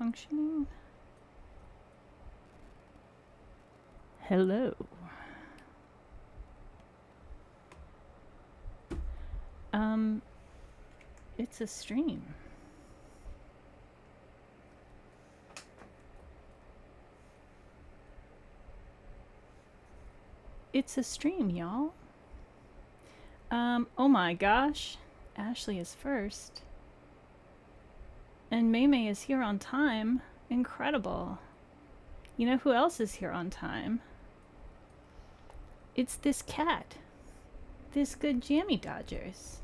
functioning? Hello. It's a stream. It's a stream, y'all. Oh my gosh. Ashley is first. And Maymay is here on time. Incredible. You know who else is here on time? It's this cat. This good Jammy Dodgers.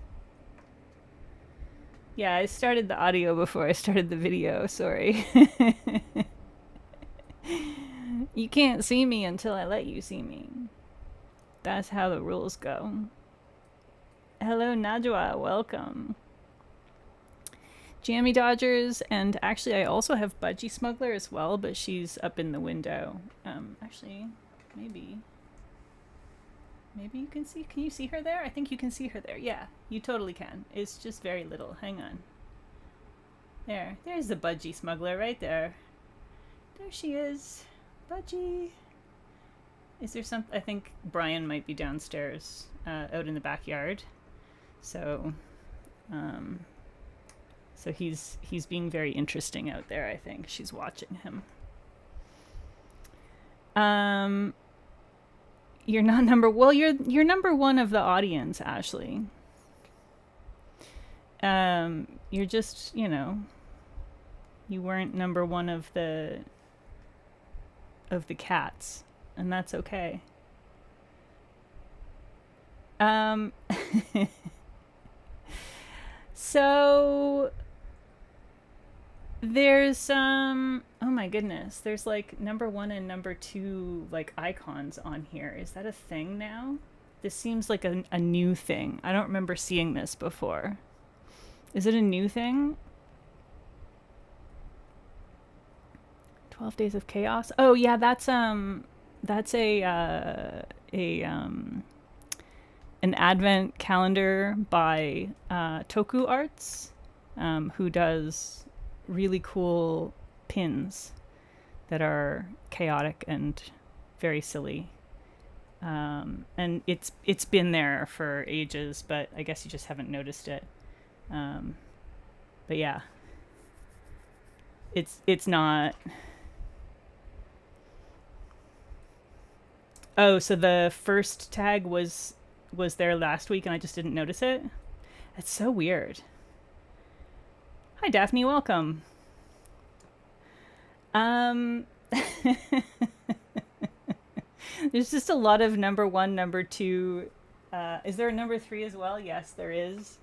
Yeah, I started the audio before I started the video, sorry. You can't see me until I let you see me. That's how the rules go. Hello, Najwa, welcome. Jammy Dodgers, and actually I also have Budgie Smuggler as well, but she's up in the window. Actually, maybe you can you see her there? I think you can see her there. Yeah, you totally can. It's just very little. Hang on. There's the Budgie Smuggler right there. There she is. Budgie. Is there some? I think Brian might be downstairs, out in the backyard. So, so he's being very interesting out there. I think she's watching him. You're not number. Well, you're number one of the audience, Ashley. You're just, you know, you weren't number one of the cats, and that's okay. So there's oh my goodness, there's like number 1 and number 2 like icons on here. Is that a thing now? This seems like a new thing. I don't remember seeing this before. Is it a new thing? 12 Days of Chaos. Oh yeah, that's an advent calendar by Toku Arts, who does really cool pins that are chaotic and very silly. And it's been there for ages, but I guess you just haven't noticed it. But yeah, it's not. Oh, so the first tag was there last week and I just didn't notice it? That's so weird. Hi, Daphne, welcome. There's just a lot of number 1, number 2. Is there a number 3 as well? Yes, there is.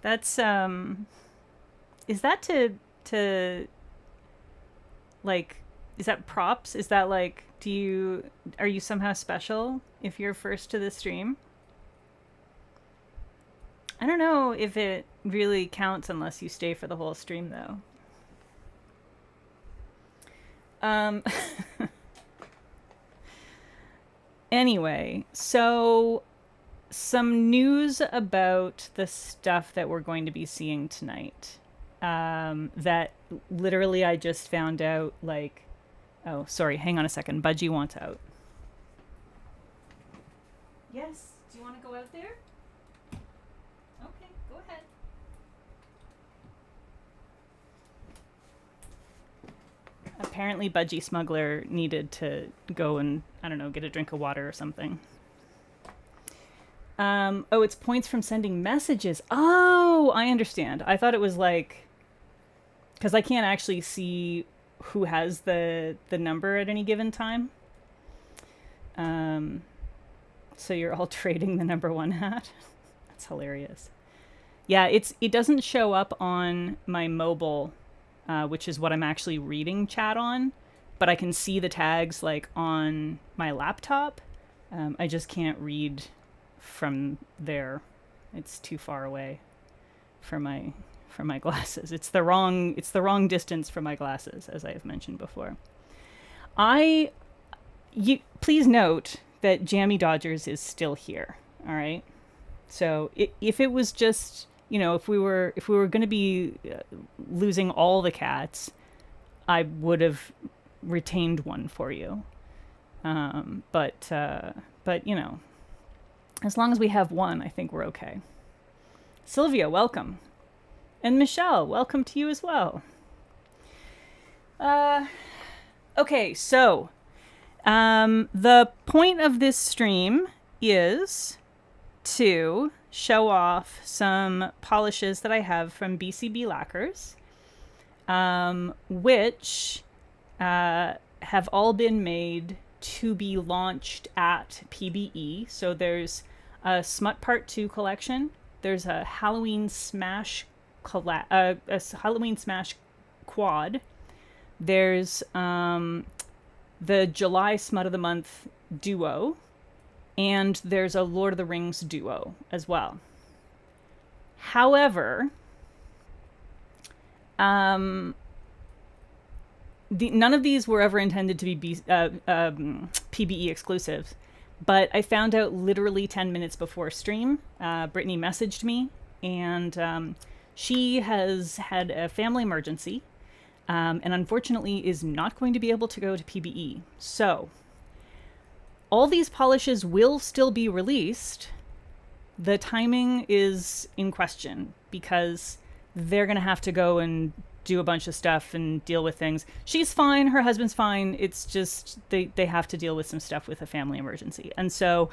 That's, is that to, like, is that props? Is that like, are you somehow special if you're first to the stream? I don't know if it really counts unless you stay for the whole stream, though. Anyway, so some news about the stuff that we're going to be seeing tonight. That literally I just found out, like, oh, sorry, hang on a second. Budgie wants out. Yes, do you want to go out there? Okay, go ahead. Apparently Budgie Smuggler needed to go and, I don't know, get a drink of water or something. Oh, it's points from sending messages. Oh, I understand. I thought it was like, because I can't actually see who has the number at any given time. So you're all trading the number 1 hat. That's hilarious. Yeah, it doesn't show up on my mobile, which is what I'm actually reading chat on, but I can see the tags like on my laptop. I just can't read from there. It's too far away for my glasses. It's the wrong distance for my glasses, as I have mentioned before. Please note that Jammy Dodgers is still here. All right. So if it was just, you know, if we were going to be losing all the cats, I would have retained one for you. But you know, as long as we have one, I think we're okay. Sylvia, welcome. And Michelle, welcome to you as well. Okay, so the point of this stream is to show off some polishes that I have from BCB Lacquers, which have all been made to be launched at PBE. So there's a Smut Part 2 collection. There's a Halloween Smash a Halloween Smash quad. There's the July Smut of the Month duo. And there's a Lord of the Rings duo as well. However, none of these were ever intended to be PBE exclusives, but I found out literally 10 minutes before stream. Brittany messaged me, and she has had a family emergency, and unfortunately is not going to be able to go to PBE. So all these polishes will still be released. The timing is in question because they're going to have to go and do a bunch of stuff and deal with things. She's fine. Her husband's fine. It's just they have to deal with some stuff with a family emergency. And so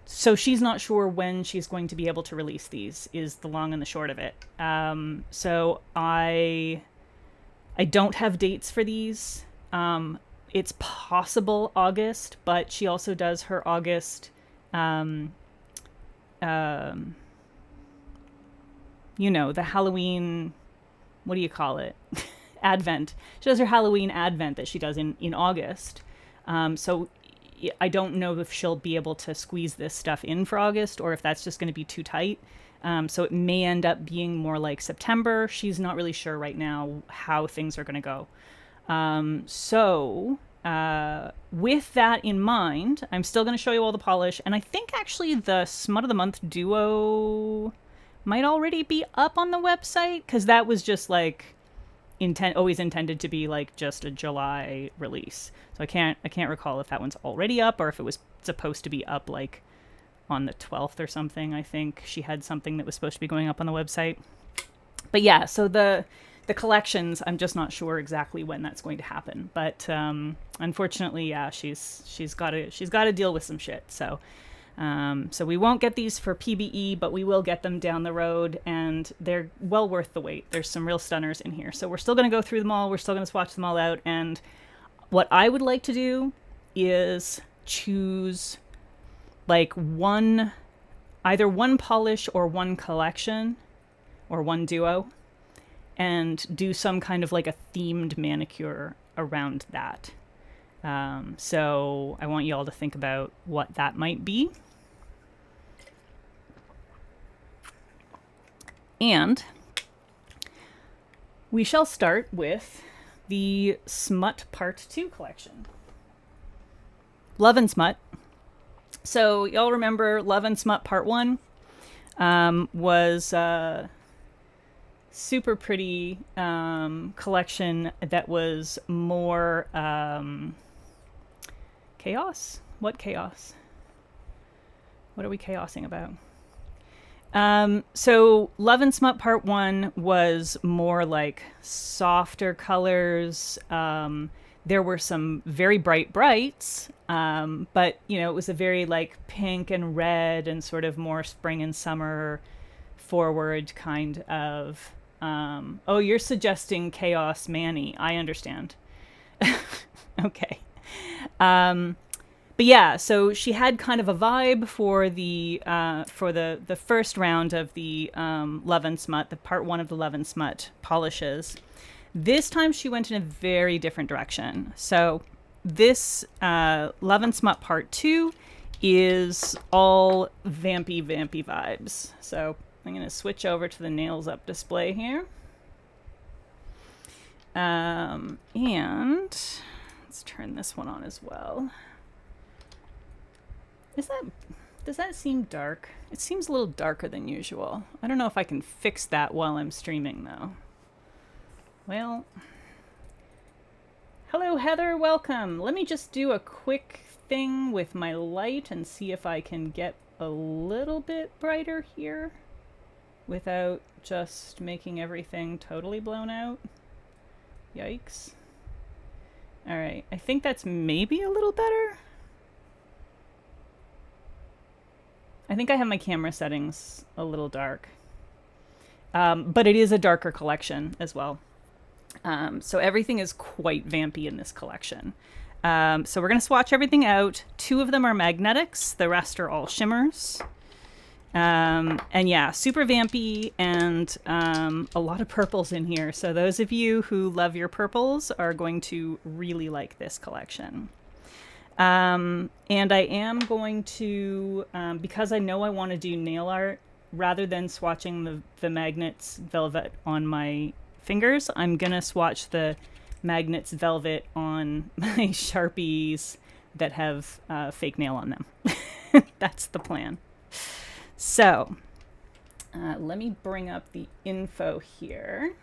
she's not sure when she's going to be able to release these is the long and the short of it. So I don't have dates for these. It's possible August, but she also does her August, you know, the Halloween, what do you call it? Advent. She does her Halloween Advent that she does in August. So I don't know if she'll be able to squeeze this stuff in for August or if that's just going to be too tight. So it may end up being more like September. She's not really sure right now how things are going to go. With that in mind, I'm still going to show you all the polish. And I think actually the Smut of the Month duo might already be up on the website, because that was just like always intended to be like just a July release. So I can't recall if that one's already up or if it was supposed to be up like on the 12th or something. I think she had something that was supposed to be going up on the website. But yeah, so the collections, I'm just not sure exactly when that's going to happen. But unfortunately, yeah, she's got to deal with some shit. So we won't get these for PBE, but we will get them down the road, and they're well worth the wait. There's some real stunners in here. So we're still going to go through them all. We're still going to swatch them all out. And what I would like to do is choose like either one polish or one collection or one duo, and do some kind of like a themed manicure around that. So I want you all to think about what that might be. And we shall start with the Smut Part 2 collection. Love and Smut. So y'all remember Love and Smut Part 1 was super pretty collection that was more chaos. What chaos? What are we chaosing about? So Love and Smut Part 1 was more like softer colors. There were some very bright brights, but you know, it was a very like pink and red and sort of more spring and summer forward kind of. Oh, you're suggesting Chaos Manny. I understand. Okay. But yeah, so she had kind of a vibe for the first round of the Love and Smut, the Part 1 of the Love and Smut polishes. This time she went in a very different direction. So this Love and Smut Part 2 is all vampy vibes. So I'm going to switch over to the nails up display here. And let's turn this one on as well. Does that seem dark? It seems a little darker than usual. I don't know if I can fix that while I'm streaming though. Well, hello Heather, welcome. Let me just do a quick thing with my light and see if I can get a little bit brighter here without just making everything totally blown out. Yikes. All right, I think that's maybe a little better. I think I have my camera settings a little dark. But it is a darker collection as well. So everything is quite vampy in this collection. So we're going to swatch everything out. 2 of them are magnetics. The rest are all shimmers. And yeah, super vampy and a lot of purples in here. So those of you who love your purples are going to really like this collection. And I am going to, because I know I want to do nail art, rather than swatching the magnets velvet on my fingers, I'm going to swatch the magnets velvet on my Sharpies that have fake nail on them. That's the plan. So let me bring up the info here.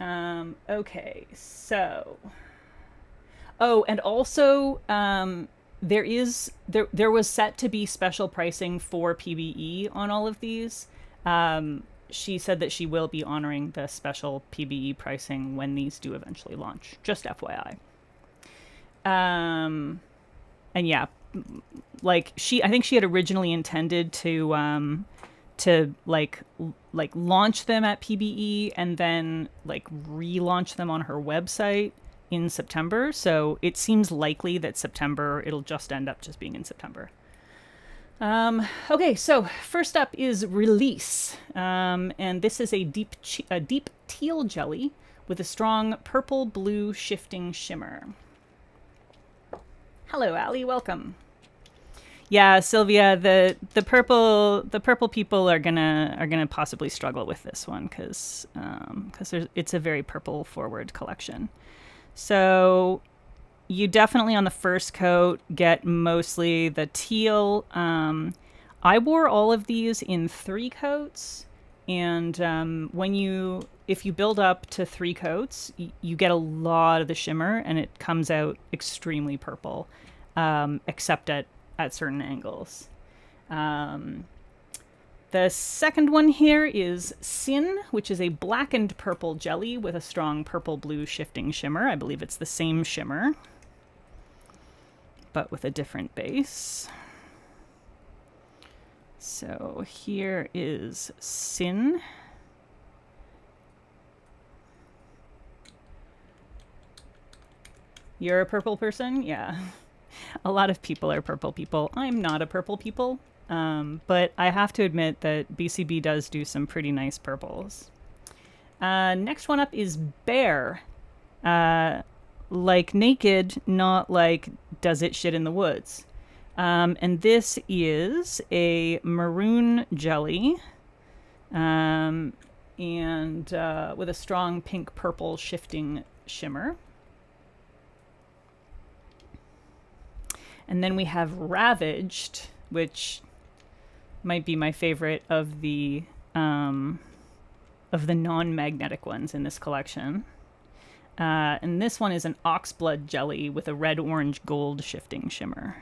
Okay, so... Oh, and also there was set to be special pricing for PBE on all of these. She said that she will be honoring the special PBE pricing when these do eventually launch. Just FYI. And yeah, like I think she had originally intended to like launch them at PBE and then like relaunch them on her website in September. So it seems likely that September it'll just end up just being in September. Okay, so first up is Release, and this is a deep teal jelly with a strong purple blue shifting shimmer. Hello, Ali, welcome. Yeah, Sylvia, the purple people are gonna possibly struggle with this one because it's a very purple forward collection. So you definitely on the first coat get mostly the teal. I wore all of these in 3 coats, and if you build up to 3 coats, you get a lot of the shimmer, and it comes out extremely purple, except at certain angles. The second one here is Sin, which is a blackened purple jelly with a strong purple blue shifting shimmer. I believe it's the same shimmer, but with a different base. So here is Sin. You're a purple person? Yeah. A lot of people are purple people. I'm not a purple people, but I have to admit that BCB does do some pretty nice purples. Next one up is Bear. Like naked, not like does it shit in the woods. And this is a maroon jelly, and with a strong pink purple shifting shimmer. And then we have Ravaged, which might be my favorite of the non-magnetic ones in this collection. And this one is an oxblood jelly with a red, orange, gold shifting shimmer.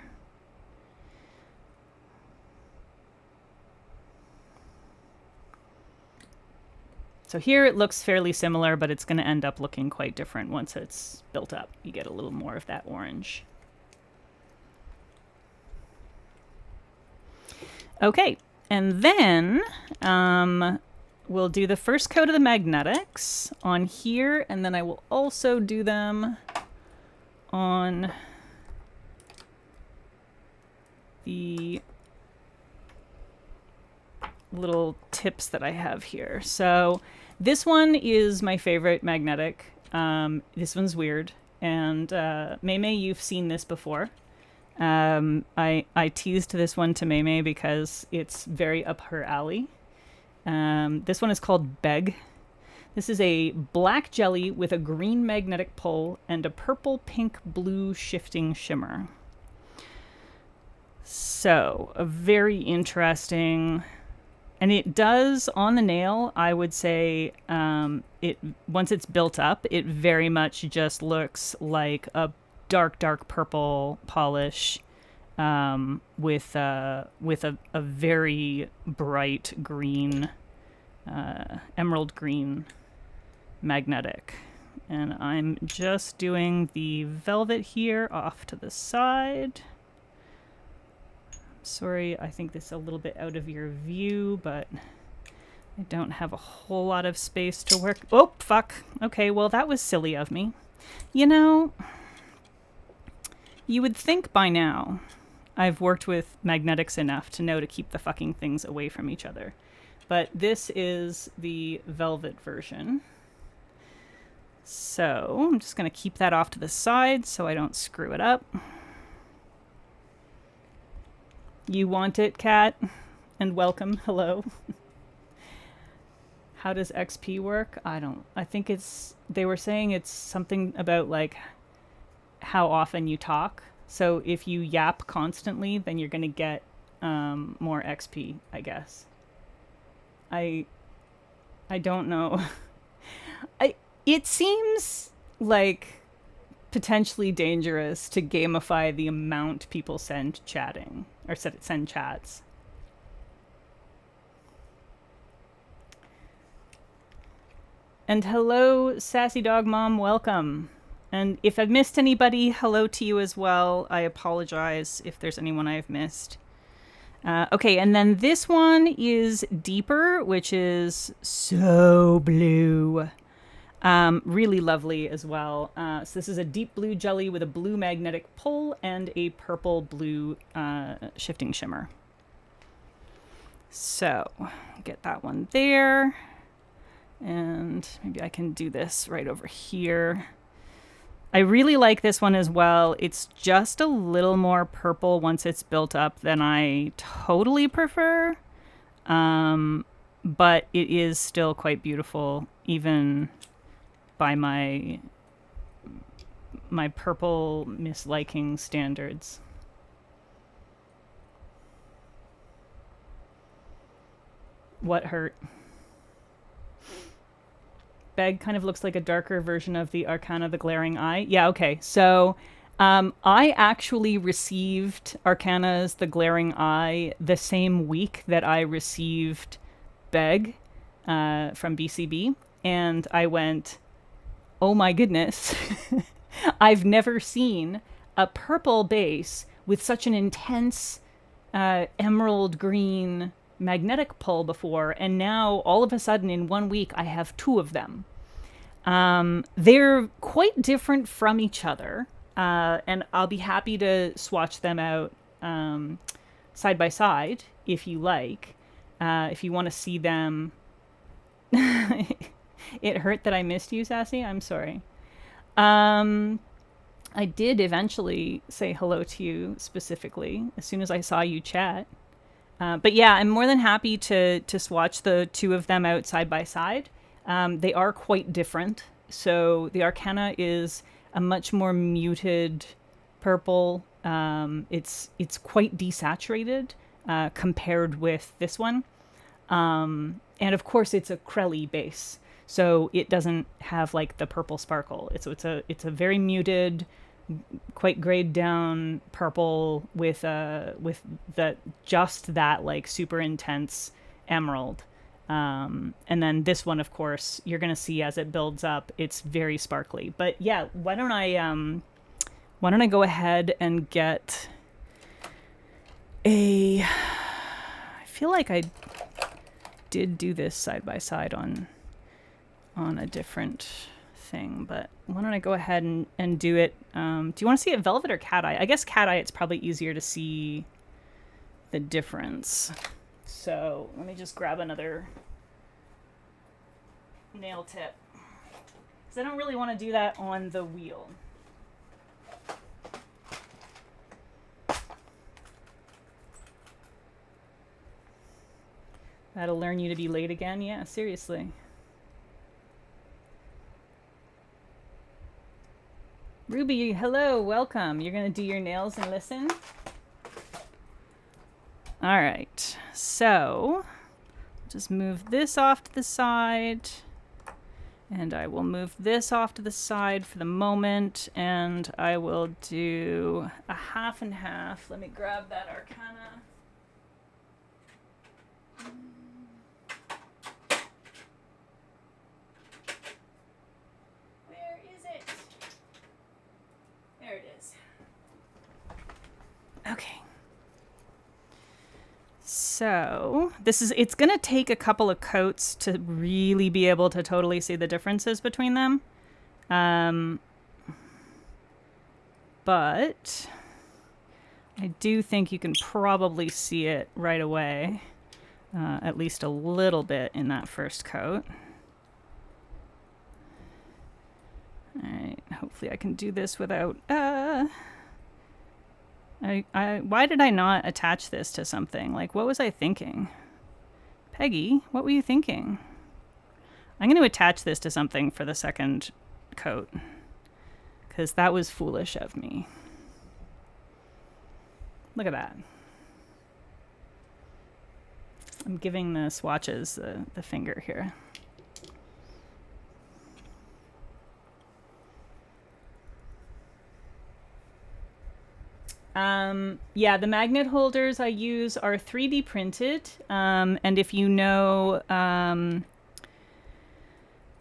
So here it looks fairly similar, but it's going to end up looking quite different once it's built up. You get a little more of that orange. Okay, and then we'll do the first coat of the magnetics on here, and then I will also do them on the little tips that I have here. So this one is my favorite magnetic. This one's weird, and Maymay, you've seen this before. I teased this one to Maymay because it's very up her alley. This one is called Beg. This is a black jelly with a green magnetic pole and a purple, pink, blue shifting shimmer. So, a very interesting And it does, on the nail, I would say, it once it's built up, it very much just looks like a dark, dark purple polish with a very bright green, emerald green magnetic. And I'm just doing the velvet here off to the side. Sorry, I think this is a little bit out of your view, but I don't have a whole lot of space to work. Oh, fuck. Okay, well, that was silly of me. You know, you would think by now I've worked with magnetics enough to know to keep the fucking things away from each other. But this is the velvet version. So I'm just going to keep that off to the side so I don't screw it up. You want it, Kat? And welcome. Hello. How does XP work? I think they were saying it's something about like how often you talk. So if you yap constantly, then you're going to get more XP, I guess. I don't know. It seems like potentially dangerous to gamify the amount people send chatting or send chats. And hello, Sassy Dog Mom, welcome. And if I've missed anybody, hello to you as well. I apologize if there's anyone I've missed. Okay, and then this one is deeper, which is so blue. Really lovely as well. So this is a deep blue jelly with a blue magnetic pull and a purple blue shifting shimmer. So get that one there. And maybe I can do this right over here. I really like this one as well. It's just a little more purple once it's built up than I totally prefer. But it is still quite beautiful, even by my purple misliking standards. What hurt? Beg kind of looks like a darker version of the Arcana the Glaring Eye. Yeah, okay. So I actually received Arcana's The Glaring Eye the same week that I received Beg from BCB. And I went, oh my goodness, I've never seen a purple base with such an intense emerald green magnetic pull before, and now all of a sudden in 1 week I have two of them. They're quite different from each other, and I'll be happy to swatch them out side by side if you like, if you want to see them. It hurt that I missed you, Sassy. I'm sorry. I did eventually say hello to you specifically as soon as I saw you chat. But yeah, I'm more than happy to swatch the two of them out side by side. They are quite different. So the Arcana is a much more muted purple. It's quite desaturated compared with this one. And of course, it's a Crelly base, so it doesn't have like the purple sparkle. It's a very muted, quite grayed down purple with just that like super intense emerald. And then this one, of course, you're gonna see as it builds up, it's very sparkly. But yeah, why don't I go ahead and get I feel like I did do this side by side on a different thing, but why don't I go ahead and do it. Do you want to see it velvet or cat eye? I guess cat eye, it's probably easier to see the difference. So let me just grab another nail tip, because I don't really want to do that on the wheel. That'll learn you to be late again. Yeah, seriously. Ruby, hello, welcome. You're going to do your nails and listen? All right. So just move this off to the side. And I will move this off to the side for the moment. And I will do a half and half. Let me grab that Arcana. Where is it? There it is. Okay. So it's going to take a couple of coats to really be able to totally see the differences between them. But I do think you can probably see it right away, at least a little bit in that first coat. All right, hopefully I can do this without... why did I not attach this to something? Like, what was I thinking? Peggy, what were you thinking? I'm going to attach this to something for the second coat, because that was foolish of me. Look at that. I'm giving the swatches the finger here. Yeah, the magnet holders I use are 3D printed. And if you know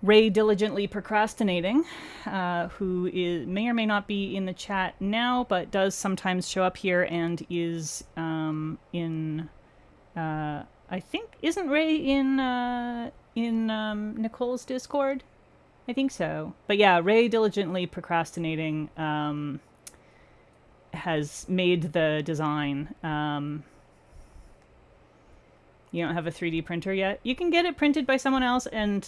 Ray Diligently Procrastinating, who may or may not be in the chat now, but does sometimes show up here and is in, I think, isn't Ray in Nicole's Discord? I think so. But yeah, Ray Diligently Procrastinating has made the design. You don't have a 3D printer yet. You can get it printed by someone else and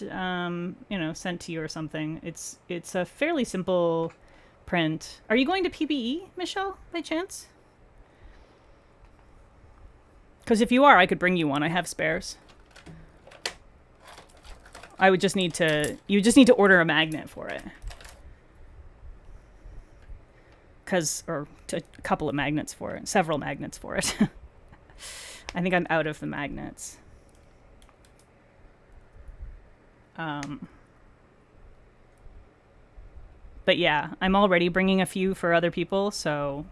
you know, sent to you or something. It's a fairly simple print. Are you going to PBE, Michelle, by chance? Because if you are, I could bring you one. I have spares. I would just need to... You just need to order a magnet for it. Or a couple of magnets for it, several magnets for it. I think I'm out of the magnets. But yeah, I'm already bringing a few for other people, so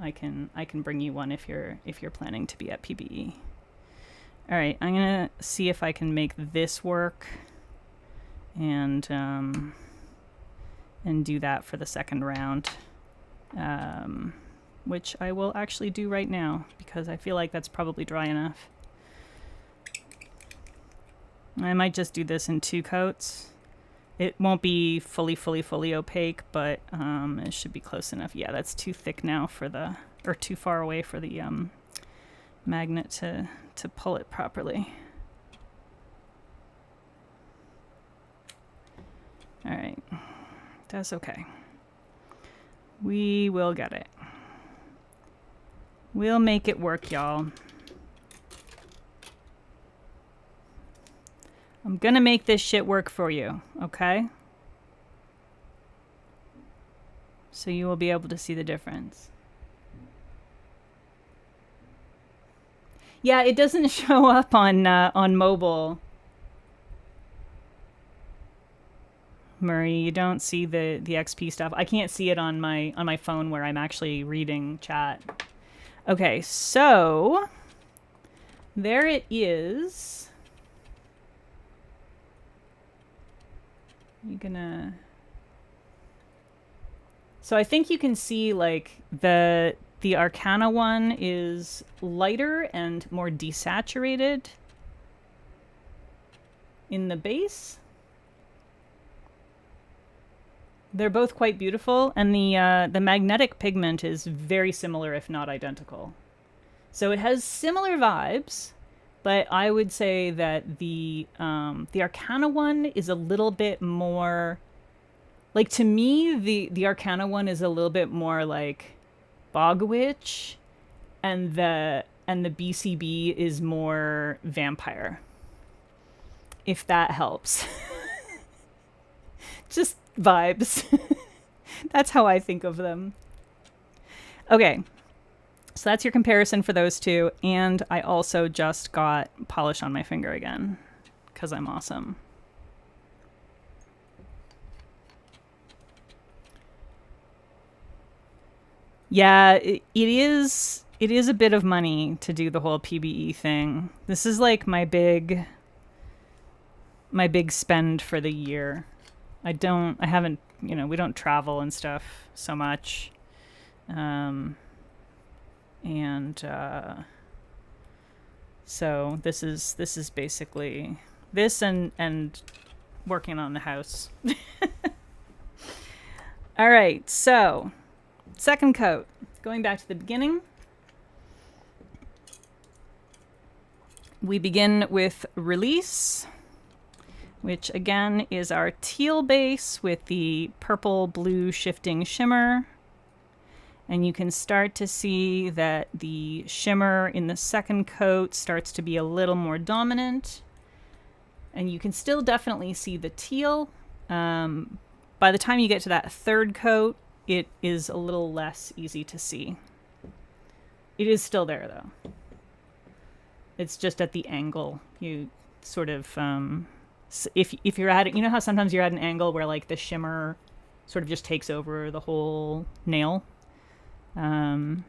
I can bring you one if you're planning to be at PBE. All right, I'm gonna see if I can make this work, and do that for the second round. Which I will actually do right now because I feel like that's probably dry enough. I might just do this in 2 coats. It won't be fully opaque, but it should be close enough. Yeah, that's too thick now for the, or too far away for the magnet to pull it properly. All right, that's okay. We will get it. We'll make it work, y'all. I'm gonna make this shit work for you, okay? So you will be able to see the difference. Yeah, it doesn't show up on mobile. Murray, you don't see the XP stuff. I can't see it on my phone where I'm actually reading chat. Okay, so there it is. You're gonna... So I think you can see like the Arcana one is lighter and more desaturated in the base. They're both quite beautiful, and the magnetic pigment is very similar, if not identical. So it has similar vibes, but I would say that the Arcana one is a little bit more, like, to me, the Arcana one is a little bit more like Bog Witch, and the BCB is more vampire. If that helps. Just vibes. That's how I think of them. Okay, So that's your comparison for those two. And I also just got polish on my finger again because I'm awesome. Yeah, it is a bit of money to do the whole PBE thing. This is like my big spend for the year. I haven't, we don't travel and stuff so much. So this is basically this and working on the house. All right, so second coat. Going back to the beginning, we begin with Release, which again is our teal base with the purple blue shifting shimmer. And you can start to see that the shimmer in the second coat starts to be a little more dominant. And you can still definitely see the teal. By the time you get to that third coat, it is a little less easy to see. It is still there, though. It's just at the angle. You sort of, if you're at it, you know how sometimes you're at an angle where like the shimmer sort of just takes over the whole nail? So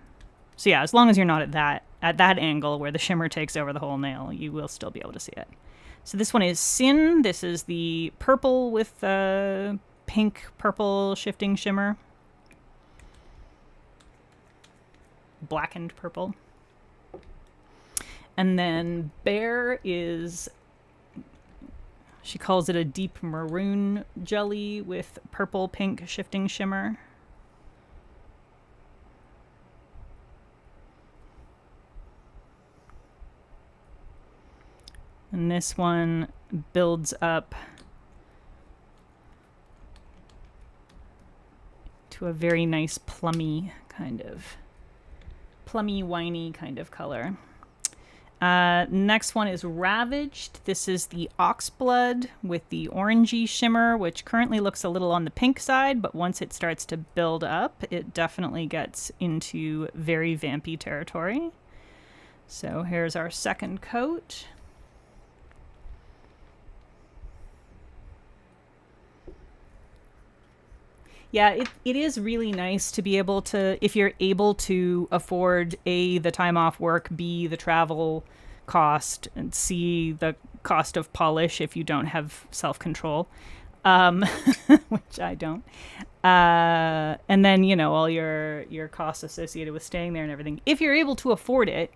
yeah, as long as you're not at that angle where the shimmer takes over the whole nail, you will still be able to see it. So this one is Sin. This is the purple with the pink purple shifting shimmer. Blackened purple. And then Bear is, she calls it a deep maroon jelly with purple pink shifting shimmer. And this one builds up to a very nice plummy, winey kind of color. Next one is Ravaged. This is the Oxblood with the orangey shimmer, which currently looks a little on the pink side, but once it starts to build up, it definitely gets into very vampy territory. So here's our second coat. Yeah, it is really nice to be able to, if you're able to afford A, the time off work, B, the travel cost, and C, the cost of polish if you don't have self-control, which I don't. And then, all your costs associated with staying there and everything. If you're able to afford it,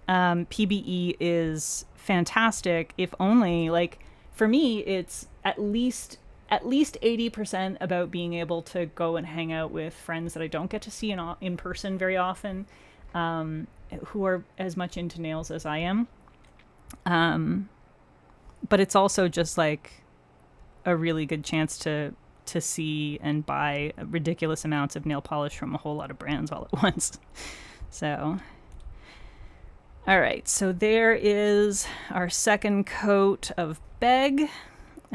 PBE is fantastic, if only, like, for me, it's at least 80% about being able to go and hang out with friends that I don't get to see in person very often, who are as much into nails as I am. But it's also just like a really good chance to see and buy ridiculous amounts of nail polish from a whole lot of brands all at once. So, all right, so there is our second coat of Beg.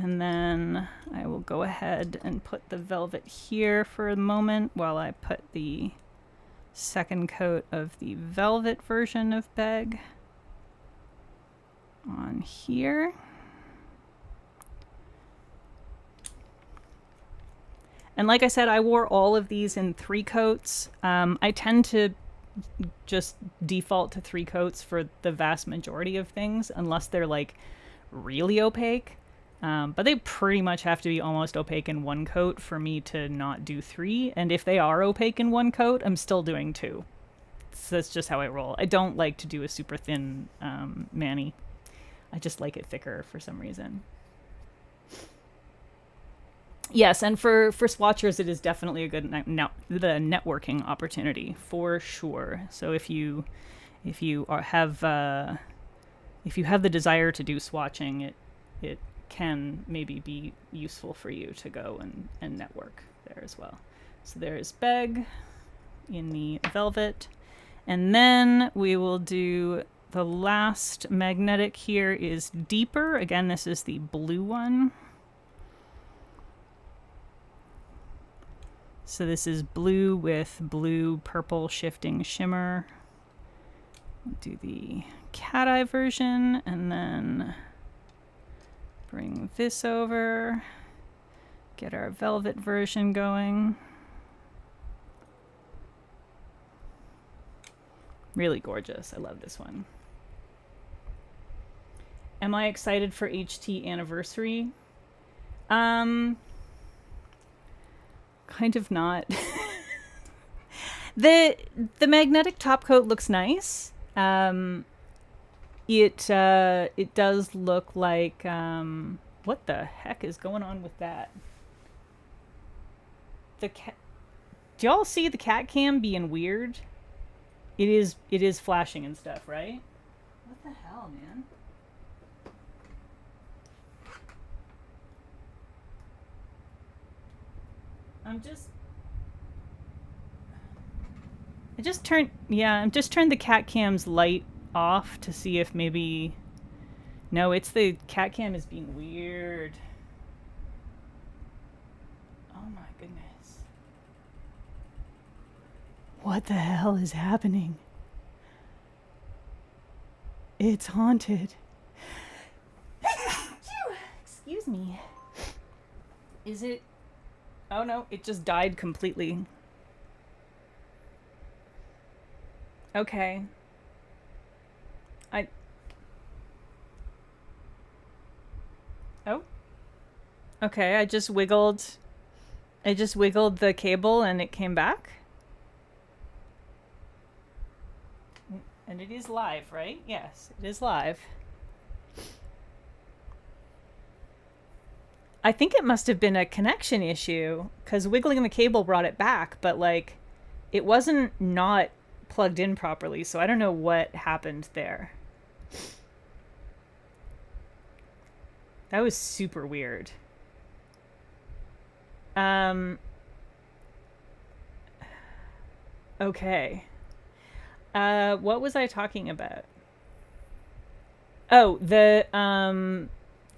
And then I will go ahead and put the velvet here for a moment while I put the second coat of the velvet version of Beg on here. And like I said, I wore all of these in 3 coats. I tend to just default to 3 coats for the vast majority of things, unless they're like really opaque. But they pretty much have to be almost opaque in 1 coat for me to not do 3. And if they are opaque in 1 coat, I'm still doing 2. So that's just how I roll. I don't like to do a super thin mani. I just like it thicker for some reason. Yes, and for swatchers, it is definitely a good the networking opportunity for sure. So if you have the desire to do swatching, it can maybe be useful for you to go and network there as well. So there's Beg in the velvet. And then we will do the last magnetic here is Deeper. Again, this is the blue one. So this is blue with blue purple shifting shimmer. do the cat eye version and then bring this over, get our velvet version going. Really gorgeous. I love this one. Am I excited for HT anniversary? Kind of not. The magnetic top coat looks nice. It does look like what the heck is going on with that? The cat. Do y'all see the cat cam being weird? It is flashing and stuff, right? What the hell, man? I'm just turned the cat cam's light off to see if maybe... No, it's the cat cam is being weird. Oh my goodness. What the hell is happening? It's haunted. Excuse me. Is it... Oh no, it just died completely. Okay. Oh. Okay, I just wiggled the cable and it came back. And it is live, right? Yes, it is live. I think it must have been a connection issue because wiggling the cable brought it back, but like it wasn't not plugged in properly, so I don't know what happened there. That was super weird. Okay. What was I talking about? Oh, the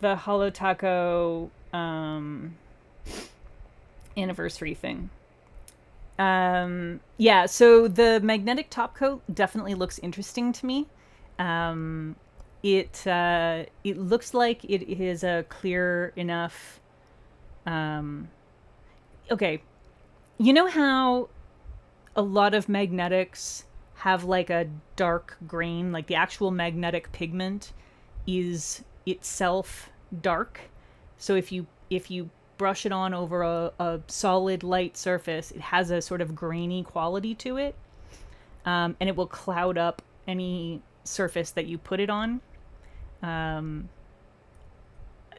Holo Taco anniversary thing. Yeah, so the magnetic top coat definitely looks interesting to me. It looks like it is a clear enough. Okay, you know how a lot of magnetics have like a dark grain, like the actual magnetic pigment is itself dark. So if you brush it on over a solid light surface, it has a sort of grainy quality to it, and it will cloud up any surface that you put it on.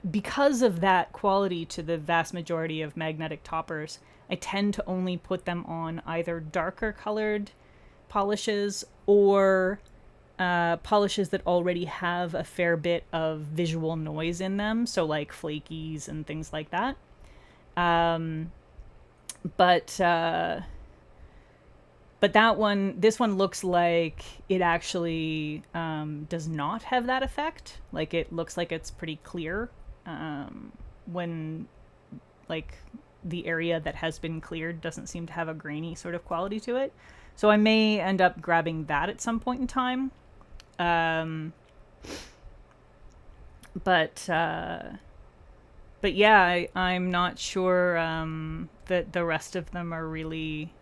Because of that quality to the vast majority of magnetic toppers, I tend to only put them on either darker colored polishes or polishes that already have a fair bit of visual noise in them, so like flakies and things like that. But this one looks like it actually does not have that effect. Like it looks like it's pretty clear when like the area that has been cleared doesn't seem to have a grainy sort of quality to it. So I may end up grabbing that at some point in time. But yeah, I'm not sure that the rest of them are really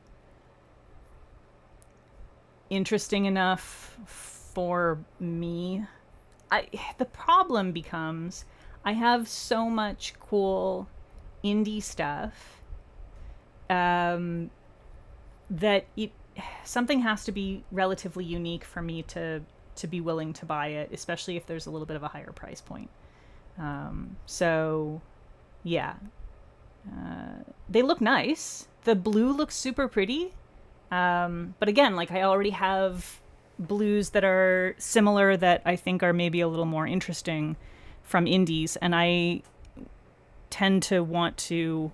interesting enough for me. The problem becomes I have so much cool indie stuff that something has to be relatively unique for me to be willing to buy it, especially if there's a little bit of a higher price point. So yeah, they look nice. The blue looks super pretty. But again, like I already have blues that are similar that I think are maybe a little more interesting from indies, and I tend to want to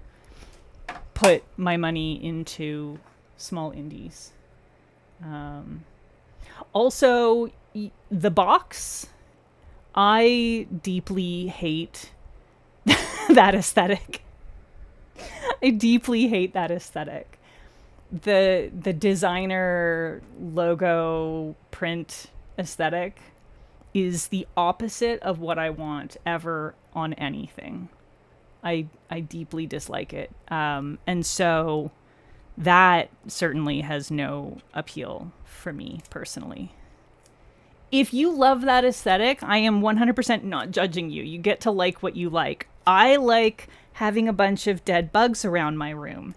put my money into small indies. Also, the box, I deeply hate that aesthetic. I deeply hate that aesthetic. The designer logo print aesthetic is the opposite of what I want ever on anything. I deeply dislike it. And so that certainly has no appeal for me personally. If you love that aesthetic, I am 100% not judging you. You get to like what you like. I like having a bunch of dead bugs around my room.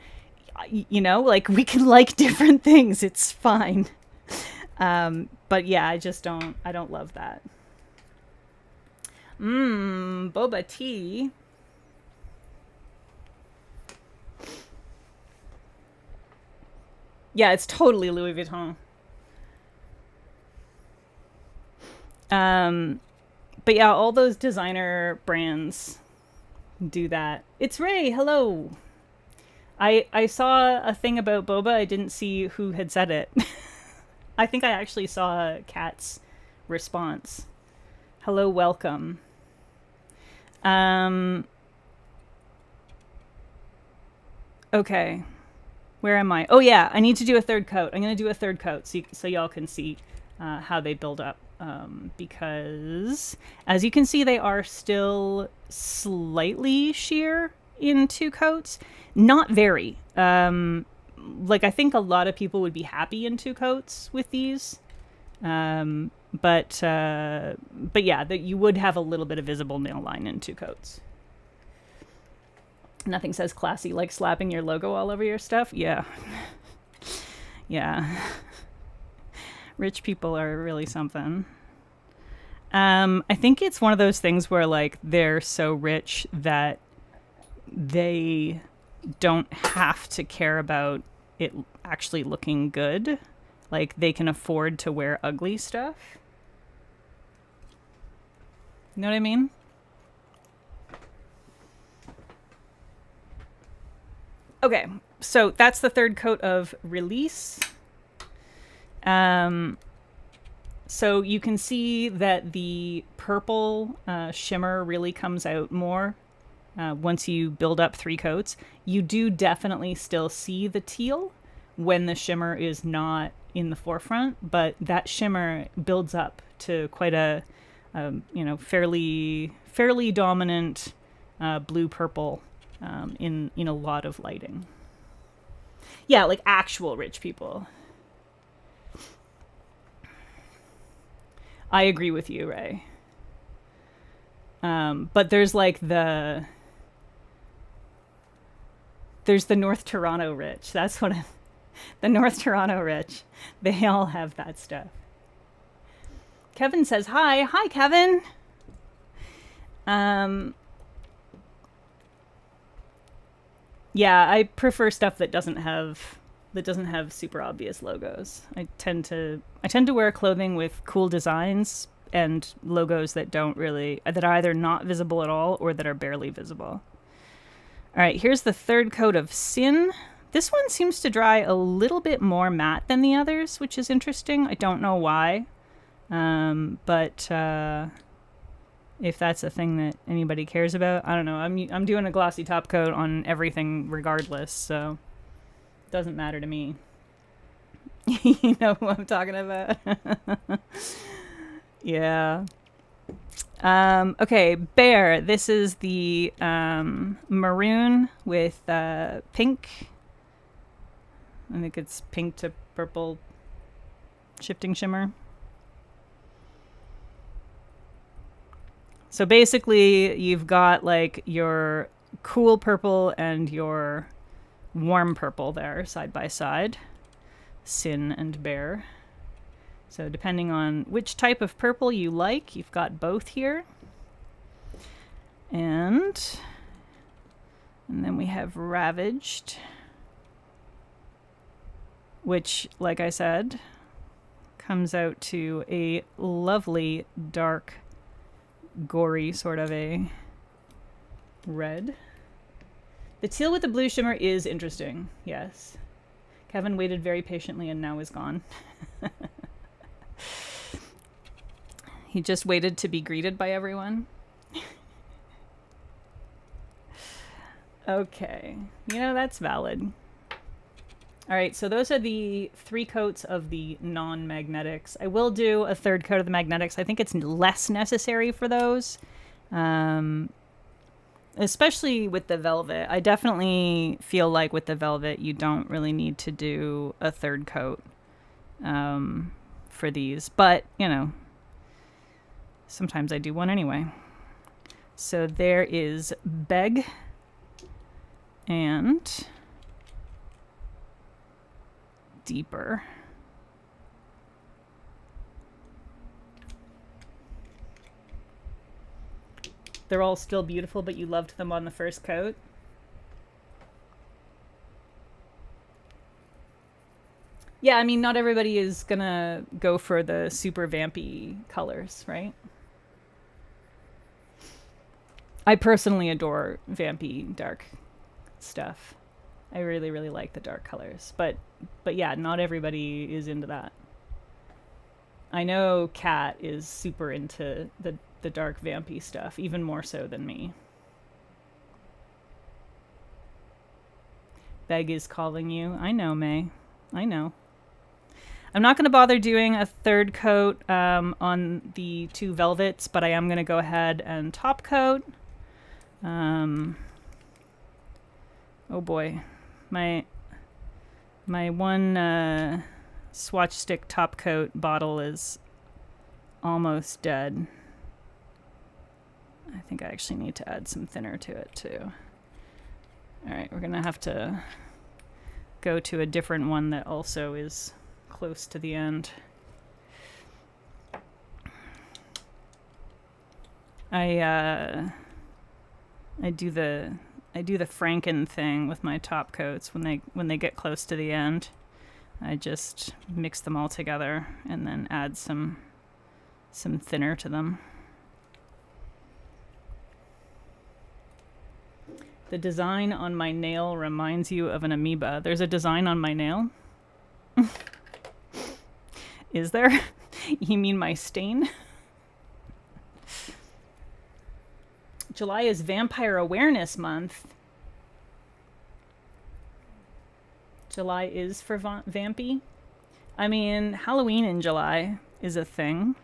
You know, like, we can like different things. It's fine. But yeah, I don't love that. Boba tea. Yeah, it's totally Louis Vuitton. But yeah, all those designer brands do that. It's Ray. Hello. I saw a thing about boba. I didn't see who had said it. I think I actually saw Kat's response. Hello, welcome. Okay. Where am I? Oh yeah, I need to do a third coat. I'm going to do a third coat so y'all can see how they build up. Because as you can see, they are still slightly sheer in 2 coats. Not very. Like, I think a lot of people would be happy in 2 coats with these. But yeah, that you would have a little bit of visible nail line in 2 coats. Nothing says classy like slapping your logo all over your stuff. Yeah. Yeah. Rich people are really something. I think it's one of those things where, like, they're so rich that they don't have to care about it actually looking good. Like, they can afford to wear ugly stuff. You know what I mean? Okay, so that's the third coat of Release. So you can see that the purple shimmer really comes out more once you build up 3 coats. You do definitely still see the teal when the shimmer is not in the forefront, but that shimmer builds up to quite a fairly dominant blue-purple in a lot of lighting. Yeah, like actual rich people. I agree with you, Ray. But there's like there's the North Toronto rich. That's what the North Toronto rich. They all have that stuff. Kevin says hi. Hi, Kevin. Yeah, I prefer stuff that doesn't have super obvious logos. I tend to wear clothing with cool designs and logos that are either not visible at all or that are barely visible. All right, here's the third coat of Sin. This one seems to dry a little bit more matte than the others, which is interesting. I don't know why, but if that's a thing that anybody cares about, I don't know. I'm doing a glossy top coat on everything regardless, so it doesn't matter to me. You know who I'm talking about? Yeah. Okay, Bear. This is the maroon with pink. I think it's pink to purple shifting shimmer. So basically, you've got like your cool purple and your warm purple there side by side. Sin and Bear. So depending on which type of purple you like, you've got both here. And then we have Ravaged, which, like I said, comes out to a lovely dark, gory sort of a red. The teal with the blue shimmer is interesting, yes. Kevin waited very patiently and now is gone. He just waited to be greeted by everyone. Okay, you know, that's valid. All right, so those are the 3 coats of the non-magnetics. I will do a 3rd coat of the magnetics. I think it's less necessary for those, especially with the velvet. I definitely feel like with the velvet, you don't really need to do a 3rd coat for these. But, you know, sometimes I do one anyway. So there is Beg and Deeper. They're all still beautiful, but you loved them on the 1st coat. Yeah, I mean, not everybody is gonna go for the super vampy colors, right? I personally adore vampy dark stuff. I really, really like the dark colors. But yeah, not everybody is into that. I know Kat is super into the dark vampy stuff, even more so than me. Beg is calling you. I know, May. I know. I'm not going to bother doing a 3rd coat on the 2 velvets, but I am going to go ahead and top coat. Oh boy. My one swatch stick top coat bottle is almost dead. I think I actually need to add some thinner to it too. Alright, we're gonna have to go to a different one that also is close to the end. I do the Franken thing with my top coats when they get close to the end. I just mix them all together and then add some thinner to them. The design on my nail reminds you of an amoeba. There's a design on my nail? Is there? You mean my stain? July is Vampire Awareness Month. July is for vampy. I mean, Halloween in July is a thing.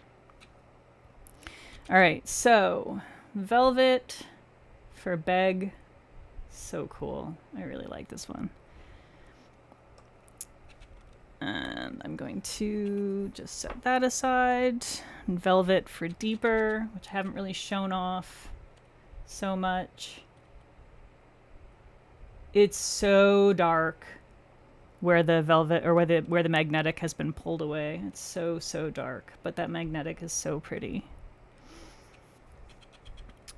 All right, so Velvet for Beg. So cool. I really like this one. And I'm going to just set that aside. Velvet for Deeper, which I haven't really shown off so much. It's so dark where the velvet, or where the magnetic has been pulled away. It's so dark, but that magnetic is so pretty.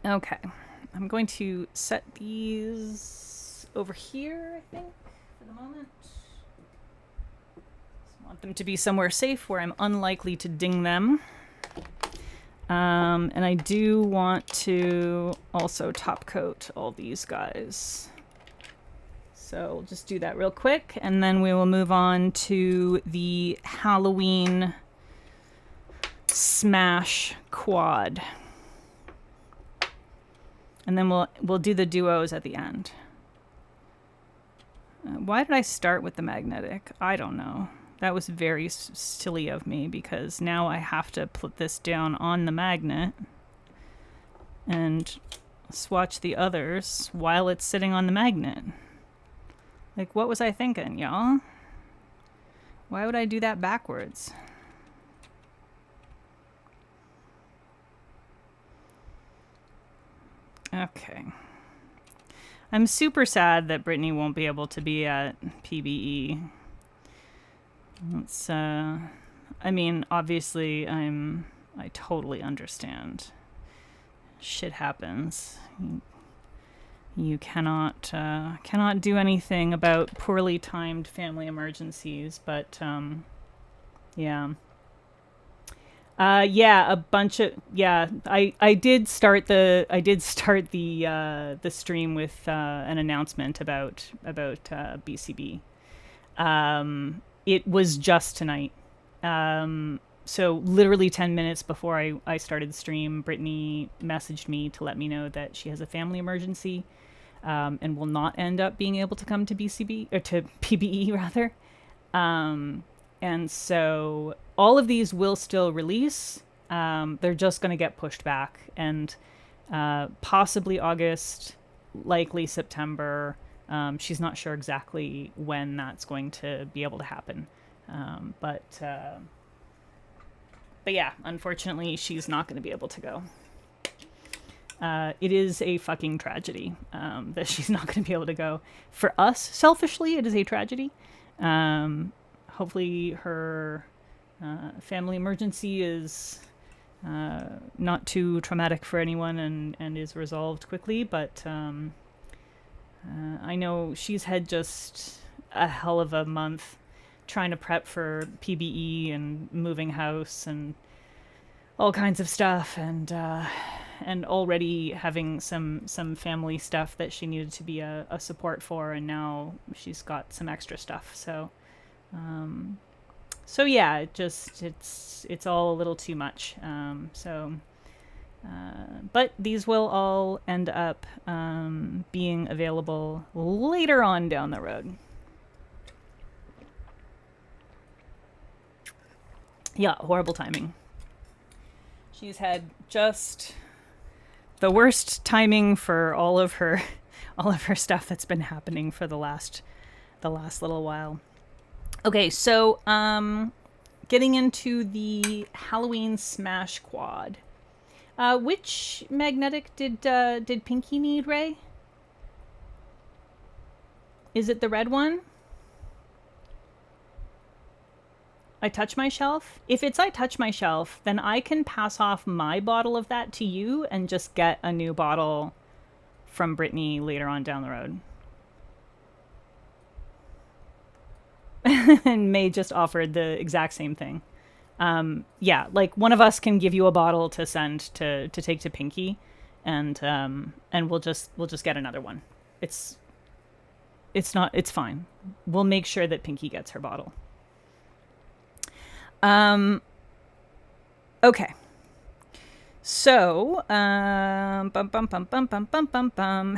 Okay, I'm going to set these over here, I think, for the moment. Just want them to be somewhere safe where I'm unlikely to ding them. And I do want to also top coat all these guys. So we'll just do that real quick, and then we will move on to the Halloween Smash Quad. And then we'll do the duos at the end. Why did I start with the magnetic? I don't know. That was very silly of me, because now I have to put this down on the magnet and swatch the others while it's sitting on the magnet. Like, what was I thinking, y'all? Why would I do that backwards? Okay. I'm super sad that Brittany won't be able to be at PBE. It's, I mean, obviously, I totally understand. Shit happens. You cannot do anything about poorly timed family emergencies, but, yeah. Yeah, a bunch of, yeah, I did start the stream with, an announcement about BCB. It was just tonight. So literally 10 minutes before I started the stream, Brittany messaged me to let me know that she has a family emergency. and will not end up being able to come to BCB, or to PBE rather. And so all of these will still release. They're just going to get pushed back, and possibly August, likely September. She's not sure exactly when that's going to be able to happen. But yeah, unfortunately, she's not going to be able to go. It is a fucking tragedy that she's not going to be able to go. For us, selfishly, it is a tragedy. Hopefully her family emergency is not too traumatic for anyone and is resolved quickly. But I know she's had just a hell of a month trying to prep for PBE and moving house and all kinds of stuff, and already having some family stuff that she needed to be a support for, and now she's got some extra stuff. So yeah, it's all a little too much. But these will all end up being available later on down the road. Yeah, horrible timing. She's had just the worst timing for all of her stuff that's been happening for the last little while. Okay, so getting into the Halloween Smash Quad. Which magnetic did Pinky need, Ray? Is it the red one? I Touch My Shelf? If it's I Touch My Shelf, then I can pass off my bottle of that to you and just get a new bottle from Brittany later on down the road. And May just offered the exact same thing. Yeah, like one of us can give you a bottle to send to take to Pinky, and we'll just get another one. It's fine. We'll make sure that Pinky gets her bottle. Okay. So,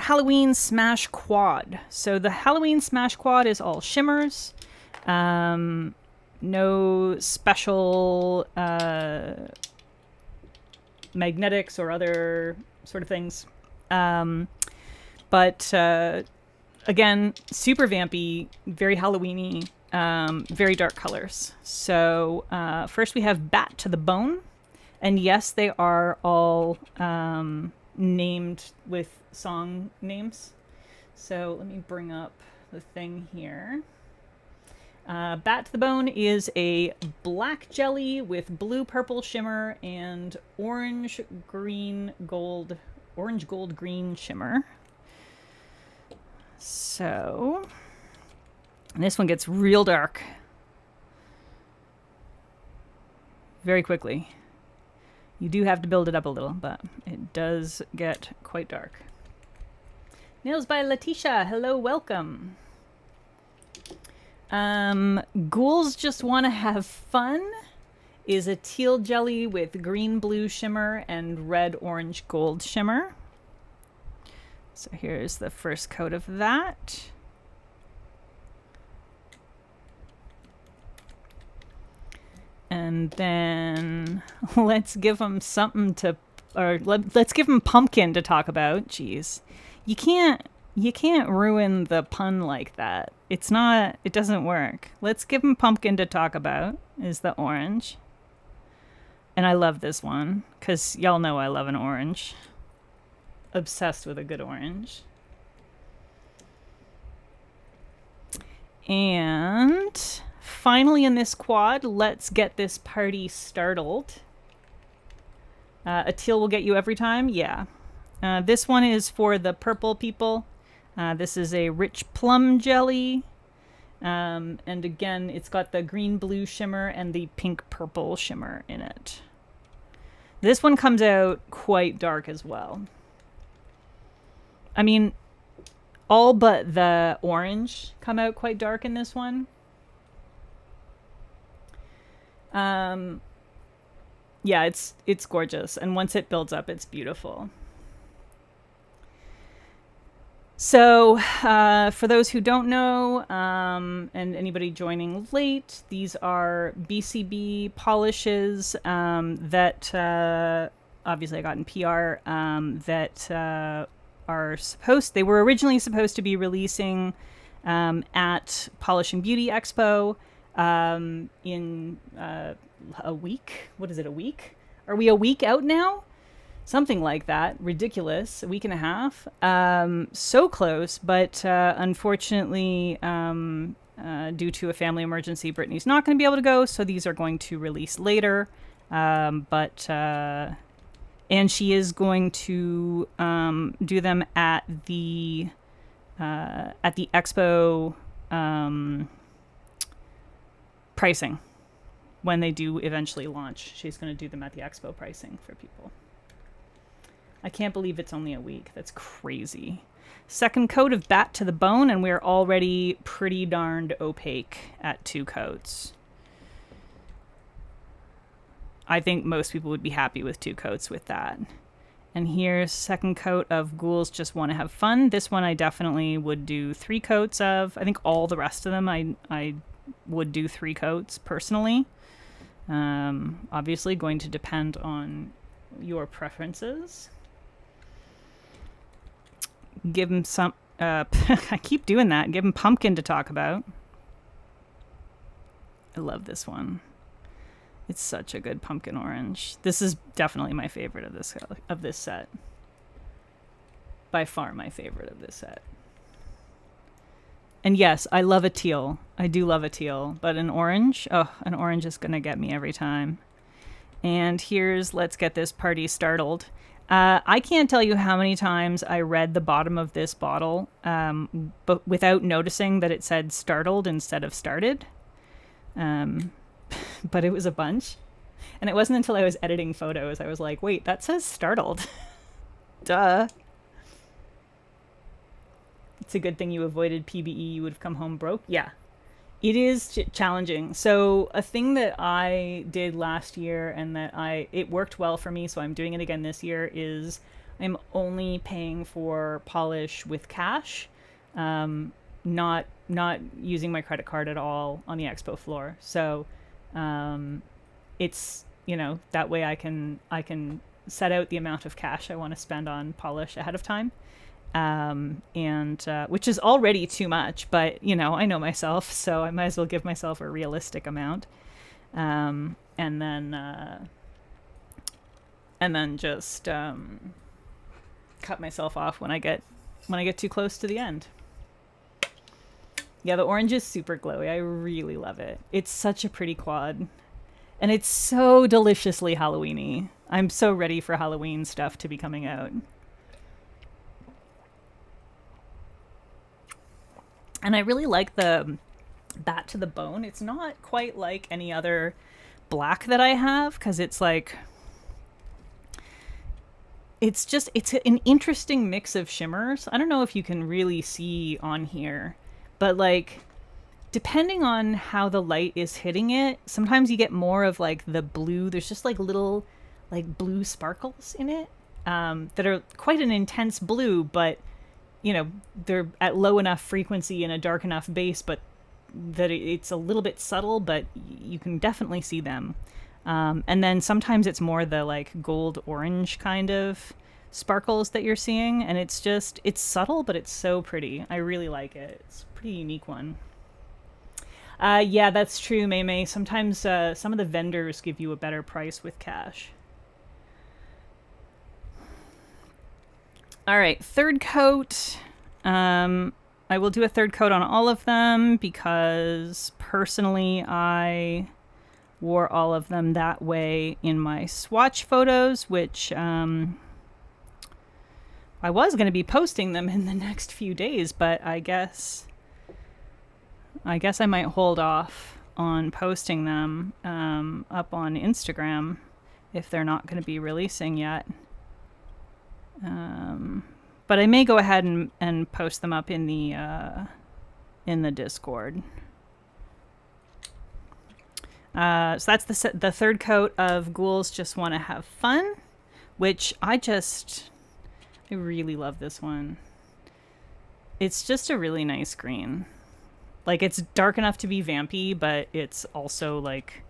Halloween Smash Quad. So the Halloween Smash Quad is all shimmers. No special magnetics or other sort of things. But again, super vampy, very Halloween-y. Very dark colors. So first we have Bat to the Bone, and yes, they are all named with song names. So let me bring up the thing here. Bat to the Bone is a black jelly with blue purple shimmer and orange gold green shimmer. So and this one gets real dark very quickly. You do have to build it up a little, but it does get quite dark. Nails by Letitia. Hello, welcome. Ghouls Just Want to Have Fun is a teal jelly with green blue shimmer and red orange gold shimmer. So here's the first coat of that. And then let's give them something to, or let's give them pumpkin to talk about. Jeez, you can't ruin the pun like that. It doesn't work. Let's give them pumpkin to talk about is the orange. And I love this one because y'all know I love an orange. Obsessed with a good orange. And finally in this quad, let's get this party startled. A teal will get you every time? Yeah. This one is for the purple people. This is a rich plum jelly. And again, it's got the green-blue shimmer and the pink-purple shimmer in it. This one comes out quite dark as well. I mean, all but the orange come out quite dark in this one. Yeah, it's gorgeous, and once it builds up, it's beautiful. So, for those who don't know, and anybody joining late, these are BCB polishes that obviously I got in PR that they were originally supposed to be releasing at Polish Beauty Expo in a week. What is it, a week? Are we a week out now? Something like that. Ridiculous. A week and a half. So close, but unfortunately, due to a family emergency, Brittany's not going to be able to go, so these are going to release later. And she is going to do them at the expo pricing when they do eventually launch. She's going to do them at the expo pricing for people. I can't believe it's only a week. That's crazy. Second coat of Bat to the Bone, and we're already pretty darned opaque at 2 coats. I think most people would be happy with 2 coats with that. And here's second coat of Ghouls Just Want to Have Fun. This one I definitely would do 3 coats of. I think all the rest of them I would do 3 coats personally. Obviously going to depend on your preferences. Give him some I keep doing that. Give him pumpkin to talk about. I love this one. It's such a good pumpkin orange. This is definitely my favorite of this set. By far my favorite of this set. And yes, I love a teal. I do love a teal, but an orange is going to get me every time. And here's Let's Get This Party Startled. I can't tell you how many times I read the bottom of this bottle, but without noticing that it said startled instead of started. But it was a bunch. And it wasn't until I was editing photos, I was like, wait, that says startled. Duh. It's a good thing you avoided PBE. You would have come home broke. Yeah. It is challenging. So a thing that I did last year and that it worked well for me, so I'm doing it again this year, is I'm only paying for polish with cash, not using my credit card at all on the expo floor. So it's, that way I can set out the amount of cash I want to spend on polish ahead of time. Which is already too much, but I know myself, so I might as well give myself a realistic amount. And then just cut myself off when I get too close to the end. Yeah, the orange is super glowy. I really love it. It's such a pretty quad. And it's so deliciously Halloween-y. I'm so ready for Halloween stuff to be coming out. And I really like the Bat to the Bone. It's not quite like any other black that I have, because it's like... It's an interesting mix of shimmers. I don't know if you can really see on here, but like, depending on how the light is hitting it, sometimes you get more of like the blue. There's just like little like blue sparkles in it that are quite an intense blue, but they're at low enough frequency and a dark enough base, but that it's a little bit subtle, but you can definitely see them. And then sometimes it's more the like gold orange kind of sparkles that you're seeing, and it's subtle, but it's so pretty. I really like it. It's a pretty unique one. Yeah, that's true, May. Sometimes some of the vendors give you a better price with cash. All right, third coat. I will do a third coat on all of them because personally I wore all of them that way in my swatch photos, which I was going to be posting them in the next few days, but I guess I might hold off on posting them up on Instagram if they're not going to be releasing yet. But I may go ahead and post them up in the Discord. So that's the third coat of Ghouls Just Want to Have Fun, which I really love this one. It's just a really nice green. Like, it's dark enough to be vampy, but it's also, like,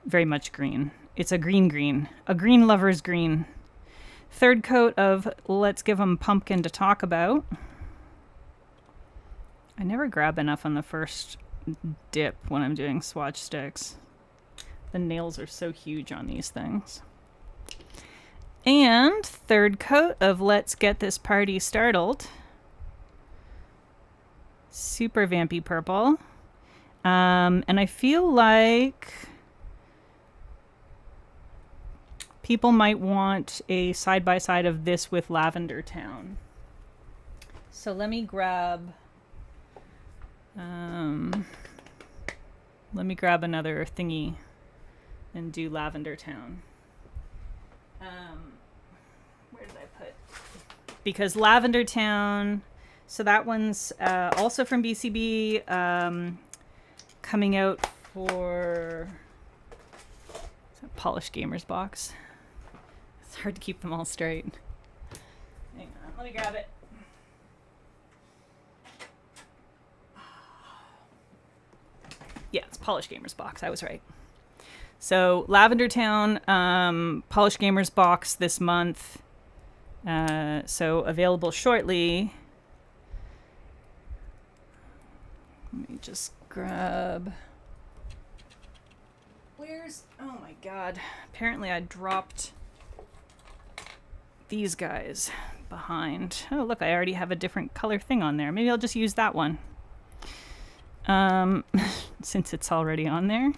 very much green. It's a green. A green lover's green. Third coat of Let's Give 'em Pumpkin to Talk About. I never grab enough on the first dip when I'm doing swatch sticks. The nails are so huge on these things. And third coat of Let's Get This Party Startled. Super vampy purple. And I feel like people might want a side-by-side of this with Lavender Town. So let me grab another thingy and do Lavender Town. Where did I put? Because Lavender Town, so that one's also from BCB, coming out for Polish Gamers box. It's hard to keep them all straight. Hang on, let me grab it. Yeah, it's Polish Gamers box. I was right. So Lavender Town, Polish Gamers box this month. So available shortly. Let me just grab. Where's? Oh my god. Apparently I dropped these guys behind. Oh look, I already have a different color thing on there. Maybe I'll just use that one. Since it's already on there.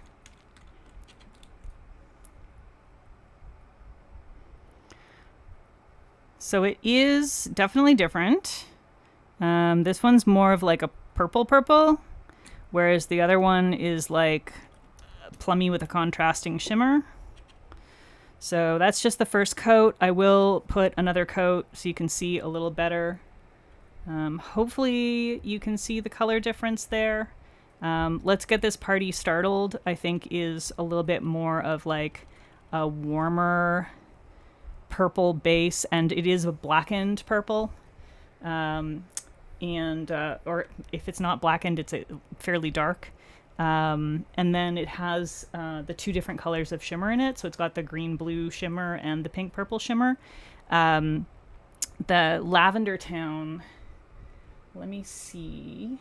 So it is definitely different. This one's more of like a purple, whereas the other one is like plummy with a contrasting shimmer. So that's just the first coat. I will put another coat so you can see a little better. Hopefully you can see the color difference there. Let's Get This Party Startled, I think, is a little bit more of like a warmer purple base, and it is a blackened purple. Or if it's not blackened, it's a fairly dark. And then it has the two different colors of shimmer in it. So it's got the green-blue shimmer and the pink-purple shimmer. The Lavender Town, let me see.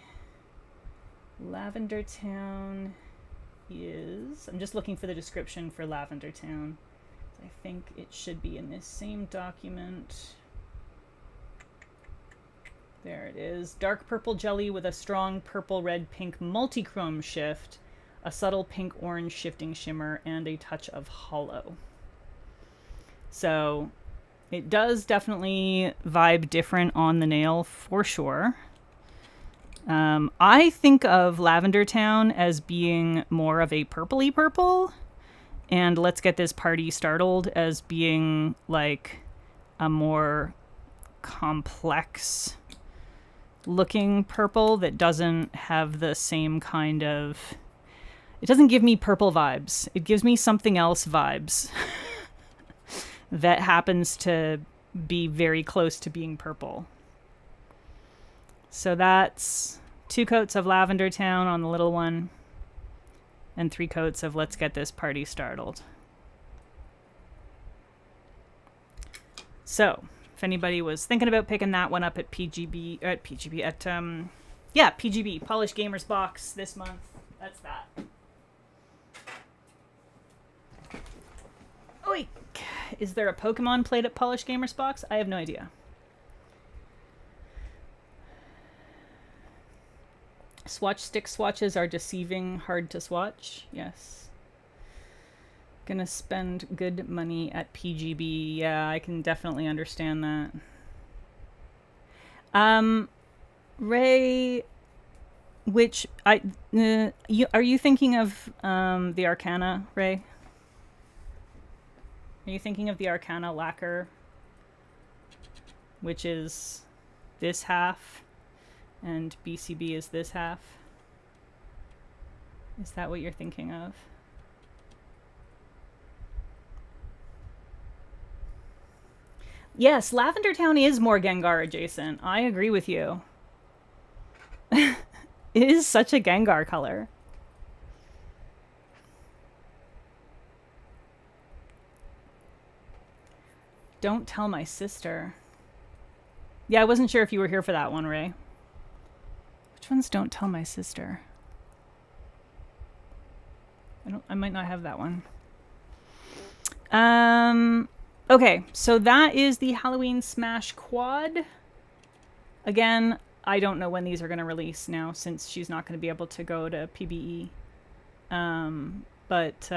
Lavender Town is... I'm just looking for the description for Lavender Town. I think it should be in this same document. There it is. Dark purple jelly with a strong purple, red, pink multi-chrome shift, a subtle pink-orange shifting shimmer, and a touch of hollow. So it does definitely vibe different on the nail for sure. I think of Lavender Town as being more of a purpley purple, and Let's Get This Party Startled as being like a more complex looking purple that doesn't have the same kind of... It doesn't give me purple vibes. It gives me something else vibes that happens to be very close to being purple. So that's 2 coats of Lavender Town on the little one and 3 coats of Let's Get This Party Startled. So if anybody was thinking about picking that one up at PGB, PGB, Polish Gamers box this month, that's that. Oik! Is there a Pokemon played at Polish Gamers box? I have no idea. Swatch stick swatches are deceiving, hard to swatch. Yes. Gonna spend good money at PGB. Yeah, I can definitely understand that. Ray, which are you thinking of the Arcana, Ray? Are you thinking of the Arcana lacquer, which is this half, and BCB is this half? Is that what you're thinking of? Yes, Lavender Town is more Gengar adjacent. I agree with you. It is such a Gengar color. Don't tell my sister. Yeah, I wasn't sure if you were here for that one, Ray. Which ones don't tell my sister? I might not have that one. Okay, so that is the Halloween Smash Quad. Again, I don't know when these are going to release now, since she's not going to be able to go to PBE. But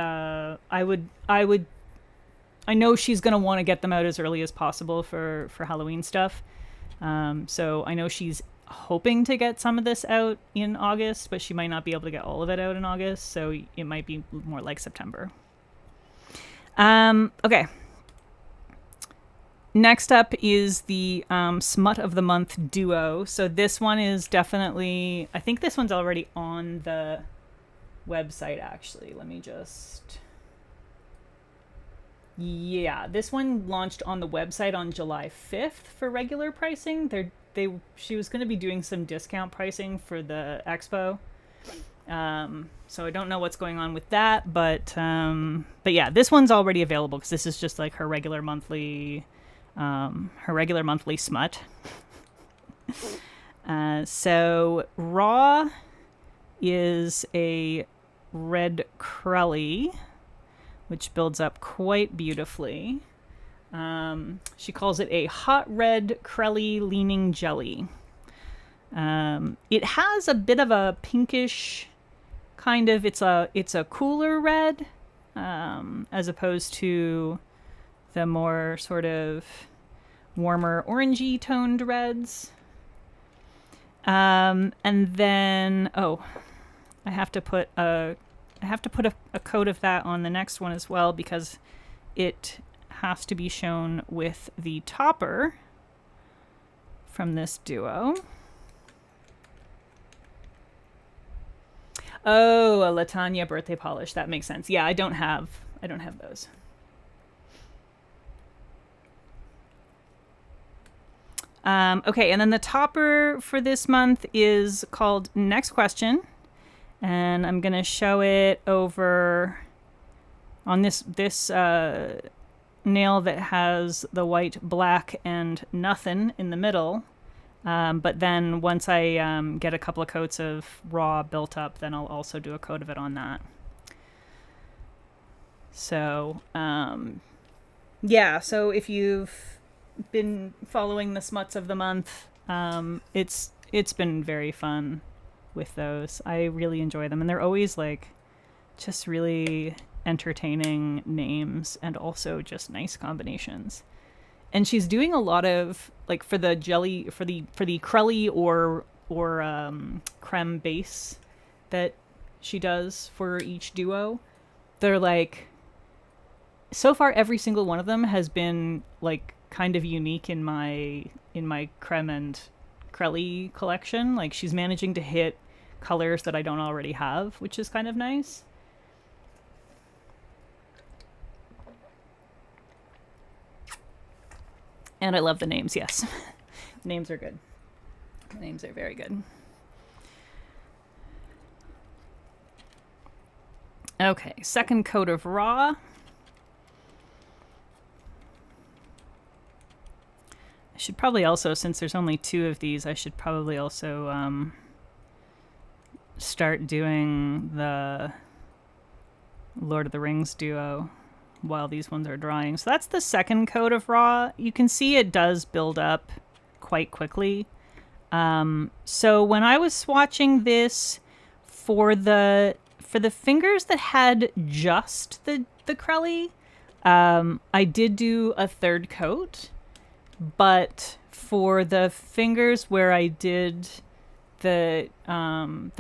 I know she's going to want to get them out as early as possible for Halloween stuff. So I know she's hoping to get some of this out in August, but she might not be able to get all of it out in August, so it might be more like September. Okay. Next up is the Smut of the Month duo. So this one is definitely, I think this one's already on the website, actually. Let me just... Yeah, this one launched on the website on July 5th for regular pricing. She was going to be doing some discount pricing for the expo. So I don't know what's going on with that, but yeah, this one's already available because this is just like her regular monthly smut. So Raw is a red Crelly, which builds up quite beautifully. She calls it a hot red Crelly leaning jelly. It has a bit of a pinkish kind of, it's a cooler red, as opposed to the more sort of warmer orangey toned reds. And then, I have to put a coat of that on the next one as well, because it has to be shown with the topper from this duo. Oh, a Latanya birthday polish. That makes sense. Yeah, I don't have those. Okay, and then the topper for this month is called Next Question. And I'm going to show it over on this nail that has the white, black, and nothing in the middle. But then once I get a couple of coats of Raw built up, then I'll also do a coat of it on that. So, yeah, so if you've been following the Smuts of the Month, it's been very fun with those. I really enjoy them, and they're always like just really entertaining names and also just nice combinations. And she's doing a lot of like for the jelly, for the Crelly or creme base that she does for each duo. They're like, so far every single one of them has been like kind of unique in my creme and Crelly collection. Like she's managing to hit colors that I don't already have, which is kind of nice. And I love the names, yes. The names are good. The names are very good. Okay, second coat of Raw. I should probably also, since there's only 2 of these, I should probably also start doing the Lord of the Rings duo while these ones are drying. So that's the second coat of Raw. You can see it does build up quite quickly. So when I was swatching this for the fingers that had just the Crelly, I did do a third coat, but for the fingers where I did the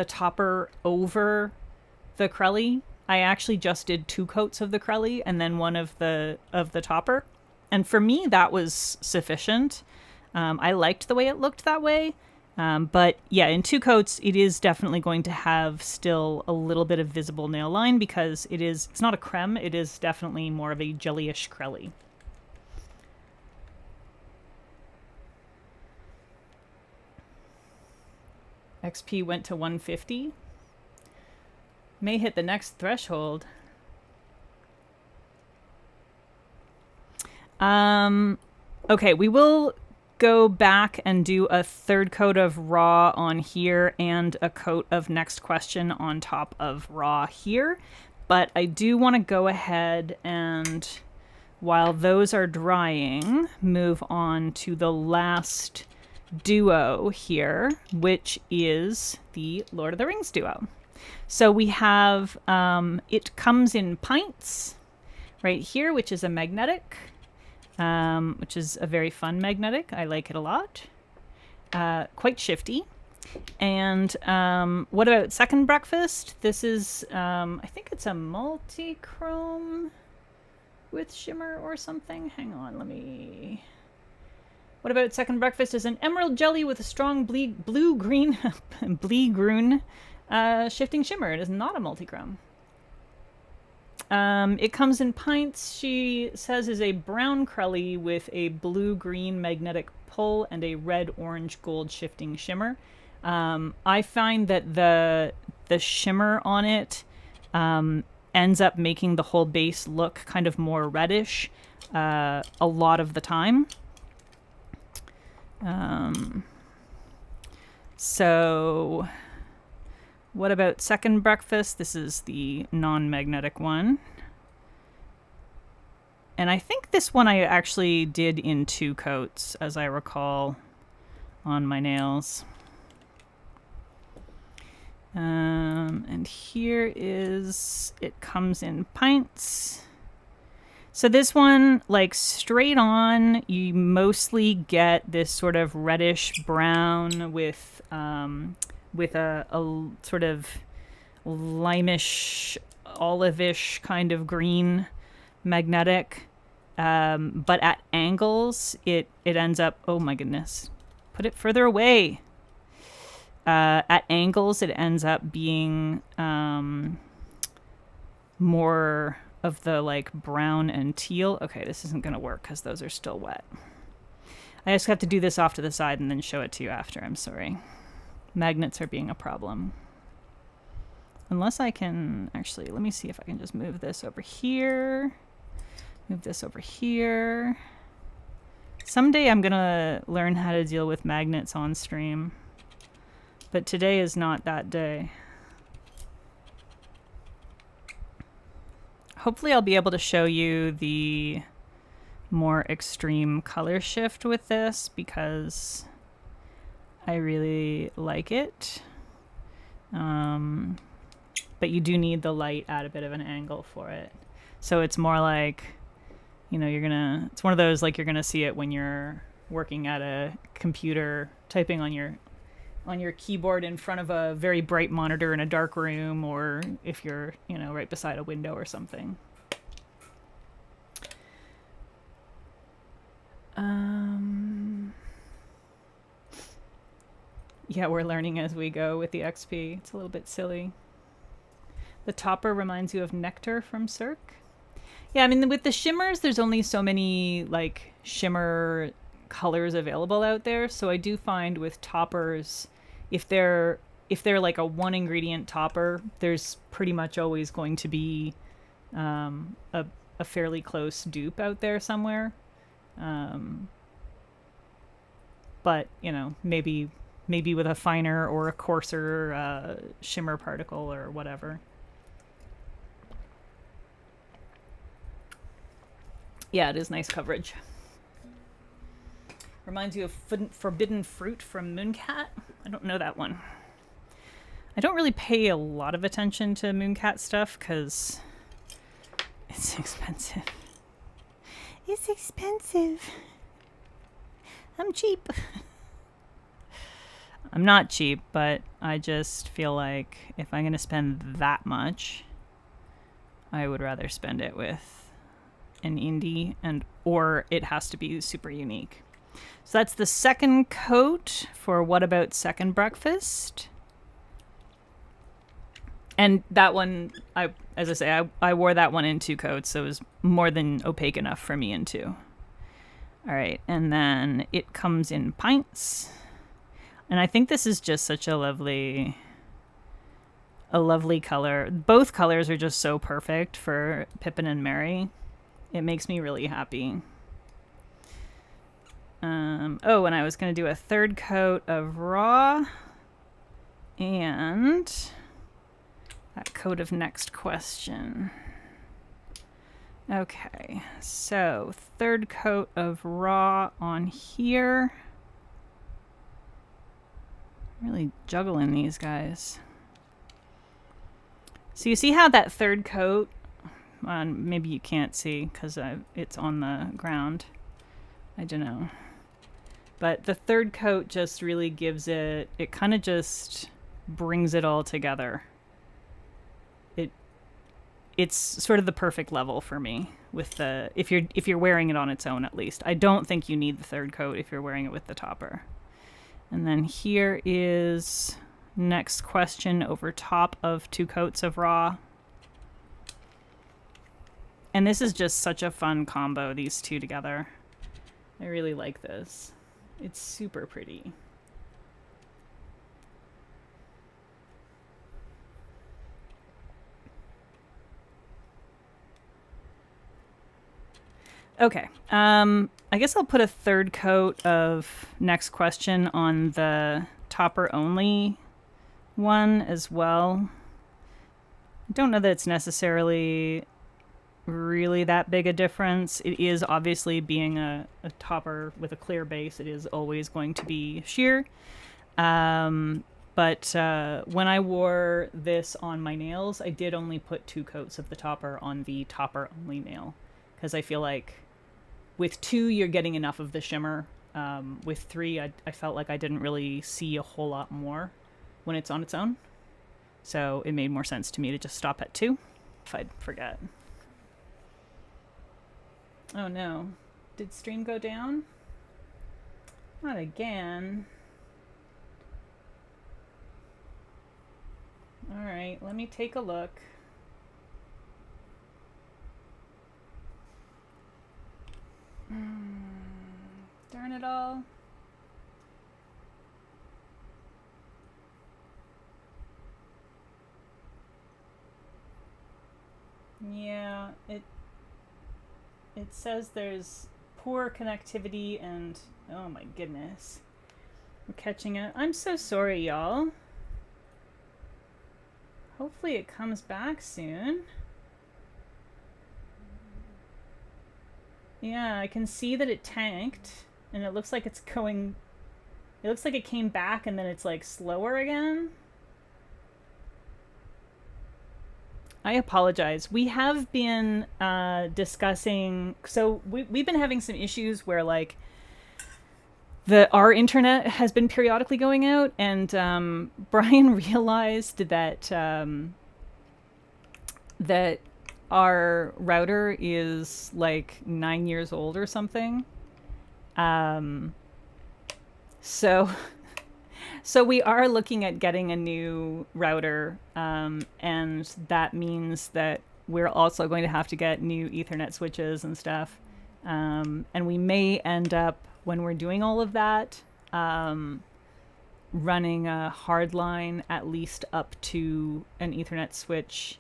topper over the Crelly, I actually just did 2 coats of the Crelly and then one of the topper. And for me, that was sufficient. I liked the way it looked that way. But yeah, in 2 coats, it is definitely going to have still a little bit of visible nail line because it's not a creme. It is definitely more of a jellyish Crelly. XP went to 150. May hit the next threshold. Okay, we will go back and do a third coat of raw on here and a coat of next question on top of raw here. But I do want to go ahead and, while those are drying, move on to the last duo here, which is the Lord of the Rings duo. So we have, it comes in pints right here, which is a magnetic. Which is a very fun magnetic. I like it a lot. Quite shifty. And what about Second Breakfast? This is, I think it's a multi-chrome with shimmer or something. Hang on, let me... What about Second Breakfast is an emerald jelly with a strong blue-green blee-green shifting shimmer. It is not a multi-chrome. It comes in pints, she says, is a brown crelly with a blue-green magnetic pull and a red-orange-gold shifting shimmer. I find that the shimmer on it ends up making the whole base look kind of more reddish a lot of the time. So... What about Second Breakfast? This is the non-magnetic one. And I think this one I actually did in 2 coats, as I recall, on my nails. And here is, it comes in pints. So this one, like straight on, you mostly get this sort of reddish brown with a sort of limeish, olive-ish kind of green magnetic. But at angles, it ends up... Oh my goodness. Put it further away. At angles, it ends up being more of the like brown and teal. Okay, this isn't going to work because those are still wet. I just have to do this off to the side and then show it to you after. I'm sorry. Magnets are being a problem. Unless I can... Actually, let me see if I can just move this over here. Move this over here. Someday I'm going to learn how to deal with magnets on stream. But today is not that day. Hopefully I'll be able to show you the more extreme color shift with this because I really like it. But you do need the light at a bit of an angle for it. So it's more like, you know, it's one of those like you're gonna see it when you're working at a computer, typing on your keyboard in front of a very bright monitor in a dark room, or if you're, you know, right beside a window or something. Yeah, we're learning as we go with the XP. It's a little bit silly. The topper reminds you of Nectar from Cirque. Yeah, I mean, with the shimmers, there's only so many, like, shimmer colors available out there. So I do find with toppers, if they're like a one ingredient topper, there's pretty much always going to be a fairly close dupe out there somewhere. But, you know, maybe with a finer or a coarser shimmer particle or whatever. Yeah, it is nice coverage. Reminds you of Forbidden Fruit from Mooncat. I don't know that one. I don't really pay a lot of attention to Mooncat stuff because it's expensive. It's expensive. I'm cheap. I'm not cheap, but I just feel like if I'm going to spend that much, I would rather spend it with an indie, or it has to be super unique. So that's the second coat for What About Second Breakfast. And that one, as I say, I wore that one in 2 coats, so it was more than opaque enough for me in 2. All right, and then it comes in pints. And I think this is just such a lovely color. Both colors are just so perfect for Pippin and Mary. It makes me really happy. Oh, and I was going to do a third coat of raw and that coat of next question. Okay, so third coat of raw on here. Really juggling these guys. So you see how that third coat, maybe you can't see because it's on the ground. I don't know. But the third coat just really gives it kind of just brings it all together. It's sort of the perfect level for me with the, if you're wearing it on its own at least. I don't think you need the third coat if you're wearing it with the topper. And then here is next question over top of 2 coats of raw. And this is just such a fun combo, these two together. I really like this. It's super pretty. Okay. I guess I'll put a third coat of next question on the topper only one as well. I don't know that it's necessarily really that big a difference. It is obviously being a topper with a clear base, it is always going to be sheer. But when I wore this on my nails, I did only put 2 coats of the topper on the topper only nail because I feel like with 2 you're getting enough of the shimmer. With 3 I felt like I didn't really see a whole lot more when it's on its own. So it made more sense to me to just stop at 2 if I'd forget. Oh no. Did stream go down? Not again. Alright, let me take a look. Darn it all. Yeah, it says there's poor connectivity and oh my goodness. We're catching it. I'm so sorry, y'all. Hopefully it comes back soon. Yeah, I can see that it tanked and it looks like it's going, it looks like it came back and then it's like slower again. I apologize. We have been discussing, so we've been having some issues where like our internet has been periodically going out, and Brian realized that that our router is like 9 years old or something. So we are looking at getting a new router, and that means that we're also going to have to get new Ethernet switches and stuff. And we may end up, when we're doing all of that, running a hard line at least up to an Ethernet switch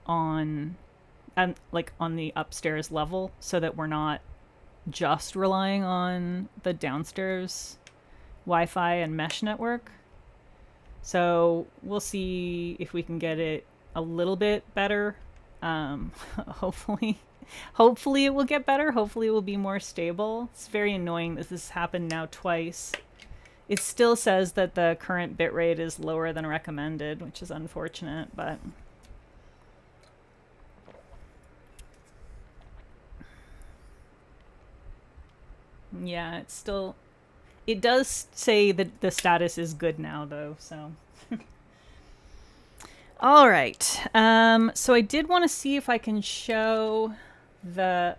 on the upstairs level, so that we're not just relying on the downstairs Wi-Fi and mesh network. So we'll see if we can get it a little bit better. Hopefully it will get better. Hopefully it will be more stable. It's very annoying that this has happened now twice. It still says that the current bitrate is lower than recommended, which is unfortunate, but yeah, it's still, it does say that the status is good now though, so. All right. So I did want to see if I can show the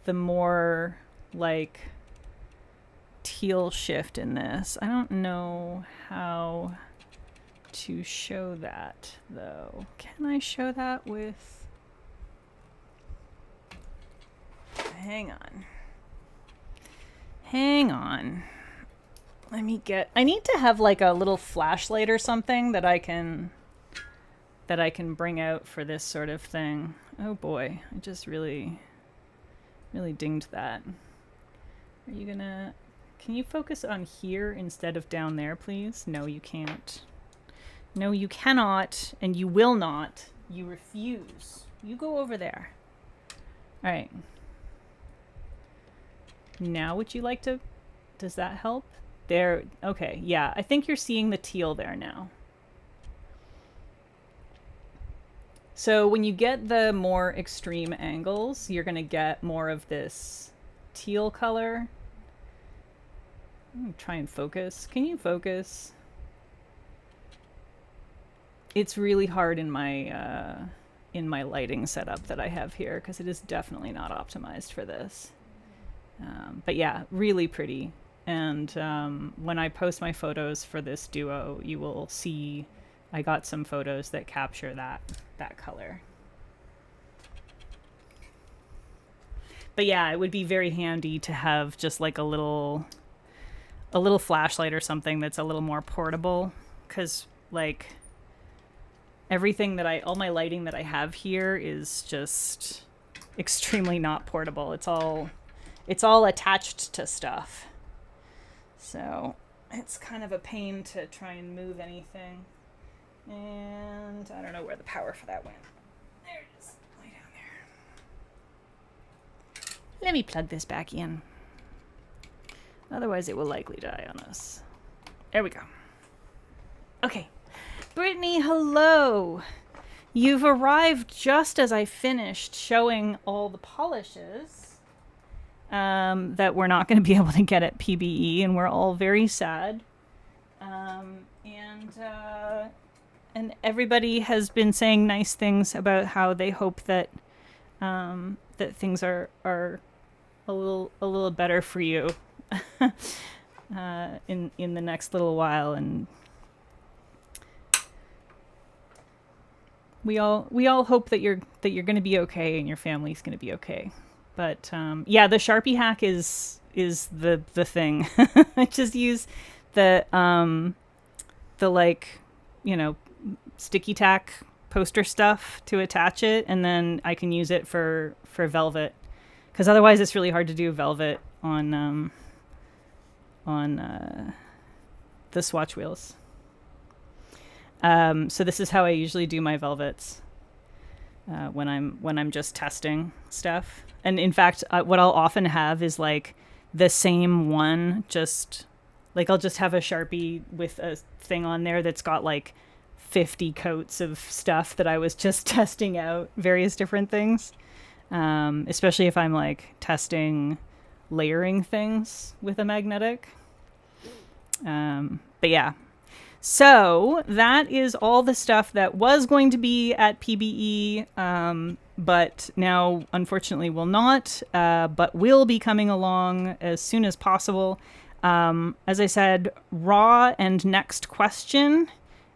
more like teal shift in this. I don't know how to show that though. Can I show that with, hang on. I need to have like a little flashlight or something that I can bring out for this sort of thing. Oh boy, I just really dinged that. Are you gonna... Can you focus on here instead of down there, please? No, you can't. No, you cannot, and you will not. You refuse. You go over there. All right. Now would you like to... Does that help? There. Okay, yeah. I think you're seeing the teal there now. So when you get the more extreme angles, you're going to get more of this teal color. I'm gonna try and focus. Can you focus? It's really hard in my lighting setup that I have here because it is definitely not optimized for this. But yeah, really pretty. And when I post my photos for this duo, you will see I got some photos that capture that color. But yeah, it would be very handy to have just like a little flashlight or something that's a little more portable, because like everything that all my lighting that I have here is just extremely not portable. It's all attached to stuff. So it's kind of a pain to try and move anything. And I don't know where the power for that went. There it is. Way down there. Let me plug this back in. Otherwise it will likely die on us. There we go. Okay. Brittany, hello. You've arrived just as I finished showing all the polishes that we're not going to be able to get at PBE, and we're all very sad. And everybody has been saying nice things about how they hope that that things are a little better for you in the next little while, and we all hope that you're going to be okay and your family's going to be okay. But yeah, the Sharpie hack is the thing. Just use the like, you know, sticky tack poster stuff to attach it, and then I can use it for velvet, because otherwise it's really hard to do velvet on the swatch wheels. So this is how I usually do my velvets when I'm just testing stuff. And in fact, what I'll often have is like the same one, just like I'll just have a Sharpie with a thing on there that's got like 50 coats of stuff that I was just testing out, various different things. Especially if I'm like testing layering things with a magnetic. But yeah. So that is all the stuff that was going to be at PBE, but now unfortunately will not, but will be coming along as soon as possible. As I said, raw and next question.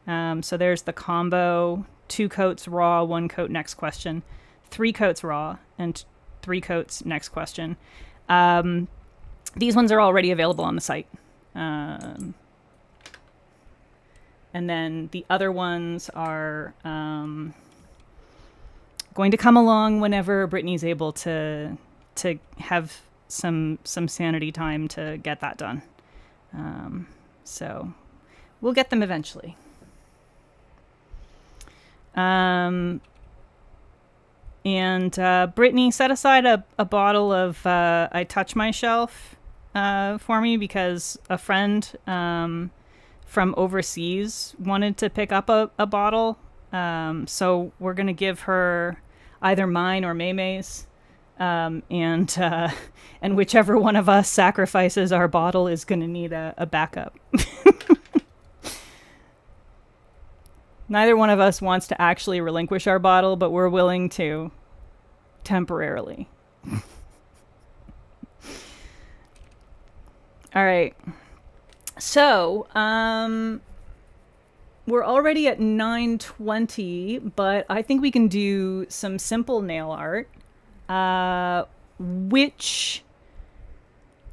So there's the combo, 2 coats raw, 1 coat next question, 3 coats raw, and 3 coats next question. These ones are already available on the site. And then the other ones are going to come along whenever Brittany's able to have some sanity time to get that done. So we'll get them eventually. And Brittany set aside a bottle of I Touch My Shelf for me, because a friend from overseas wanted to pick up a bottle. So we're going to give her either mine or Maymay's. And whichever one of us sacrifices our bottle is going to need a backup. Neither one of us wants to actually relinquish our bottle, but we're willing to temporarily. All right. So, we're already at 9:20, but I think we can do some simple nail art, which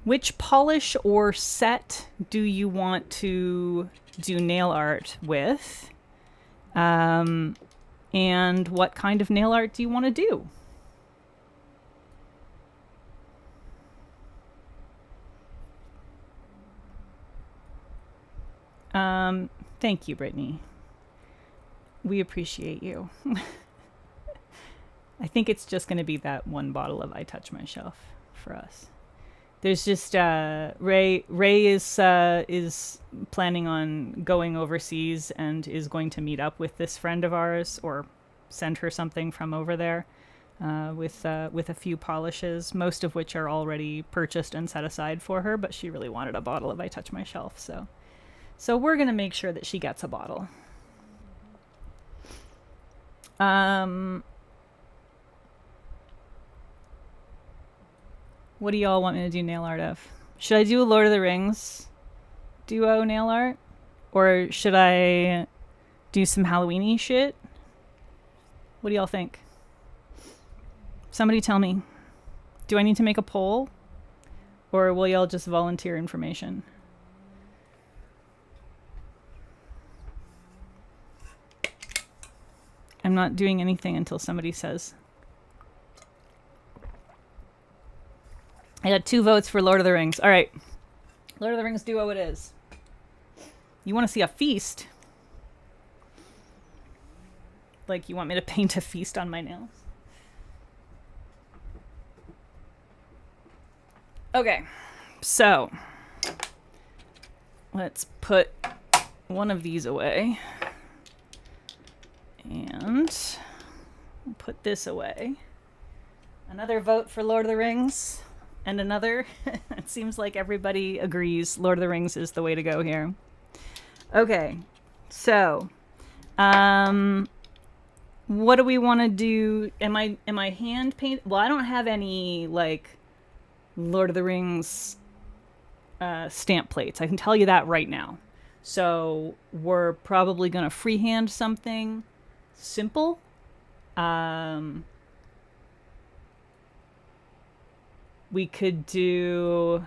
Which polish or set do you want to do nail art with? And what kind of nail art do you want to do? Thank you, Brittany. We appreciate you. I think it's just going to be that one bottle of I Touch My Shelf for us. There's just Ray is planning on going overseas and is going to meet up with this friend of ours or send her something from over there with a few polishes, most of which are already purchased and set aside for her, but she really wanted a bottle of I Touch My Shelf, so we're going to make sure that she gets a bottle. What do y'all want me to do nail art of? Should I do a Lord of the Rings duo nail art? Or should I do some Halloween-y shit? What do y'all think? Somebody tell me. Do I need to make a poll? Or will y'all just volunteer information? I'm not doing anything until somebody says. I got 2 votes for Lord of the Rings. All right. Lord of the Rings duo it is. You want to see a feast? Like, you want me to paint a feast on my nails? Okay. So, let's put one of these away. And put this away. Another vote for Lord of the Rings. And another. It seems like everybody agrees Lord of the Rings is the way to go here. Okay. So, what do we want to do? Am I hand paint? Well, I don't have any like Lord of the Rings stamp plates. I can tell you that right now. So, we're probably going to freehand something simple. We could do...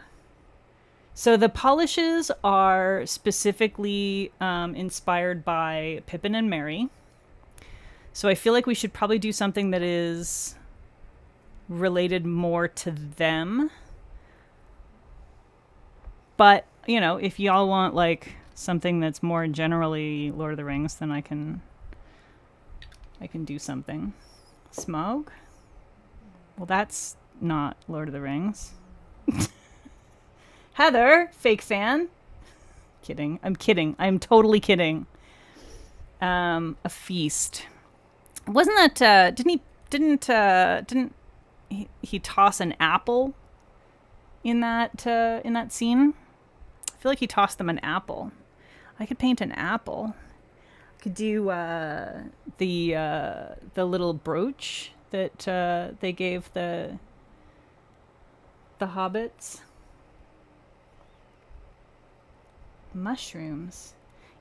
So the polishes are specifically inspired by Pippin and Merry. So I feel like we should probably do something that is related more to them. But, you know, if y'all want like something that's more generally Lord of the Rings, then I can do something. Smoke? Well, that's not Lord of the Rings. Heather, fake fan. Kidding. I'm kidding. I'm totally kidding. A feast. Wasn't that didn't he toss an apple in that scene? I feel like he tossed them an apple. I could paint an apple. I could do the little brooch that they gave the hobbits. Mushrooms.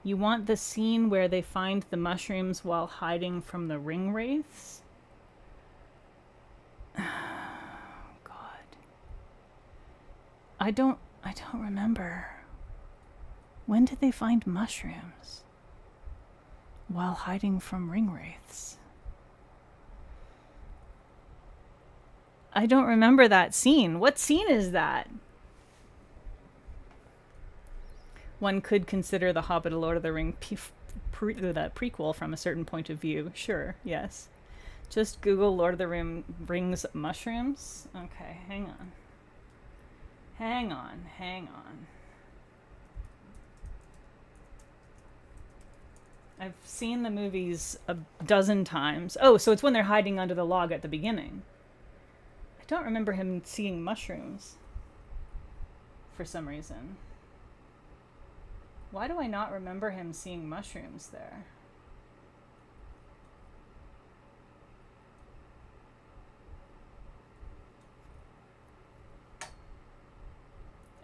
You want the scene where they find the mushrooms while hiding from the ring wraiths? Oh, God. I don't remember. When did they find mushrooms while hiding from ring wraiths? I don't remember that scene. What scene is that? One could consider The Hobbit: A Lord of the Ring prequel from a certain point of view. Sure, yes. Just Google Lord of the Rings mushrooms. Okay, hang on. Hang on. I've seen the movies a dozen times. Oh, so it's when they're hiding under the log at the beginning. I don't remember him seeing mushrooms for some reason. Why do I not remember him seeing mushrooms there?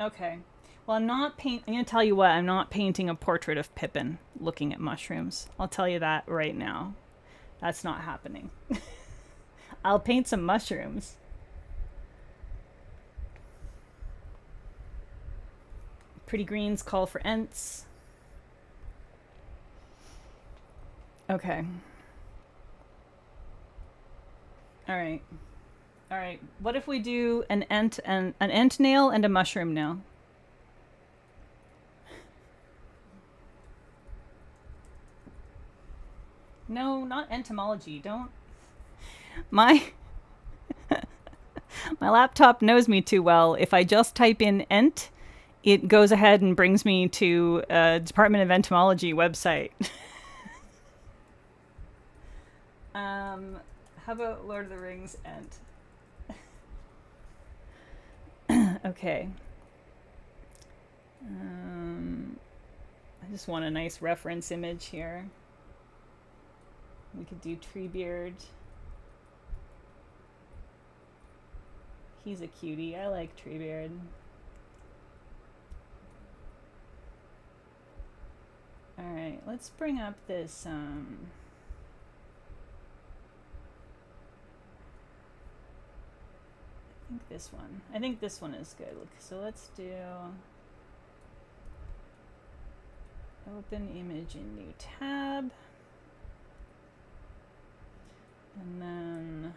Okay. Well, I'm going to tell you what, I'm not painting a portrait of Pippin looking at mushrooms. I'll tell you that right now. That's not happening. I'll paint some mushrooms. Pretty greens call for ents. Okay. All right. All right. What if we do an ent nail and a mushroom nail? No, not entomology. Don't. My my laptop knows me too well. If I just type in ent, it goes ahead and brings me to a Department of Entomology website. How about Lord of the Rings ent? Okay. I just want a nice reference image here. We could do Treebeard. He's a cutie. I like Treebeard. Alright, let's bring up this, I think this one. I think this one is good. So let's do open image in new tab. And then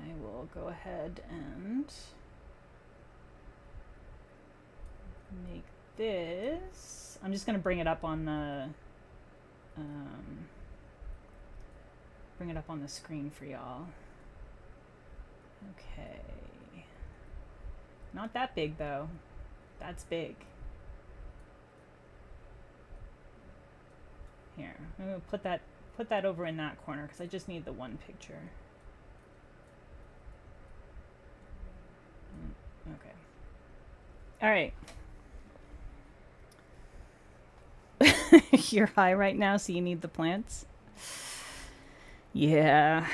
I will go ahead and make this. I'm just going to bring it up on the screen for y'all. Okay. Not that big though. That's big. Here, I'm going to put that over in that corner because I just need the one picture. Okay. All right. You're high right now, so you need the plants. Yeah.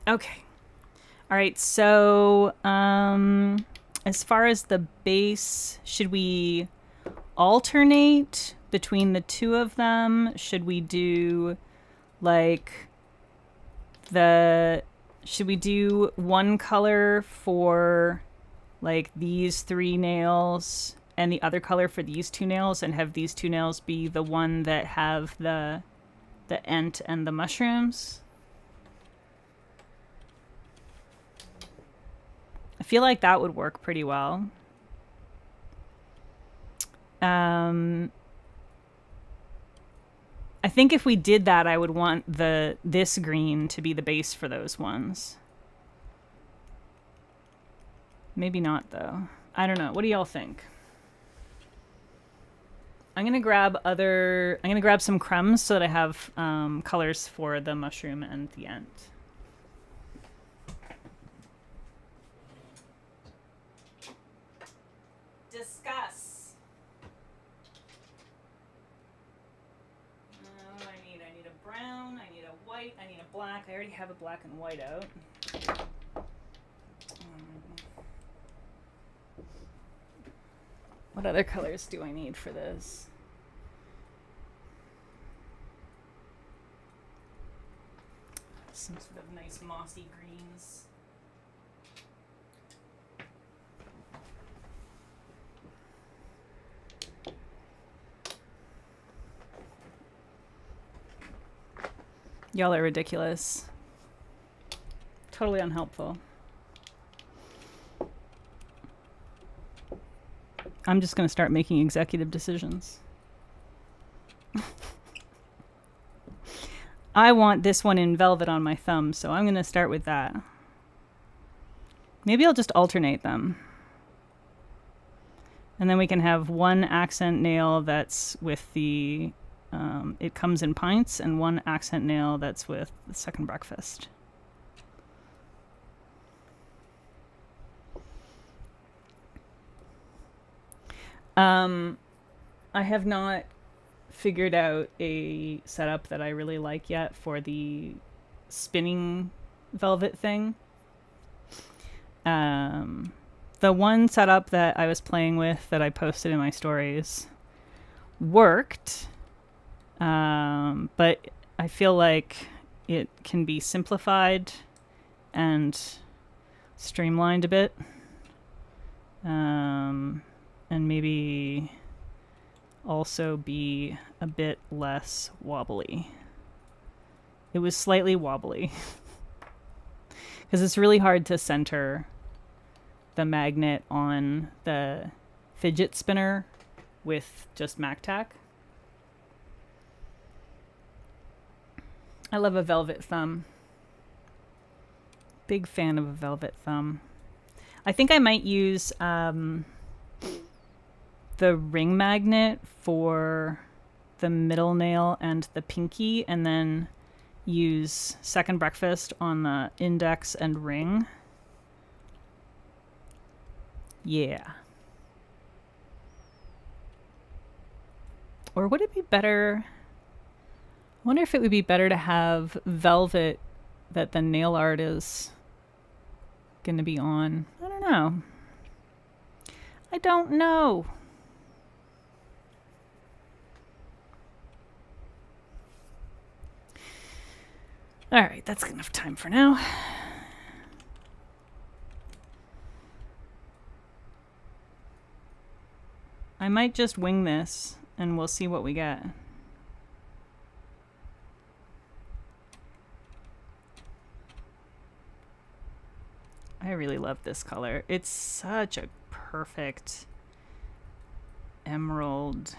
Okay. All right. So, as far as the base, should we alternate between the two of them? Should we do like should we do one color for like these 3 nails and the other color for these 2 nails and have these 2 nails be the one that have the ent and the mushrooms? I feel like that would work pretty well. I think if we did that, I would want this green to be the base for those ones. Maybe not, though. I don't know. What do y'all think? I'm gonna grab some crumbs so that I have colors for the mushroom and the ent. Discuss. What do I need? I need a brown, I need a white, I need a black. I already have a black and white out. What other colors do I need for this? Some sort of nice mossy greens. Y'all are ridiculous. Totally unhelpful. I'm just going to start making executive decisions. I want this one in velvet on my thumb, so I'm going to start with that. Maybe I'll just alternate them. And then we can have one accent nail that's with the, it comes in pints, and one accent nail that's with the second breakfast. I have not figured out a setup that I really like yet for the spinning velvet thing. The one setup that I was playing with that I posted in my stories worked, but I feel like it can be simplified and streamlined a bit. And maybe also be a bit less wobbly. It was slightly wobbly because it's really hard to center the magnet on the fidget spinner with just MAC tack. I love a velvet thumb. Big fan of a velvet thumb. I think I might use the ring magnet for the middle nail and the pinky, and then use Second Breakfast on the index and ring. Yeah. Or would it be better? I wonder if it would be better to have velvet that the nail art is going to be on. I don't know. I don't know. All right, that's enough time for now. I might just wing this and we'll see what we get. I really love this color. It's such a perfect emerald,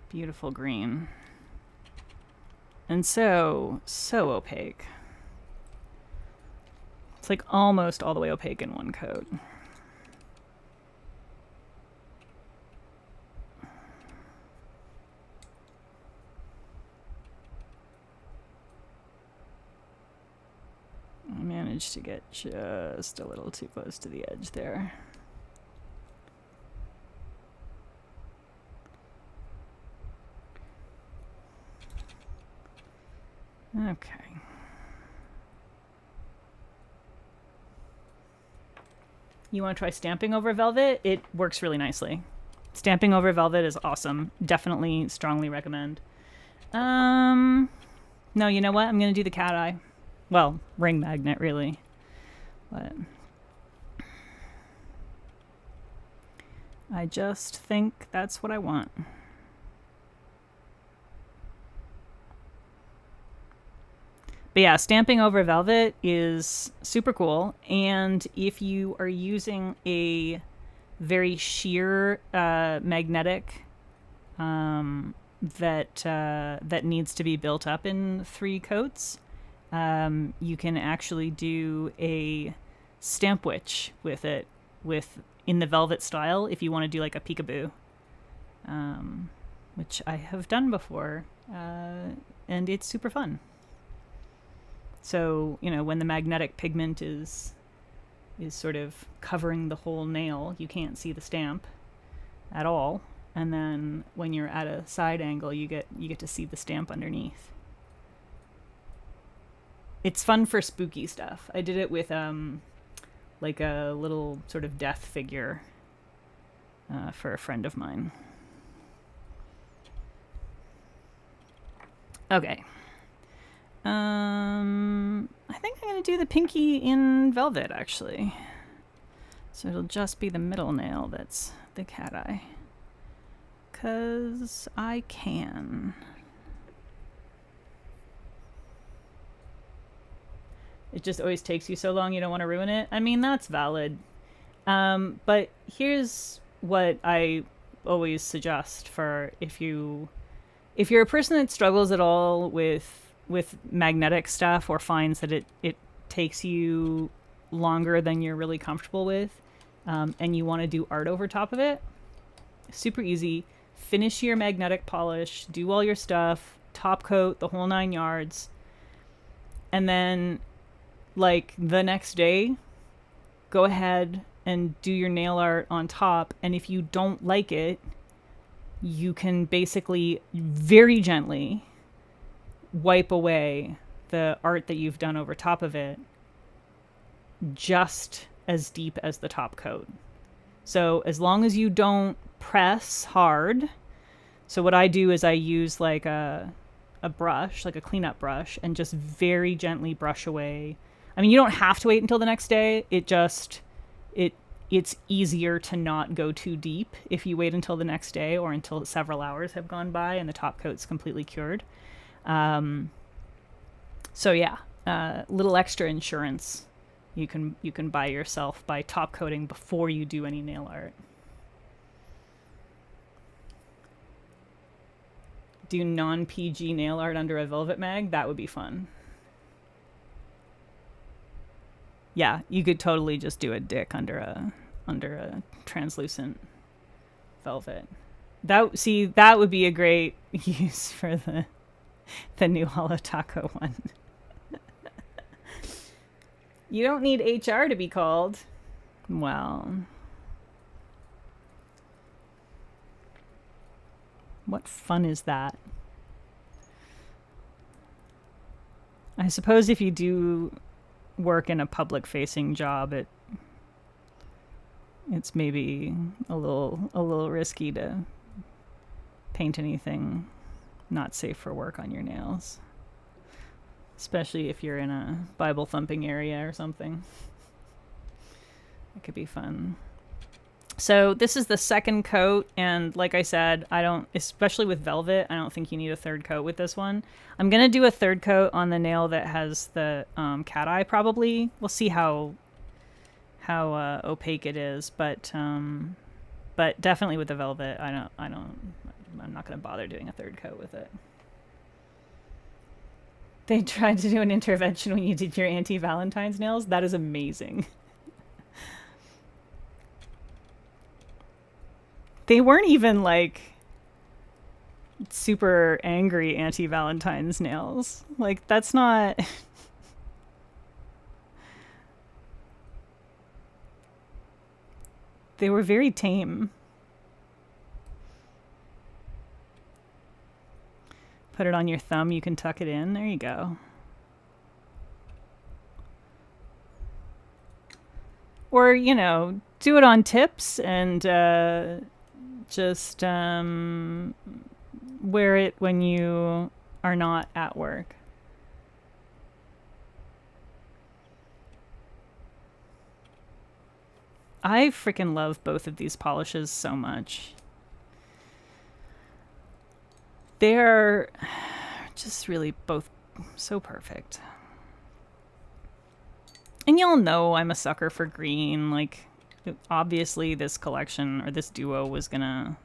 beautiful green. And so opaque. It's like almost all the way opaque in one coat. I managed to get just a little too close to the edge there. Okay. You want to try stamping over velvet? It works really nicely. Stamping over velvet is awesome. Definitely strongly recommend. No, you know what? I'm going to do the cat eye. Well, ring magnet, really. But I just think that's what I want. But yeah, stamping over velvet is super cool. And if you are using a very sheer magnetic that needs to be built up in 3 coats, you can actually do a stamp witch with it, in the velvet style, if you want to do like a peekaboo, which I have done before, and it's super fun. So, you know, when the magnetic pigment is sort of covering the whole nail, you can't see the stamp at all. And then when you're at a side angle, you get to see the stamp underneath. It's fun for spooky stuff. I did it with like a little sort of death figure for a friend of mine. Okay. I think I'm going to do the pinky in velvet, actually. So it'll just be the middle nail that's the cat eye. 'Cause I can. It just always takes you so long you don't want to ruin it. I mean, that's valid. But here's what I always suggest for if you're a person that struggles at all with magnetic stuff, or finds that it takes you longer than you're really comfortable with, and you want to do art over top of it. Super easy. Finish your magnetic polish, do all your stuff, top coat, the whole 9 yards. And then, like, the next day, go ahead and do your nail art on top. And if you don't like it, you can basically very gently wipe away the art that you've done over top of it, just as deep as the top coat. So as long as you don't press hard. So what I do is I use like a brush, like a cleanup brush, and just very gently brush away. I mean, you don't have to wait until the next day. It it's easier to not go too deep if you wait until the next day or until several hours have gone by and the top coat's completely cured. So yeah, little extra insurance you can buy yourself by top coating before you do any nail art. Do non-PG nail art under a velvet mag? That would be fun. Yeah, you could totally just do a dick under a translucent velvet. That would be a great use for the new Holo Taco one. You don't need HR to be called. Well, what fun is that? I suppose if you do work in a public-facing job, it's maybe a little risky to paint anything not safe for work on your nails, especially if you're in a Bible thumping area or something. It could be fun. So this is the second coat, and like I said, especially with velvet, I don't think you need a third coat with this one. I'm gonna do a third coat on the nail that has the cat eye. Probably we'll see how opaque it is, but definitely with the velvet, I'm not gonna bother doing a third coat with it. They tried to do an intervention when you did your anti-Valentine's nails. That is amazing. They weren't even like super angry anti-Valentine's nails. Like, that's not... They were very tame. Put it on your thumb, you can tuck it in. There you go. Or, do it on tips and just wear it when you are not at work. I freaking love both of these polishes so much. They're just really both so perfect. And y'all know I'm a sucker for green. Like, obviously this collection or this duo was gonna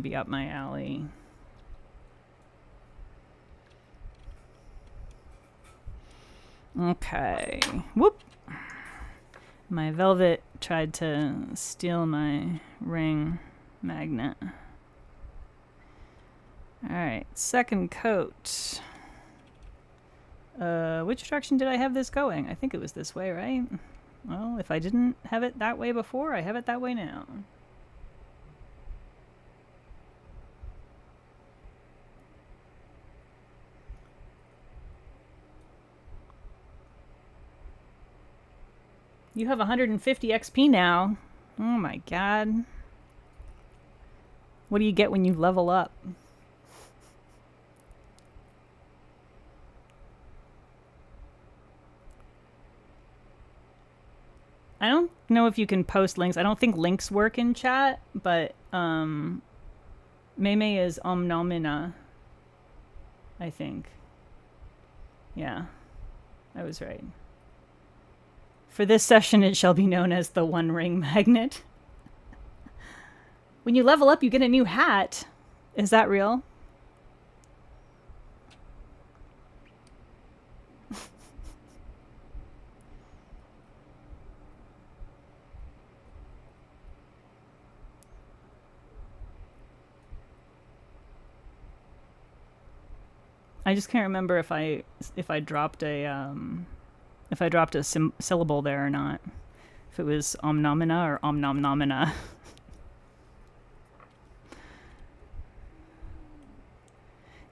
be up my alley. Okay. Whoop. My velvet tried to steal my ring magnet. Alright, second coat. Which direction did I have this going? I think it was this way, right? Well, if I didn't have it that way before, I have it that way now. You have 150 XP now. Oh my god. What do you get when you level up? I don't know if you can post links. I don't think links work in chat, but Meme is omnomina, I think. Yeah, I was right. For this session, it shall be known as the One Ring Magnet. When you level up, you get a new hat. Is that real? I just can't remember if I dropped a syllable there or not. If it was omnomina or omnomnomina.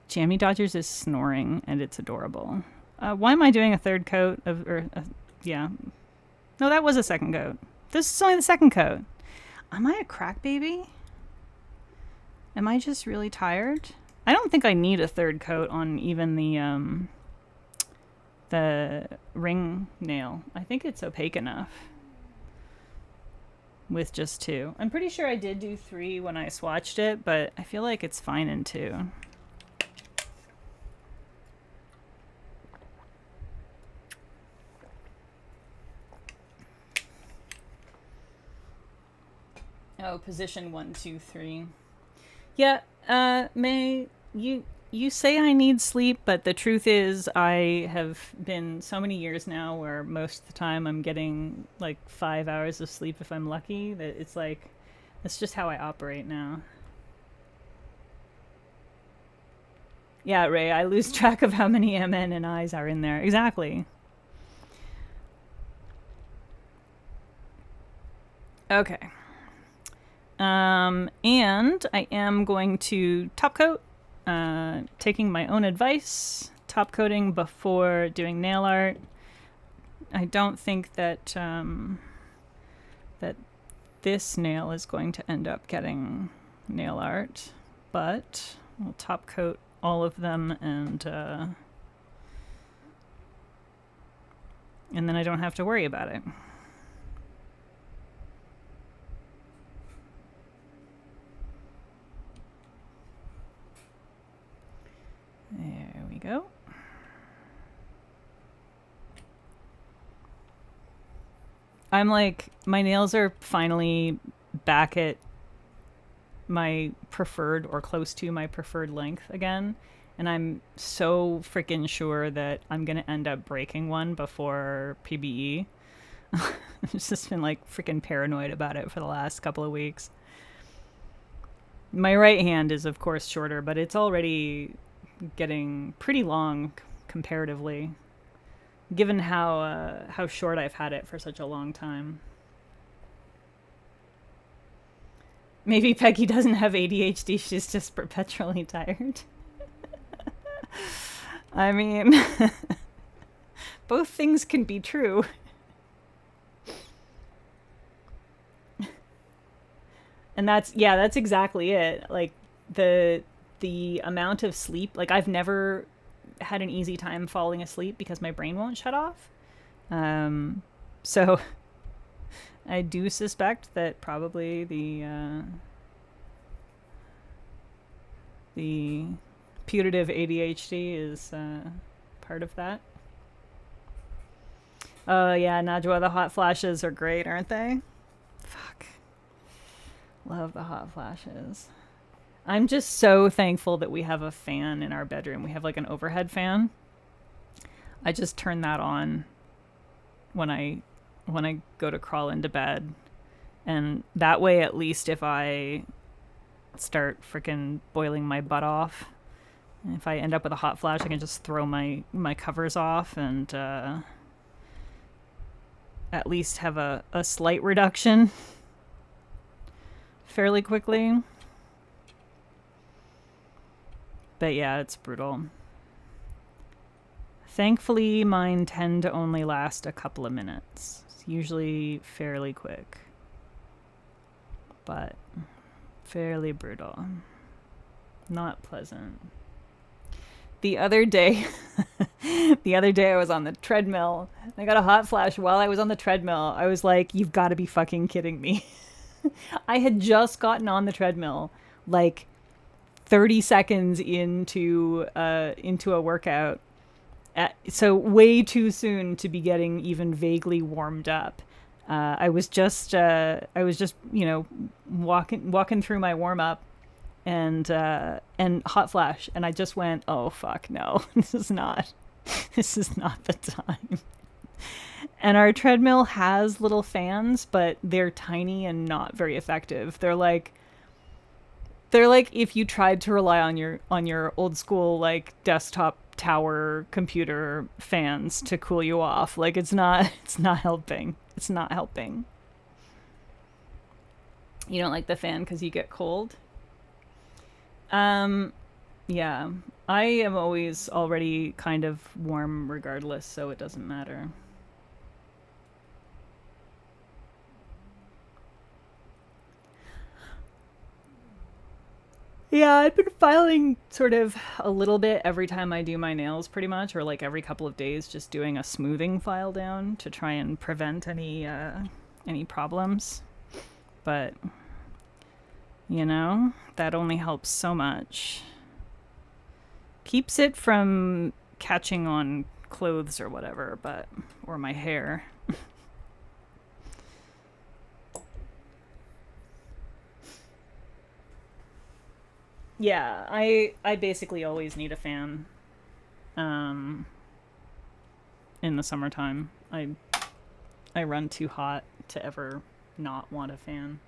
Jammy Dodgers is snoring and it's adorable. Why am I doing a third coat of yeah. No, that was a second coat. This is only the second coat. Am I a crack baby? Am I just really tired? I don't think I need a third coat on even the ring nail. I think it's opaque enough. with just 2. I'm pretty sure I did do 3 when I swatched it, but I feel like it's fine in 2. Oh, position 1, 2, 3. Yeah, May, you say I need sleep, but the truth is I have been so many years now where most of the time I'm getting like 5 hours of sleep if I'm lucky, that it's like, that's just how I operate now. Yeah, Ray, I lose track of how many MN and I's are in there. Exactly. Okay. And I am going to top coat, taking my own advice, top coating before doing nail art. I don't think that, that this nail is going to end up getting nail art, but we'll top coat all of them and then I don't have to worry about it. There we go. I'm like, my nails are finally back at my preferred or close to my preferred length again. And I'm so freaking sure that I'm going to end up breaking one before PBE. I've just been like freaking paranoid about it for the last couple of weeks. My right hand is of course shorter, but it's already getting pretty long comparatively, given how short I've had it for such a long time. Maybe Peggy doesn't have ADHD, she's just perpetually tired. I mean, both things can be true. And that's exactly it. Like the amount of sleep, like I've never had an easy time falling asleep because my brain won't shut off. So I do suspect that probably the putative ADHD is part of that. Oh yeah, Najwa, the hot flashes are great, aren't they? Fuck. Love the hot flashes. I'm just so thankful that we have a fan in our bedroom. We have like an overhead fan. I just turn that on when I go to crawl into bed. And that way, at least if I start freaking boiling my butt off, if I end up with a hot flash, I can just throw my covers off and at least have a slight reduction fairly quickly. But yeah, it's brutal. Thankfully, mine tend to only last a couple of minutes. It's usually fairly quick, but fairly brutal. Not pleasant. The other day, I was on the treadmill. I got a hot flash while I was on the treadmill. I was like, you've got to be fucking kidding me. I had just gotten on the treadmill, like 30 seconds into a workout, so way too soon to be getting even vaguely warmed up. I was just you know, walking through my warm up, and hot flash, and I just went, oh fuck no, this is not the time. And our treadmill has little fans, but they're tiny and not very effective. They're like if you tried to rely on your old school like desktop tower computer fans to cool you off. Like it's not helping. It's not helping. You don't like the fan because you get cold? Yeah. I am always already kind of warm regardless, so it doesn't matter. Yeah, I've been filing sort of a little bit every time I do my nails pretty much, or like every couple of days just doing a smoothing file down to try and prevent any problems. but you know, that only helps so much. Keeps it from catching on clothes or whatever, or my hair. Yeah, I basically always need a fan. In the summertime, I run too hot to ever not want a fan.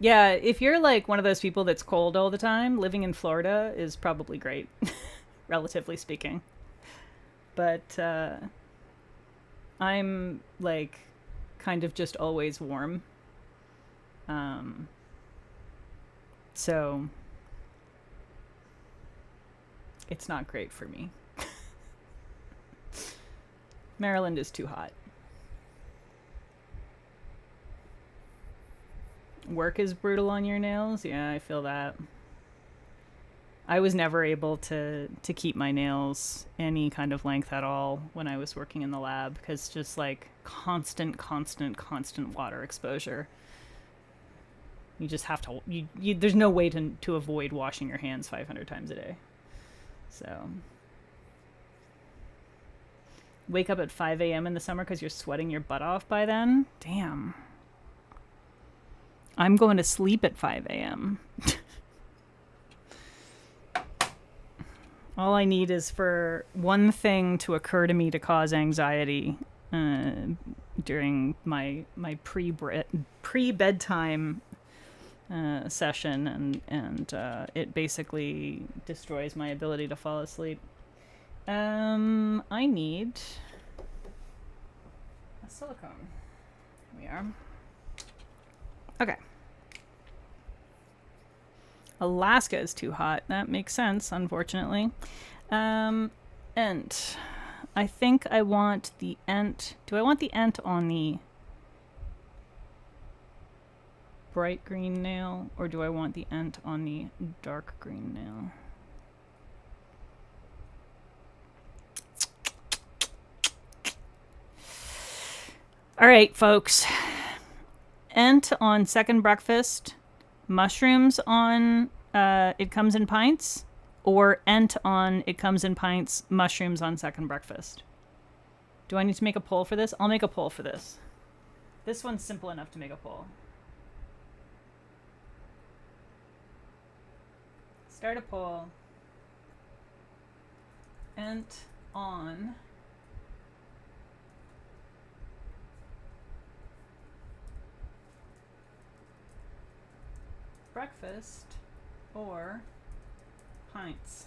Yeah, if you're like one of those people that's cold all the time, living in Florida is probably great, relatively speaking. But I'm like kind of just always warm. Um, so it's not great for me. Maryland is too hot. Work is brutal on your nails. Yeah, I feel that. I was never able to keep my nails any kind of length at all when I was working in the lab, because just like constant water exposure. You just have to. There's no way to avoid washing your hands 500 times a day. So wake up at 5 a.m. in the summer because you're sweating your butt off by then. Damn. I'm going to sleep at 5 a.m. All I need is for one thing to occur to me to cause anxiety during my pre bedtime session, and it basically destroys my ability to fall asleep. I need a silicone. Here we are. Okay. Alaska is too hot. That makes sense, unfortunately. And I think I want the Ent. Do I want the Ent on the bright green nail, or do I want the Ent on the dark green nail? All right, folks. Ent on second breakfast, mushrooms on it comes in pints, or Ent on it comes in pints, mushrooms on second breakfast. Do I need to make a poll for this? I'll make a poll for this. This one's simple enough to make a poll. Start a poll. Ent on breakfast or pints.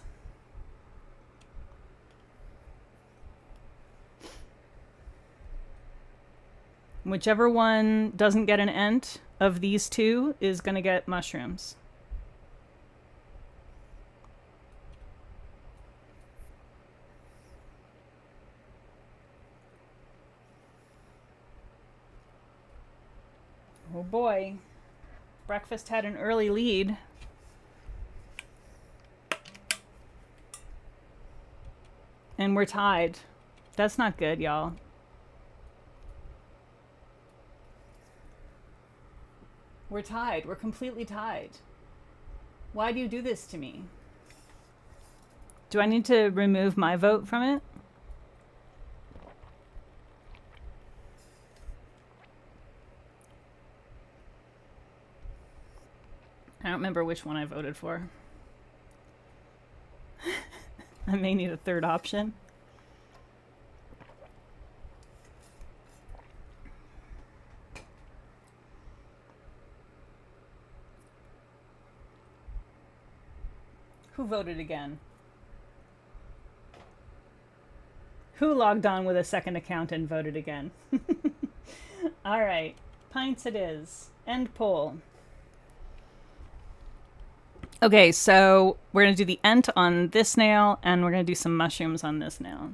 Whichever one doesn't get an Ent of these two is going to get mushrooms. Oh boy. Breakfast had an early lead. And we're tied. That's not good, y'all. We're tied. We're completely tied. Why do you do this to me? Do I need to remove my vote from it? I don't remember which one I voted for. I may need a third option. Who voted again? Who logged on with a second account and voted again? All right, pints it is. End poll. Okay, so we're going to do the Ent on this nail, and we're going to do some mushrooms on this nail.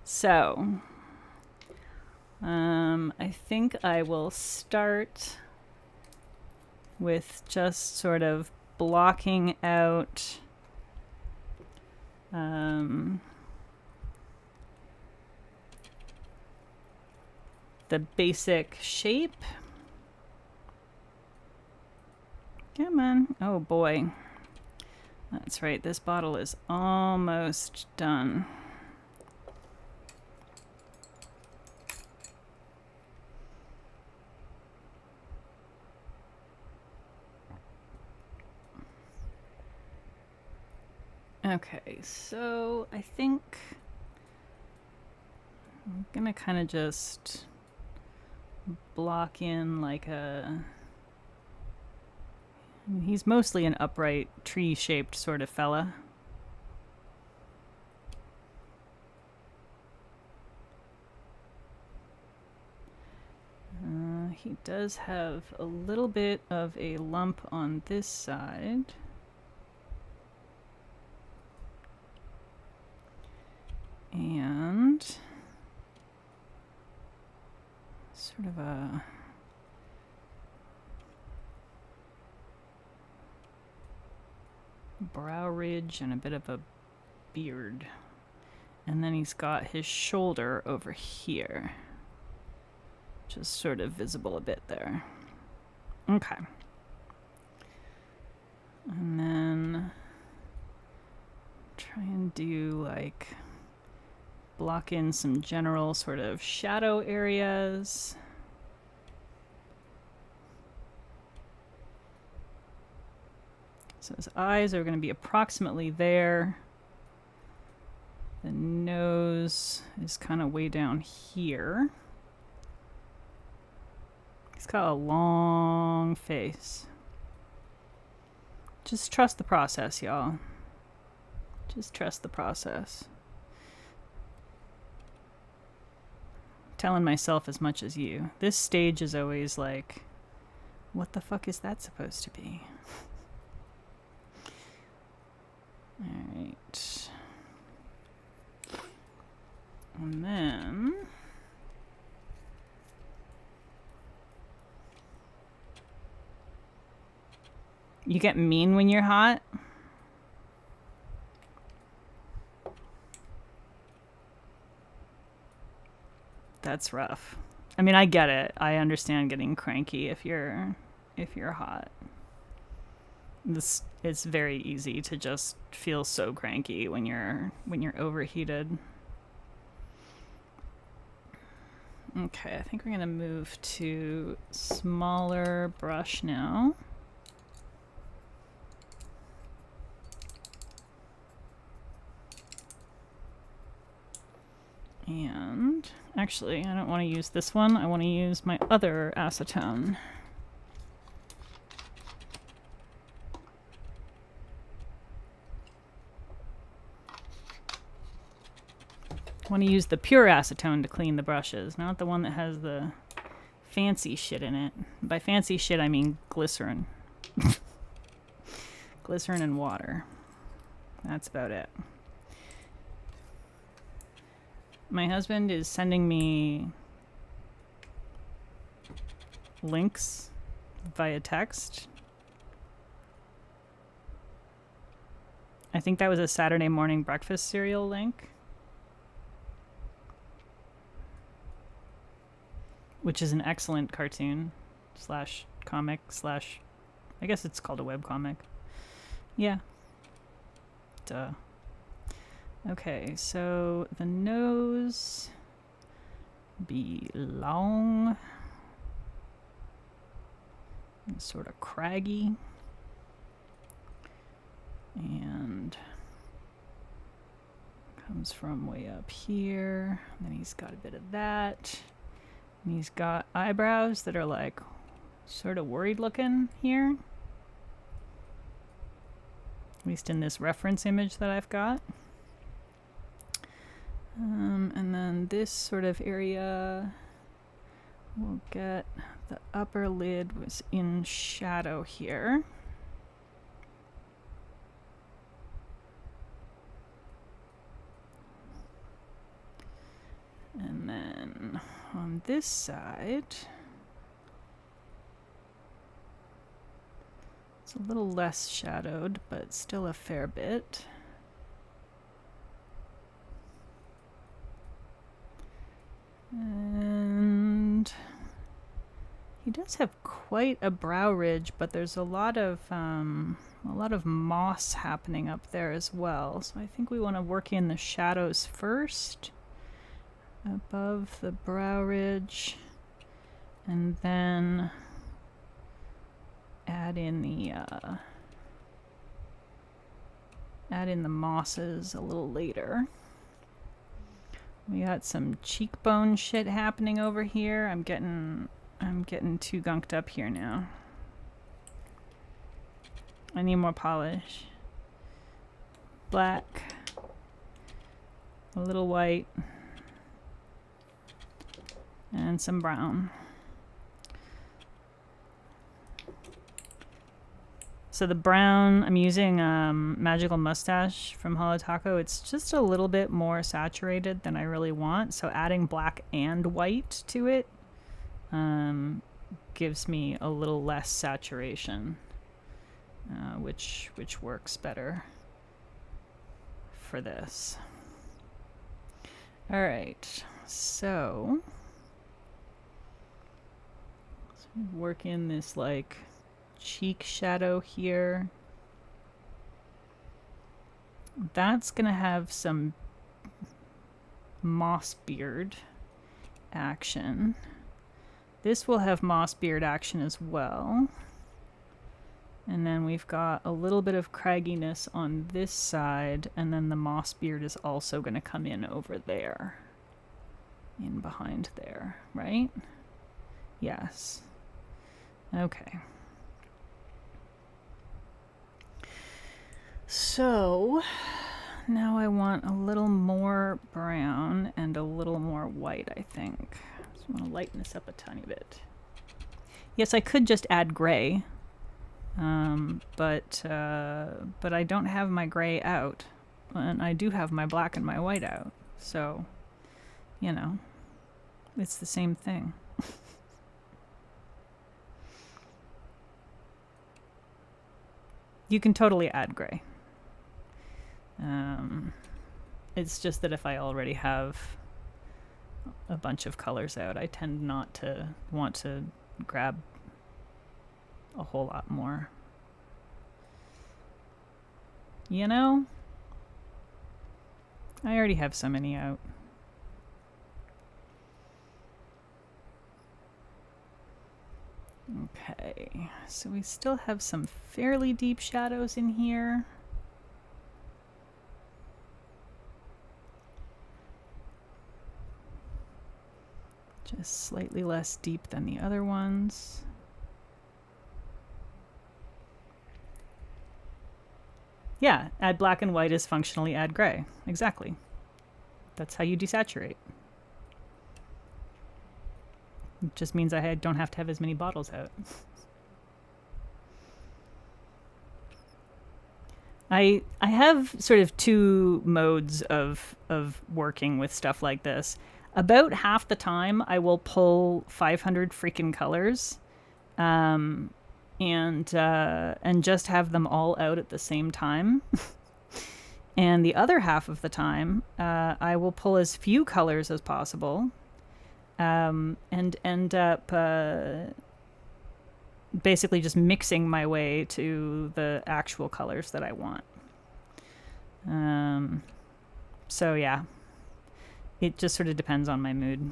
So, I think I will start with just sort of blocking out the basic shape. Come on. Oh boy. That's right, this bottle is almost done. Okay, so I think I'm gonna kind of just block in like a... I mean, he's mostly an upright, tree-shaped sort of fella. He does have a little bit of a lump on this side. And sort of a brow ridge and a bit of a beard. And then he's got his shoulder over here, just sort of visible a bit there. Okay. And then try and do like block in some general sort of shadow areas. So his eyes are going to be approximately there. The nose is kind of way down here. He's got a long face. Just trust the process, y'all. Just trust the process. Telling myself as much as you. This stage is always like, what the fuck is that supposed to be? Alright. And then... you get mean when you're hot? That's rough. I mean, I get it. I understand getting cranky if you're hot. It's very easy to just feel so cranky when you're overheated. Okay, I think we're gonna move to smaller brush now. And actually, I don't want to use this one. I want to use my other acetone. I want to use the pure acetone to clean the brushes, not the one that has the fancy shit in it. By fancy shit, I mean glycerin. Glycerin and water. That's about it. My husband is sending me links via text. I think that was a Saturday morning breakfast cereal link. Which is an excellent cartoon slash comic slash... I guess it's called a webcomic. Yeah. Duh. Okay, so the nose be long and sort of craggy, and comes from way up here. And then he's got a bit of that, and he's got eyebrows that are like sort of worried looking here, at least in this reference image that I've got. And then this sort of area, we'll get the upper lid was in shadow here. And then on this side, it's a little less shadowed, but still a fair bit. And She does have quite a brow ridge, but there's a lot of moss happening up there as well. So I think we want to work in the shadows first, above the brow ridge, and then add in the mosses a little later. We got some cheekbone shit happening over here. I'm getting too gunked up here now. I need more polish. Black, a little white, and some brown. So the brown, I'm using Magical Mustache from Holo Taco. It's just a little bit more saturated than I really want. So adding black and white to it gives me a little less saturation, which works better for this. All right, so let's work in this like cheek shadow here. That's gonna have some moss beard action. This will have moss beard action as well. And then we've got a little bit of cragginess on this side, and then the moss beard is also going to come in over there. In behind there, right? Yes. Okay. So now I want a little more brown and a little more white, I think. Just want to lighten this up a tiny bit. Yes, I could just add gray, but I don't have my gray out, and I do have my black and my white out. So, you know, it's the same thing. You can totally add gray. It's just that if I already have a bunch of colors out, I tend not to want to grab a whole lot more. You know? I already have so many out. Okay, so we still have some fairly deep shadows in here. Just slightly less deep than the other ones. Yeah, add black and white is functionally add gray. Exactly. That's how you desaturate. It just means I don't have to have as many bottles out. I have sort of two modes of working with stuff like this. About half the time, I will pull 500 freaking colors, and just have them all out at the same time. And the other half of the time, I will pull as few colors as possible, and end up basically just mixing my way to the actual colors that I want. So yeah. It just sort of depends on my mood.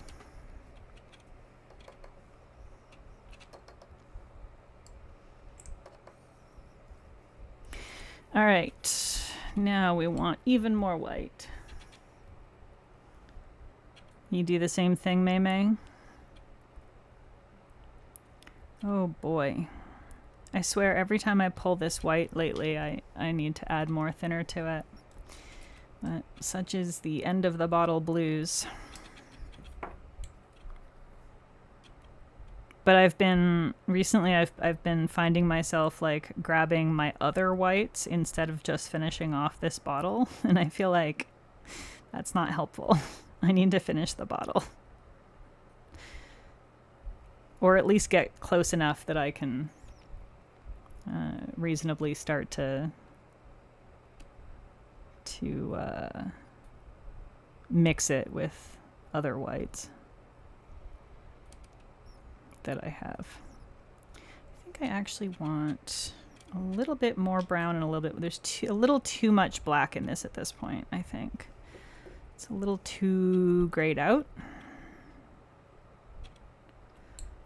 All right, now we want even more white. You do the same thing, Mei Mei? Oh boy. I swear every time I pull this white lately, I need to add more thinner to it. But such is the end of the bottle blues. But I've been finding myself like grabbing my other whites instead of just finishing off this bottle, and I feel like that's not helpful. I need to finish the bottle. Or at least get close enough that I can reasonably start to mix it with other whites that I have. I actually want a little bit more brown and a little bit, there's a little too much black in this at this point, I think. It's a little too grayed out.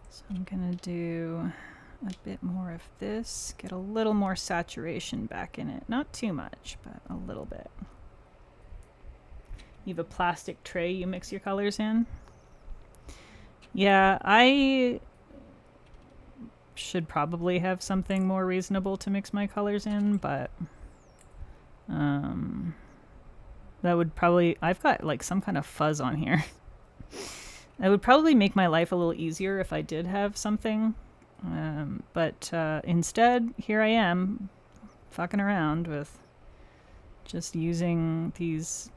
So I'm gonna do a bit more of this, get a little more saturation back in it. Not too much, but a little bit. You have a plastic tray you mix your colors in? Yeah, I should probably have something more reasonable to mix my colors in, but that would probably, I've got like some kind of fuzz on here. That would probably make my life a little easier if I did have something. But instead, here I am fucking around with just using these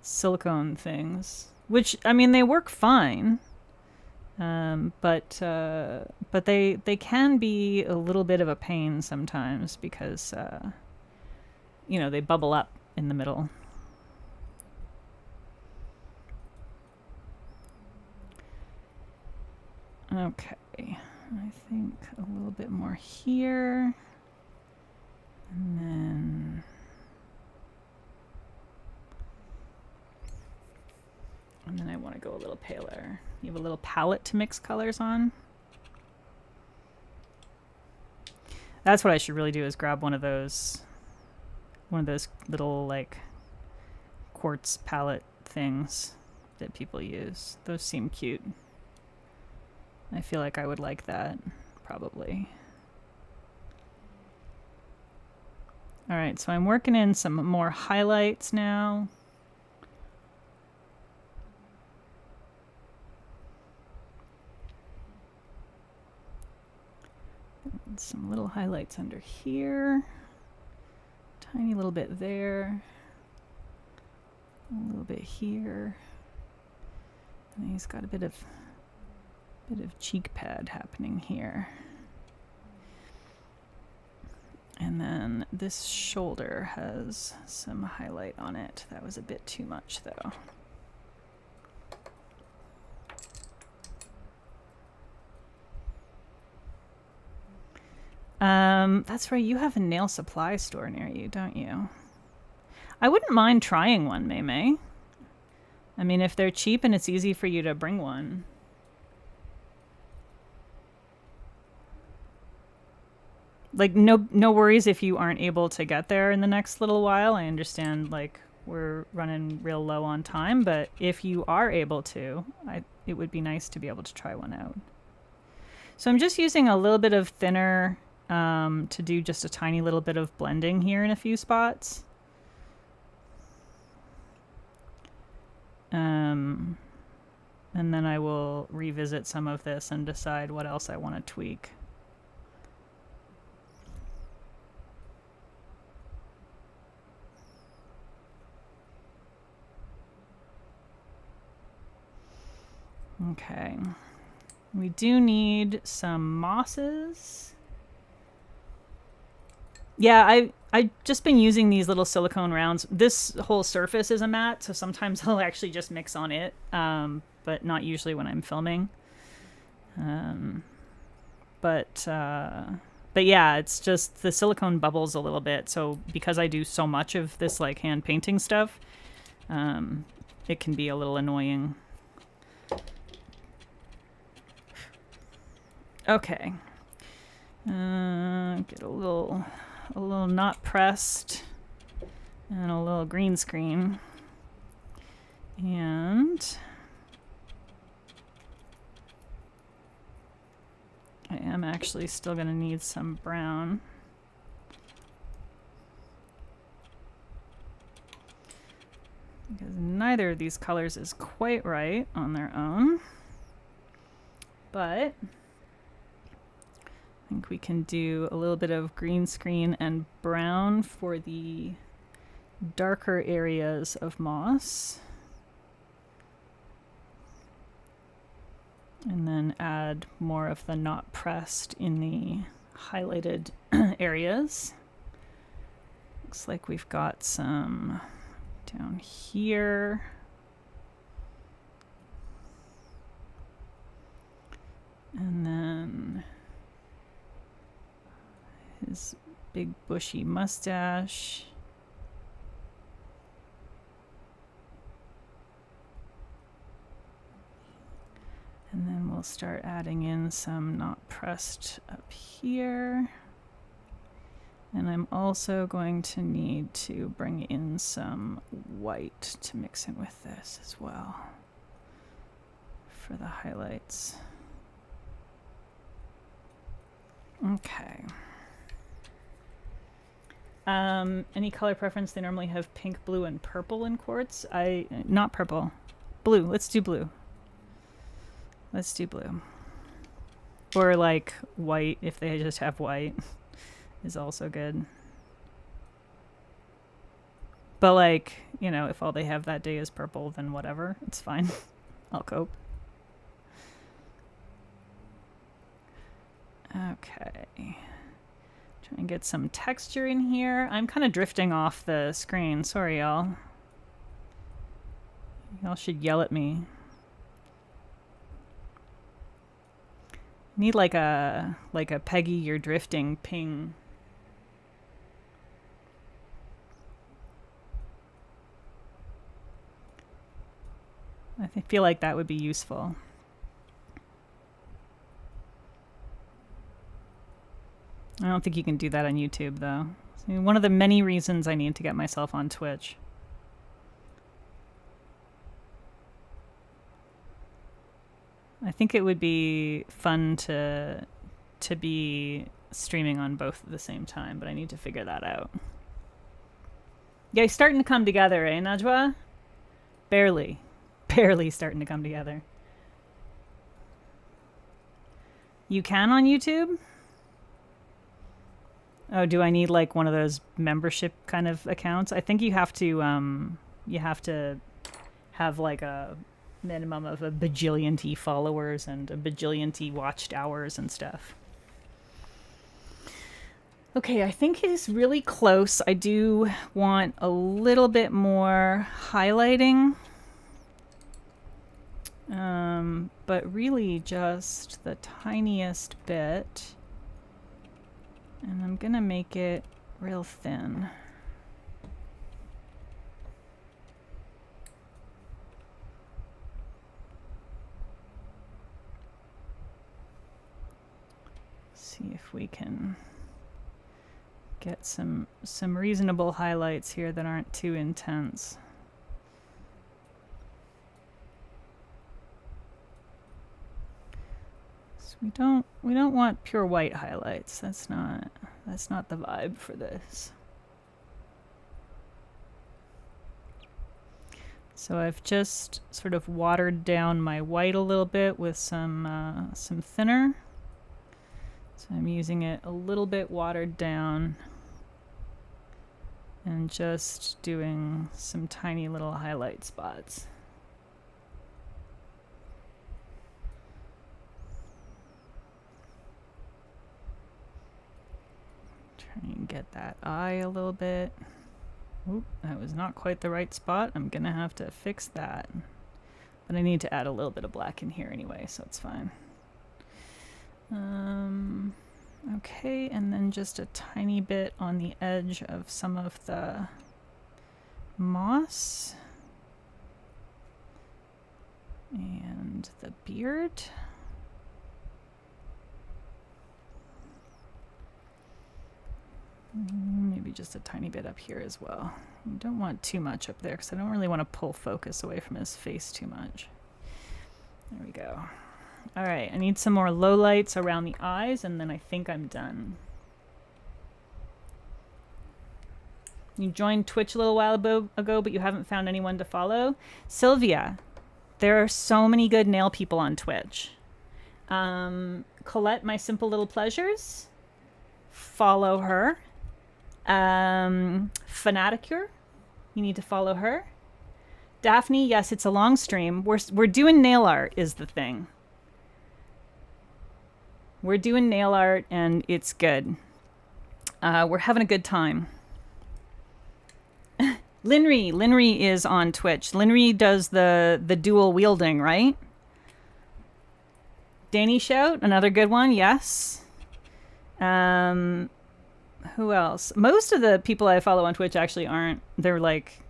silicone things, which, I mean, they work fine. But they can be a little bit of a pain sometimes because, you know, they bubble up in the middle. Okay, I think a little bit more here, and then I want to go a little paler. You have a little palette to mix colors on. That's what I should really do, is grab one of those little like quartz palette things that people use. Those seem cute. I feel like I would like that, probably. All right, so I'm working in some more highlights now. Some little highlights under here. Tiny little bit there. A little bit here. And he's got a bit of cheek pad happening here. And then this shoulder has some highlight on it. That was a bit too much though. That's right, you have a nail supply store near you, don't you? I wouldn't mind trying one, May. I mean, if they're cheap and it's easy for you to bring one. Like, no worries if you aren't able to get there in the next little while. I understand, like, we're running real low on time, but if you are able to, it would be nice to be able to try one out. So I'm just using a little bit of thinner to do just a tiny little bit of blending here in a few spots. And then I will revisit some of this and decide what else I want to tweak. Okay, we do need some mosses. Yeah, I've just been using these little silicone rounds. This whole surface is a matte, so sometimes I'll actually just mix on it, but not usually when I'm filming. But yeah, it's just the silicone bubbles a little bit. So because I do so much of this like hand painting stuff, it can be a little annoying. Okay, get a little not pressed and a little green screen, and I am actually still gonna need some brown. Because neither of these colors is quite right on their own, but I think we can do a little bit of green screen and brown for the darker areas of moss. And then add more of the not pressed in the highlighted areas. Looks like we've got some down here. And then his big bushy mustache. And then we'll start adding in some not pressed up here. And I'm also going to need to bring in some white to mix in with this as well for the highlights. Okay. Any color preference? They normally have pink, blue, and purple in quartz. Not purple. Blue. Let's do blue. Let's do blue. Or like white, if they just have white, is also good. But like, you know, if all they have that day is purple, then whatever, it's fine. I'll cope. Okay. Try and get some texture in here. I'm kind of drifting off the screen. Sorry, y'all. Y'all should yell at me. Need like a Peggy, you're drifting ping. I feel like that would be useful. I don't think you can do that on YouTube though. See, one of the many reasons I need to get myself on Twitch. I think it would be fun to be streaming on both at the same time, but I need to figure that out. Yeah, he's starting to come together, eh, Najwa? Barely. Barely starting to come together. You can on YouTube? Oh, do I need like one of those membership kind of accounts? I think you have to have like a minimum of a bajillion-ty followers and a bajillion-ty watched hours and stuff. Okay, I think he's really close. I do want a little bit more highlighting. But really just the tiniest bit. And I'm gonna make it real thin. See if we can get some reasonable highlights here that aren't too intense. So we don't want pure white highlights. That's not the vibe for this. So I've just sort of watered down my white a little bit with some thinner. So I'm using it a little bit watered down and just doing some tiny little highlight spots. Trying to get that eye a little bit. Oop, that was not quite the right spot. I'm gonna have to fix that. But I need to add a little bit of black in here anyway, so it's fine. Okay, and then just a tiny bit on the edge of some of the moss and the beard. Maybe just a tiny bit up here as well. You don't want too much up there because I don't really want to pull focus away from his face too much. There we go. All right, I need some more low lights around the eyes, and then I think I'm done. You joined Twitch a little while ago, but you haven't found anyone to follow. Sylvia, there are so many good nail people on Twitch. Colette, My Simple Little Pleasures, follow her. Fanaticure, you need to follow her. Daphne, yes, it's a long stream. We're doing nail art is the thing. We're doing nail art and it's good. We're having a good time. Linry is on Twitch. Linry does the dual wielding, right? Danny Shout, another good one, yes. Who else? Most of the people I follow on Twitch actually aren't. They're like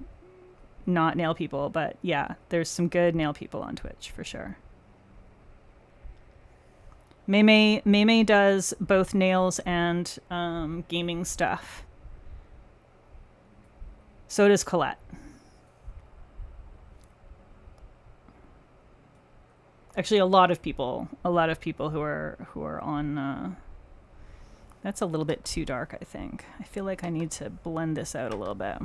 not nail people, but yeah, there's some good nail people on Twitch for sure. Mei does both nails and gaming stuff. So does Colette. Actually, a lot of people who are on. That's a little bit too dark, I think. I feel like I need to blend this out a little bit.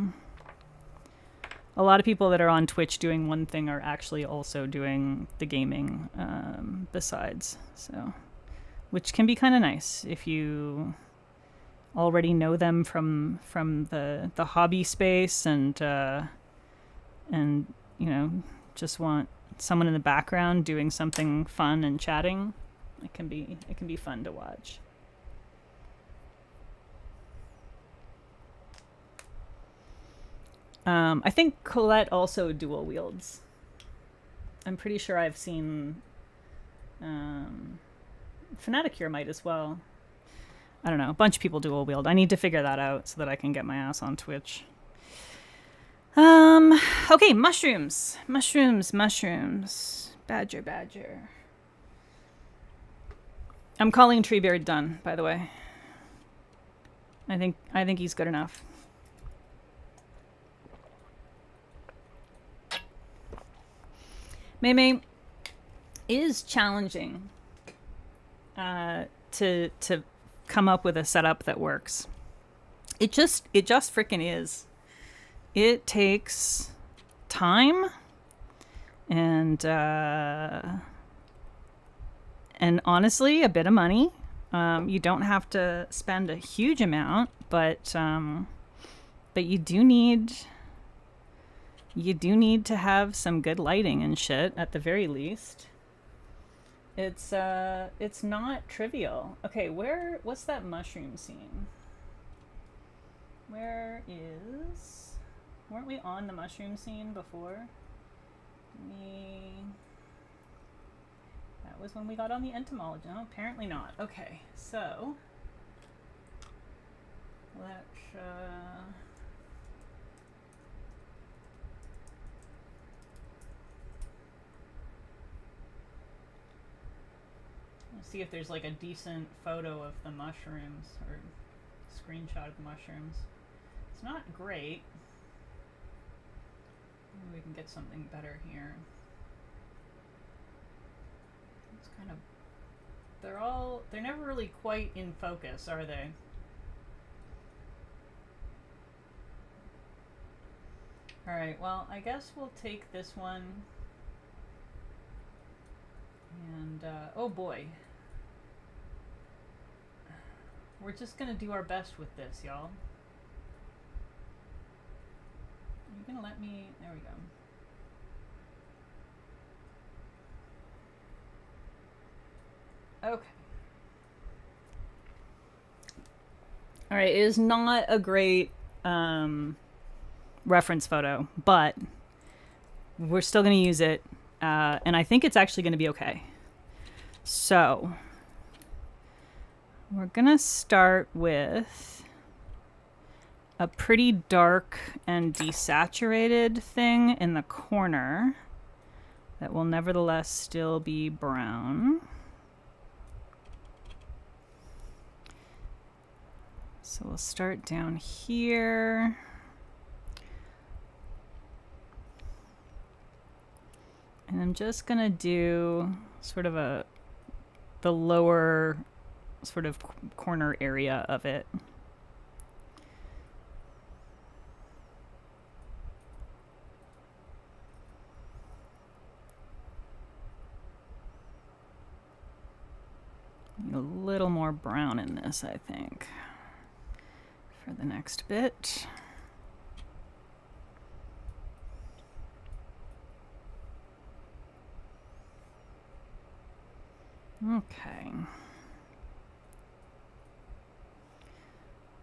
A lot of people that are on Twitch doing one thing are actually also doing the gaming besides. So, which can be kind of nice if you already know them from the hobby space and you know, just want someone in the background doing something fun and chatting. It can be fun to watch. I think Colette also dual wields. I'm pretty sure I've seen Fanaticure might as well. I don't know. A bunch of people dual wield. I need to figure that out so that I can get my ass on Twitch. Okay, mushrooms. Badger. I'm calling Treebeard done, by the way. I think he's good enough. Mei is challenging to come up with a setup that works. It just freaking is. It takes time and honestly a bit of money. You don't have to spend a huge amount, but you do need to have some good lighting and shit at the very least. It's not trivial. Okay, what's that mushroom scene? Weren't we on the mushroom scene before? That was when we got on the entomology. No, apparently not. Okay, so let's see if there's like a decent photo of the mushrooms or screenshot of the mushrooms. It's not great. Maybe we can get something better here. It's kind of, they're never really quite in focus, are they? Alright, well, I guess we'll take this one. And, oh boy. We're just gonna do our best with this, y'all. Are you gonna let me? There we go. Okay. Alright, it is not a great reference photo, but we're still gonna use it, and I think it's actually gonna be okay. So we're gonna start with a pretty dark and desaturated thing in the corner that will nevertheless still be brown. So we'll start down here. And I'm just gonna do sort of the lower sort of corner area of it. A little more brown in this, I think, for the next bit. Okay.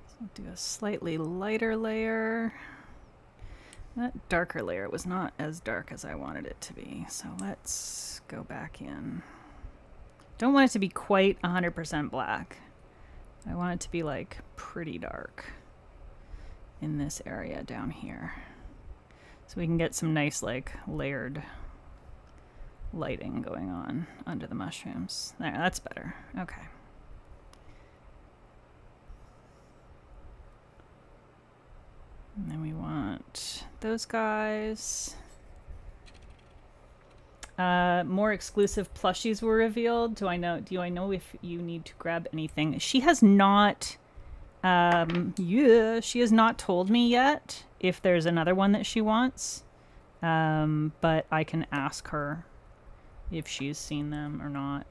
So I'll do a slightly lighter layer. That darker layer was not as dark as I wanted it to be, so let's go back in. Don't want it to be quite 100% black. I want it to be like pretty dark in this area down here. So we can get some nice like layered lighting going on under the mushrooms. There, that's better. Okay. And then we want those guys. More exclusive plushies were revealed. Do I know if you need to grab anything? She has not she has not told me yet if there's another one that she wants. But I can ask her if she's seen them or not.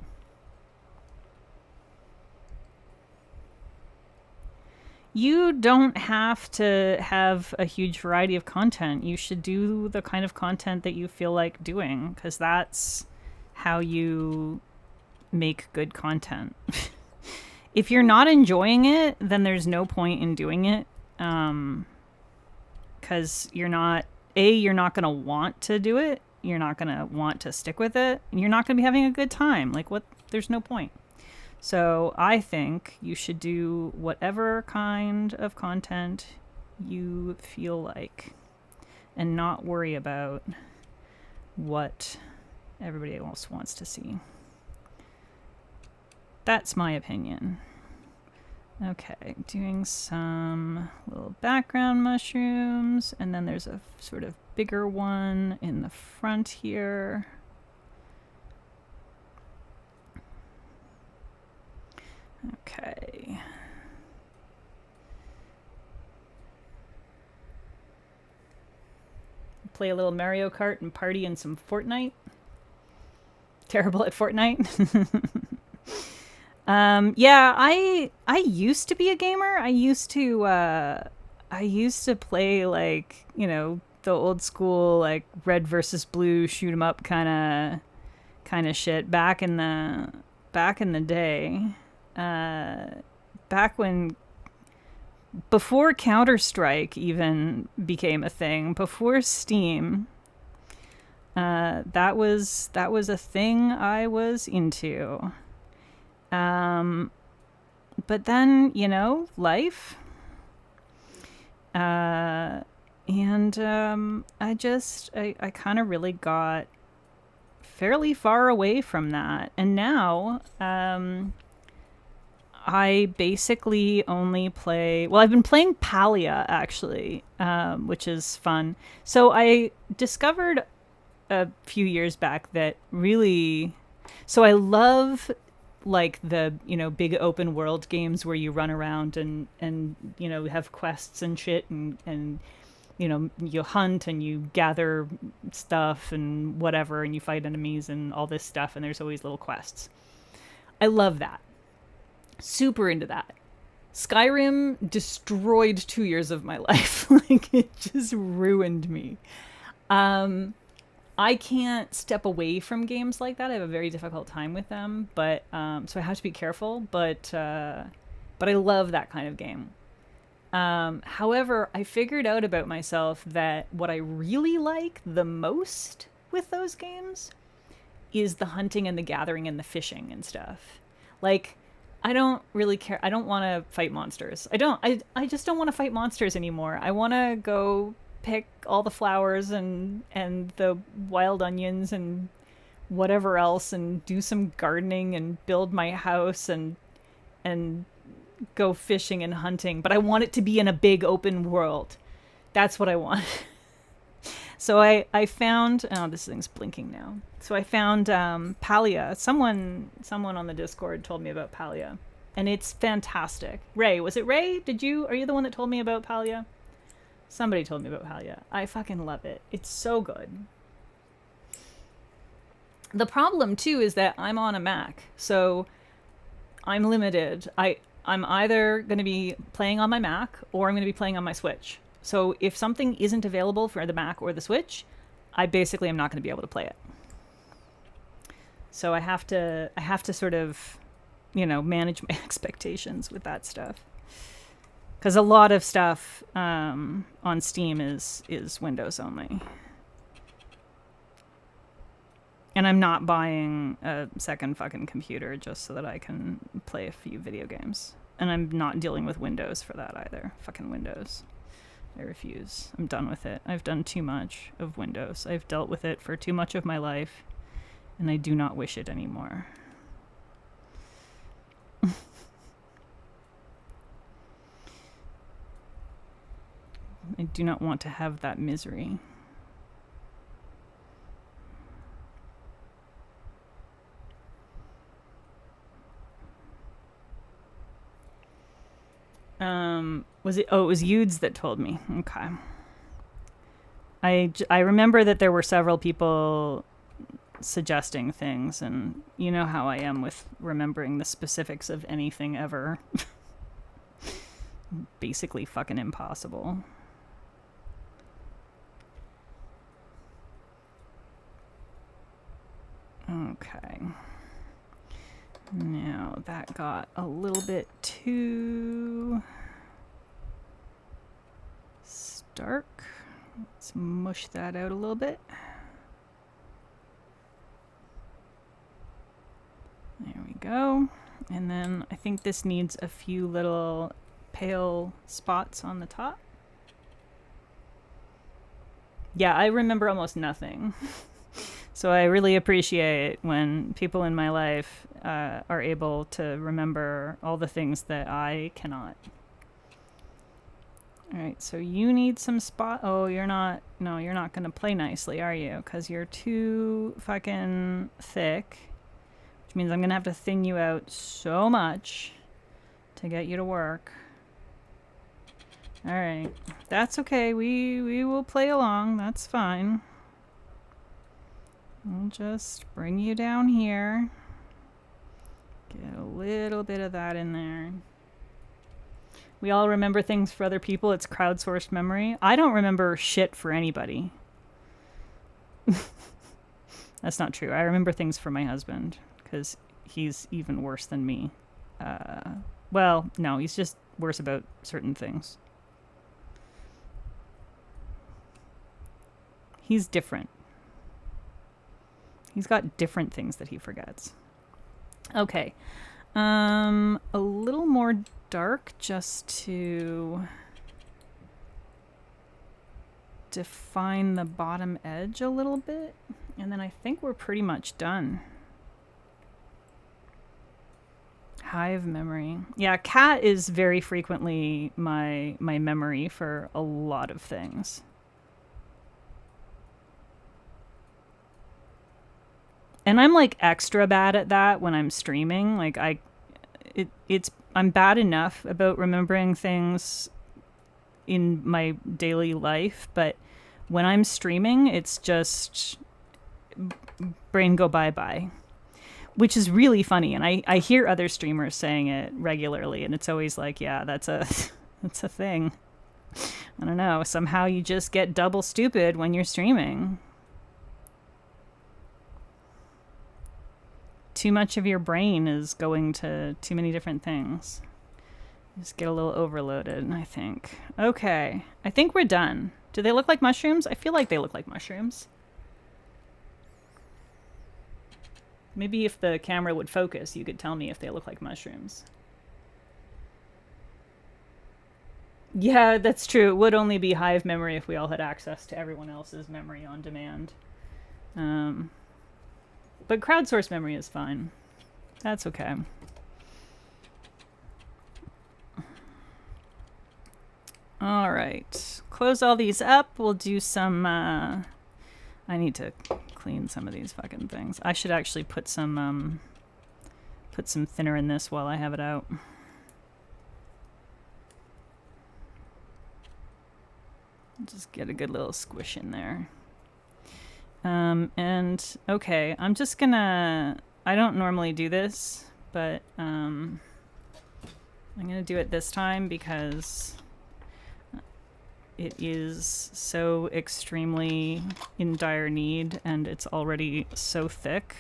You don't have to have a huge variety of content. You should do the kind of content that you feel like doing, because that's how you make good content. If you're not enjoying it, then there's no point in doing it, because you're not going to want to do it. You're not going to want to stick with it. And you're not going to be having a good time. Like, what? There's no point. So I think you should do whatever kind of content you feel like and not worry about what everybody else wants to see. That's my opinion. Okay, doing some little background mushrooms, and then there's a sort of bigger one in the front here. Okay. Play a little Mario Kart and party in some Fortnite. Terrible at Fortnite. Yeah, I used to be a gamer. I used to play, like, you know, the old school, like, red versus blue shoot 'em up kind of shit back in the day. Back when, before Counter-Strike even became a thing, before Steam, that was a thing I was into. But then, you know, life, and I kind of really got fairly far away from that, and now, I basically only play... Well, I've been playing Palia, actually, which is fun. So I discovered a few years back that really... So I love, like, the, you know, big open world games where you run around and you know, have quests and shit, and you know, you hunt and you gather stuff and whatever, and you fight enemies and all this stuff, and there's always little quests. I love that. Super into that. Skyrim destroyed 2 years of my life. Like, it just ruined me. I can't step away from games like that. I have a very difficult time with them, but so I have to be careful, but I love that kind of game. However, I figured out about myself that what I really like the most with those games is the hunting and the gathering and the fishing and stuff. Like, I don't really care. I don't want to fight monsters. I just don't want to fight monsters anymore. I want to go pick all the flowers and the wild onions and whatever else, and do some gardening and build my house and go fishing and hunting. But I want it to be in a big open world. That's what I want. So I found... Oh, this thing's blinking now. So I found Palia. Someone on the Discord told me about Palia, and it's fantastic. Ray, was it Ray? Are you the one that told me about Palia? Somebody told me about Palia. I fucking love it. It's so good. The problem too is that I'm on a Mac, so I'm limited. I'm either going to be playing on my Mac or I'm going to be playing on my Switch. So if something isn't available for the Mac or the Switch, I basically am not going to be able to play it. So I have to sort of, you know, manage my expectations with that stuff. Because a lot of stuff on Steam is Windows only. And I'm not buying a second fucking computer just so that I can play a few video games. And I'm not dealing with Windows for that either. Fucking Windows. I refuse. I'm done with it. I've done too much of Windows. I've dealt with it for too much of my life, and I do not wish it anymore. I do not want to have that misery. Was it? Oh, it was Yudes that told me. Okay. I remember that there were several people suggesting things, and you know how I am with remembering the specifics of anything ever. Basically fucking impossible. Okay. Now that got a little bit too stark. Let's mush that out a little bit. There we go. And then I think this needs a few little pale spots on the top. Yeah, I remember almost nothing. So I really appreciate when people in my life are able to remember all the things that I cannot. All right, so you need some spot. Oh, you're not. No, you're not going to play nicely, are you? Because you're too fucking thick. Which means I'm going to have to thin you out so much to get you to work. All right. That's okay. We will play along. That's fine. I'll just bring you down here. Get a little bit of that in there. We all remember things for other people. It's crowdsourced memory. I don't remember shit for anybody. That's not true. I remember things for my husband because he's even worse than me. Well, no, he's just worse about certain things. He's different. He's got different things that he forgets. Okay. A little more dark just to define the bottom edge a little bit. And then I think we're pretty much done. Hive memory. Yeah, cat is very frequently my memory for a lot of things. And I'm like extra bad at that when I'm streaming. Like I'm bad enough about remembering things in my daily life, but when I'm streaming, it's just brain go bye-bye, which is really funny. And I hear other streamers saying it regularly, and it's always like, yeah, that's a thing. I don't know. Somehow you just get double stupid when you're streaming. Too much of your brain is going to too many different things. Just get a little overloaded, I think. Okay, I think we're done. Do they look like mushrooms? I feel like they look like mushrooms. Maybe if the camera would focus, you could tell me if they look like mushrooms. Yeah, that's true. It would only be hive memory if we all had access to everyone else's memory on demand. But crowdsourced memory is fine. That's okay. All right. Close all these up. We'll do some... I need to clean some of these fucking things. I should actually put some thinner in this while I have it out. Just get a good little squish in there. And okay, I'm just gonna, I don't normally do this, but I'm gonna do it this time because it is so extremely in dire need and it's already so thick.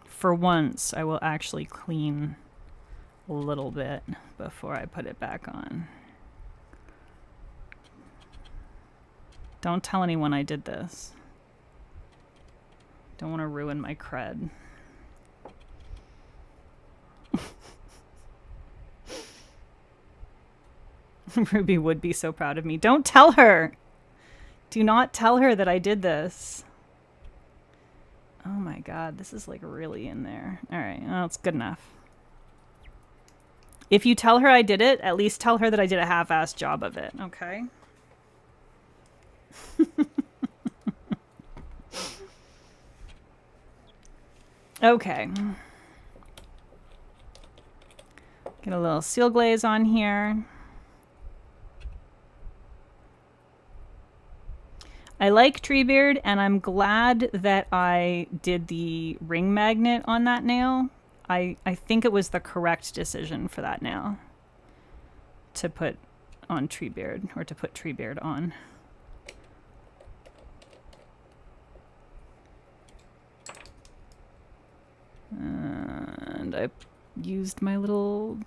For once, I will actually clean a little bit before I put it back on. Don't tell anyone I did this. Don't want to ruin my cred. Ruby would be so proud of me. Don't tell her. Do not tell her that I did this. Oh my god, this is like really in there. All right, well, it's good enough. If you tell her I did it, at least tell her that I did a half-assed job of it, okay? Okay. Get a little seal glaze on here. I like Treebeard, and I'm glad that I did the ring magnet on that nail. I think it was the correct decision for that nail to put on Treebeard, or to put Treebeard on. And I used my little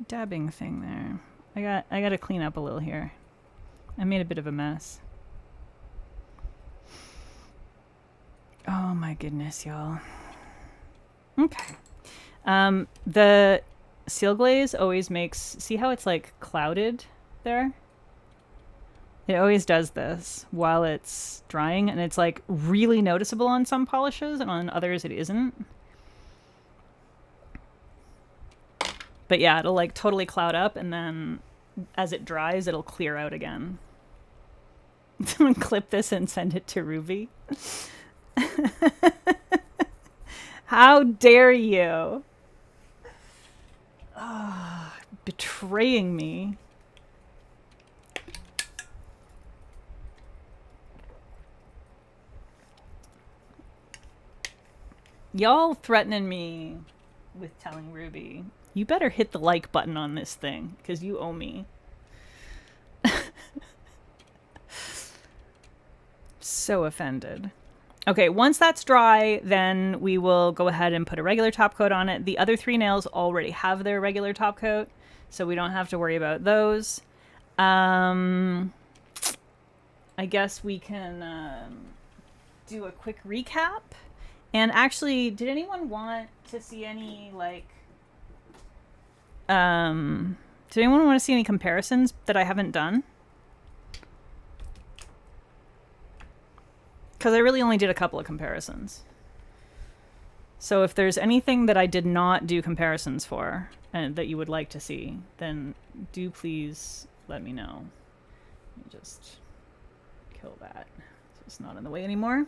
dabbing thing there. I got to clean up a little here. I made a bit of a mess. Oh my goodness, y'all. Okay. The seal glaze always makes, see how it's like clouded there? It always does this while it's drying, and it's like really noticeable on some polishes, and on others it isn't. But yeah, it'll like totally cloud up, and then as it dries, it'll clear out again. Someone clip this and send it to Ruby. How dare you? Oh, betraying me. Y'all threatening me with telling Ruby, you better hit the like button on this thing, because you owe me. So offended. Okay, once that's dry, then we will go ahead and put a regular top coat on it. The other three nails already have their regular top coat, so we don't have to worry about those. I guess we can do a quick recap. And actually, did anyone want to see any, like... did anyone want to see any comparisons that I haven't done? Because I really only did a couple of comparisons. So if there's anything that I did not do comparisons for and that you would like to see, then do please let me know. Let me just kill that so it's not in the way anymore.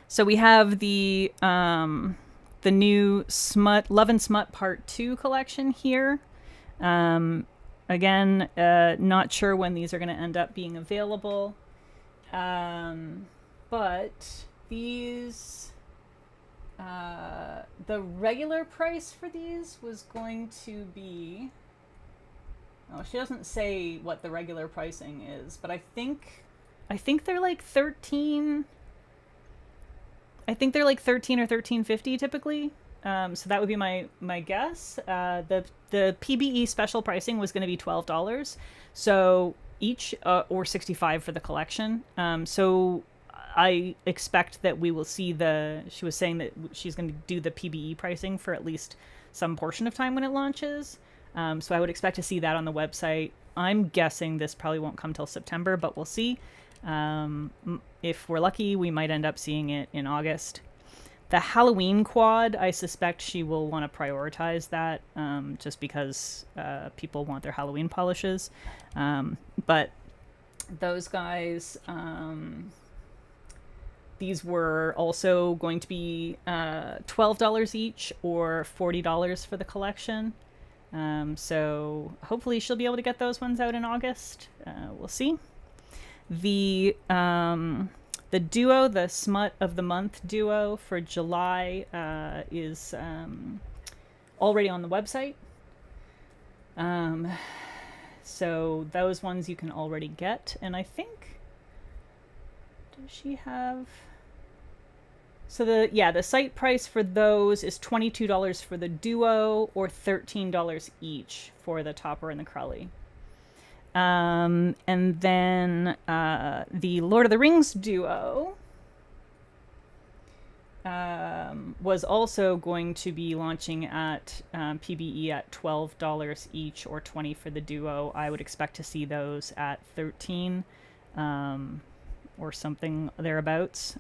So we have the new Smut, Love and Smut Part 2 collection here. Again, not sure when these are going to end up being available. But these, the regular price for these was going to be, oh, she doesn't say what the regular pricing is, but I think they're like 13. I think they're like 13 or 13.50 typically. So that would be my guess. The PBE special pricing was going to be $12, so each, or $65 for the collection. So I expect that we will see she was saying that she's going to do the PBE pricing for at least some portion of time when it launches. So I would expect to see that on the website. I'm guessing this probably won't come till September, but we'll see. If we're lucky, we might end up seeing it in August. The Halloween quad, I suspect she will want to prioritize that, just because people want their Halloween polishes. But those guys, these were also going to be $12 each or $40 for the collection. So hopefully she'll be able to get those ones out in August. We'll see. The duo, the Smut of the Month duo for July, is already on the website. So those ones you can already get. And I think, does she have... So the site price for those is $22 for the duo or $13 each for the topper and the Crowley. And then the Lord of the Rings duo was also going to be launching at PBE at $12 each, or 20 for the duo. I would expect to see those at 13 or something thereabouts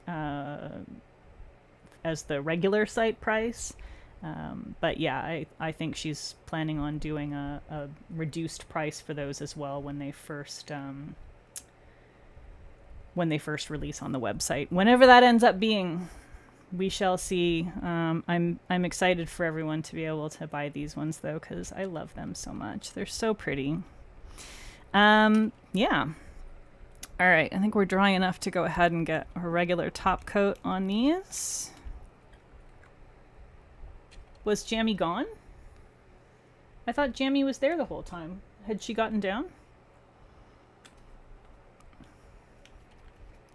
as the regular site price. But yeah, I think she's planning on doing a reduced price for those as well when they first release on the website. Whenever that ends up being, we shall see. I'm excited for everyone to be able to buy these ones though, because I love them so much. They're so pretty. Yeah. All right, I think we're dry enough to go ahead and get a regular top coat on these. Was Jammy gone? I thought Jammy was there the whole time. Had she gotten down?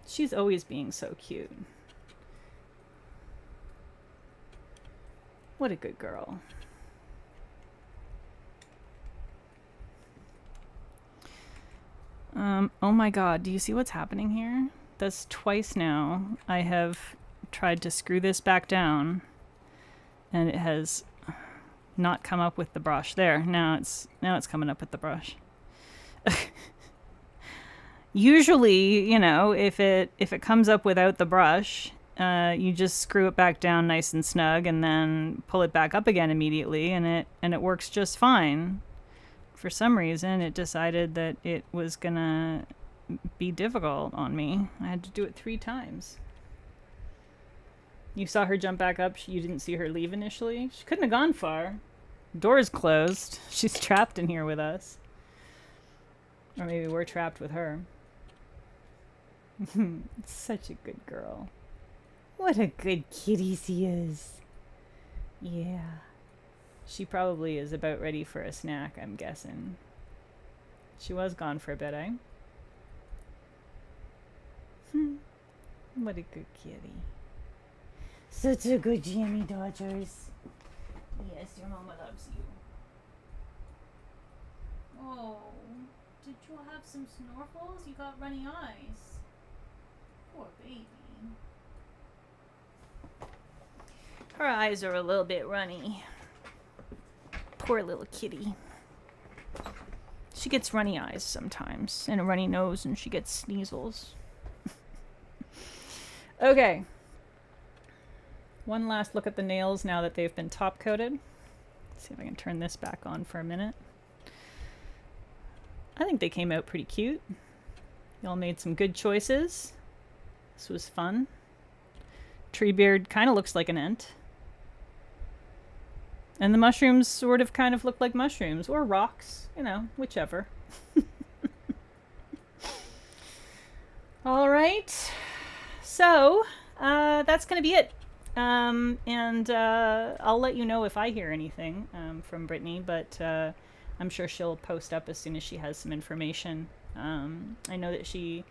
She's always being so cute. What a good girl. Oh my god, do you see what's happening here? That's twice now I have tried to screw this back down and it has not come up with the brush. There, now it's coming up with the brush. Usually, you know, if it comes up without the brush, you just screw it back down nice and snug and then pull it back up again immediately, and it works just fine. For some reason, it decided that it was gonna be difficult on me. I had to do it 3 times. You saw her jump back up. You didn't see her leave initially. She couldn't have gone far. Door's closed. She's trapped in here with us. Or maybe we're trapped with her. Such a good girl. What a good kitty she is. Yeah. She probably is about ready for a snack, I'm guessing. She was gone for a bit, eh? What a good kitty. Such a good Jammy Dodgers. Yes, your mama loves you. Oh, did you have some snorkels? You got runny eyes. Poor baby. Her eyes are a little bit runny. Poor little kitty. She gets runny eyes sometimes, and a runny nose, and she gets sneezels. Okay. One last look at the nails now that they've been top coated. Let's see if I can turn this back on for a minute. I think they came out pretty cute. Y'all made some good choices. This was fun. Treebeard kind of looks like an ent. And the mushrooms sort of kind of look like mushrooms, or rocks, you know, whichever. All right. So, that's going to be it. And I'll let you know if I hear anything from Brittany, but I'm sure she'll post up as soon as she has some information. I know that she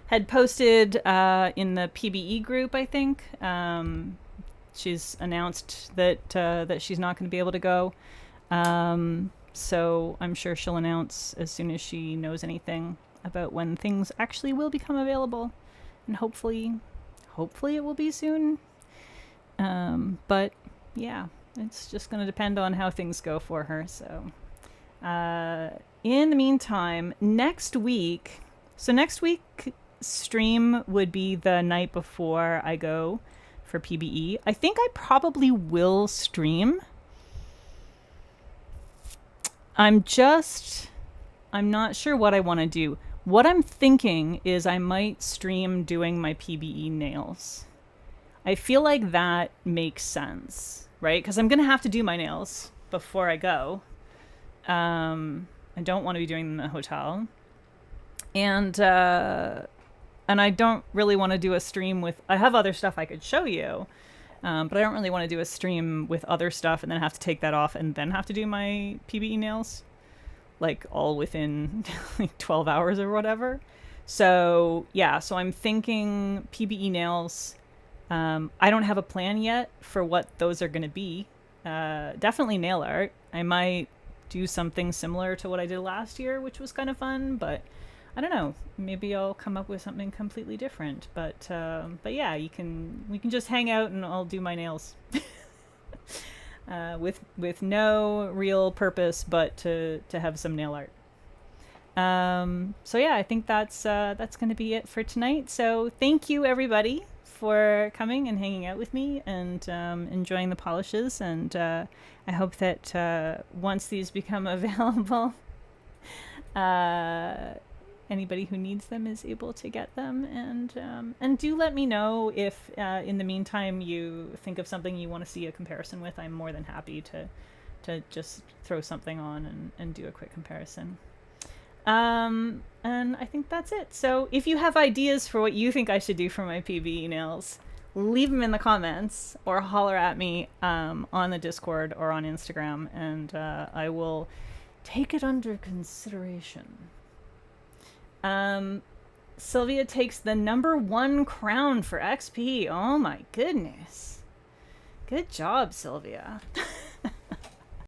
had posted in the PBE group, I think. She's announced that that she's not going to be able to go. So I'm sure she'll announce as soon as she knows anything about when things actually will become available. And hopefully it will be soon. But yeah, it's just going to depend on how things go for her. So in the meantime, next week stream would be the night before I go for PBE. I think I probably will stream. I'm not sure what I want to do. What I'm thinking is I might stream doing my PBE nails. I feel like that makes sense, right? Because I'm going to have to do my nails before I go. I don't want to be doing them in the hotel. And I don't really want to do a stream with... I have other stuff I could show you, but I don't really want to do a stream with other stuff and then have to take that off and then have to do my PBE nails, like all within like 12 hours or whatever. So yeah, so I'm thinking PBE nails. I don't have a plan yet for what those are going to be. Definitely nail art. I might do something similar to what I did last year, which was kind of fun, but I don't know. Maybe I'll come up with something completely different. But yeah, we can just hang out and I'll do my nails. With no real purpose but to have some nail art. So yeah, I think that's going to be it for tonight. So thank you everybody for coming and hanging out with me and enjoying the polishes. And I hope that once these become available, anybody who needs them is able to get them. And do let me know if in the meantime you think of something you want to see a comparison with. I'm more than happy to just throw something on and do a quick comparison. And I think that's it. So if you have ideas for what you think I should do for my PBE nails, leave them in the comments or holler at me on the Discord or on Instagram, and I will take it under consideration. Sylvia takes the #1 crown for XP. Oh my goodness. Good job, Sylvia.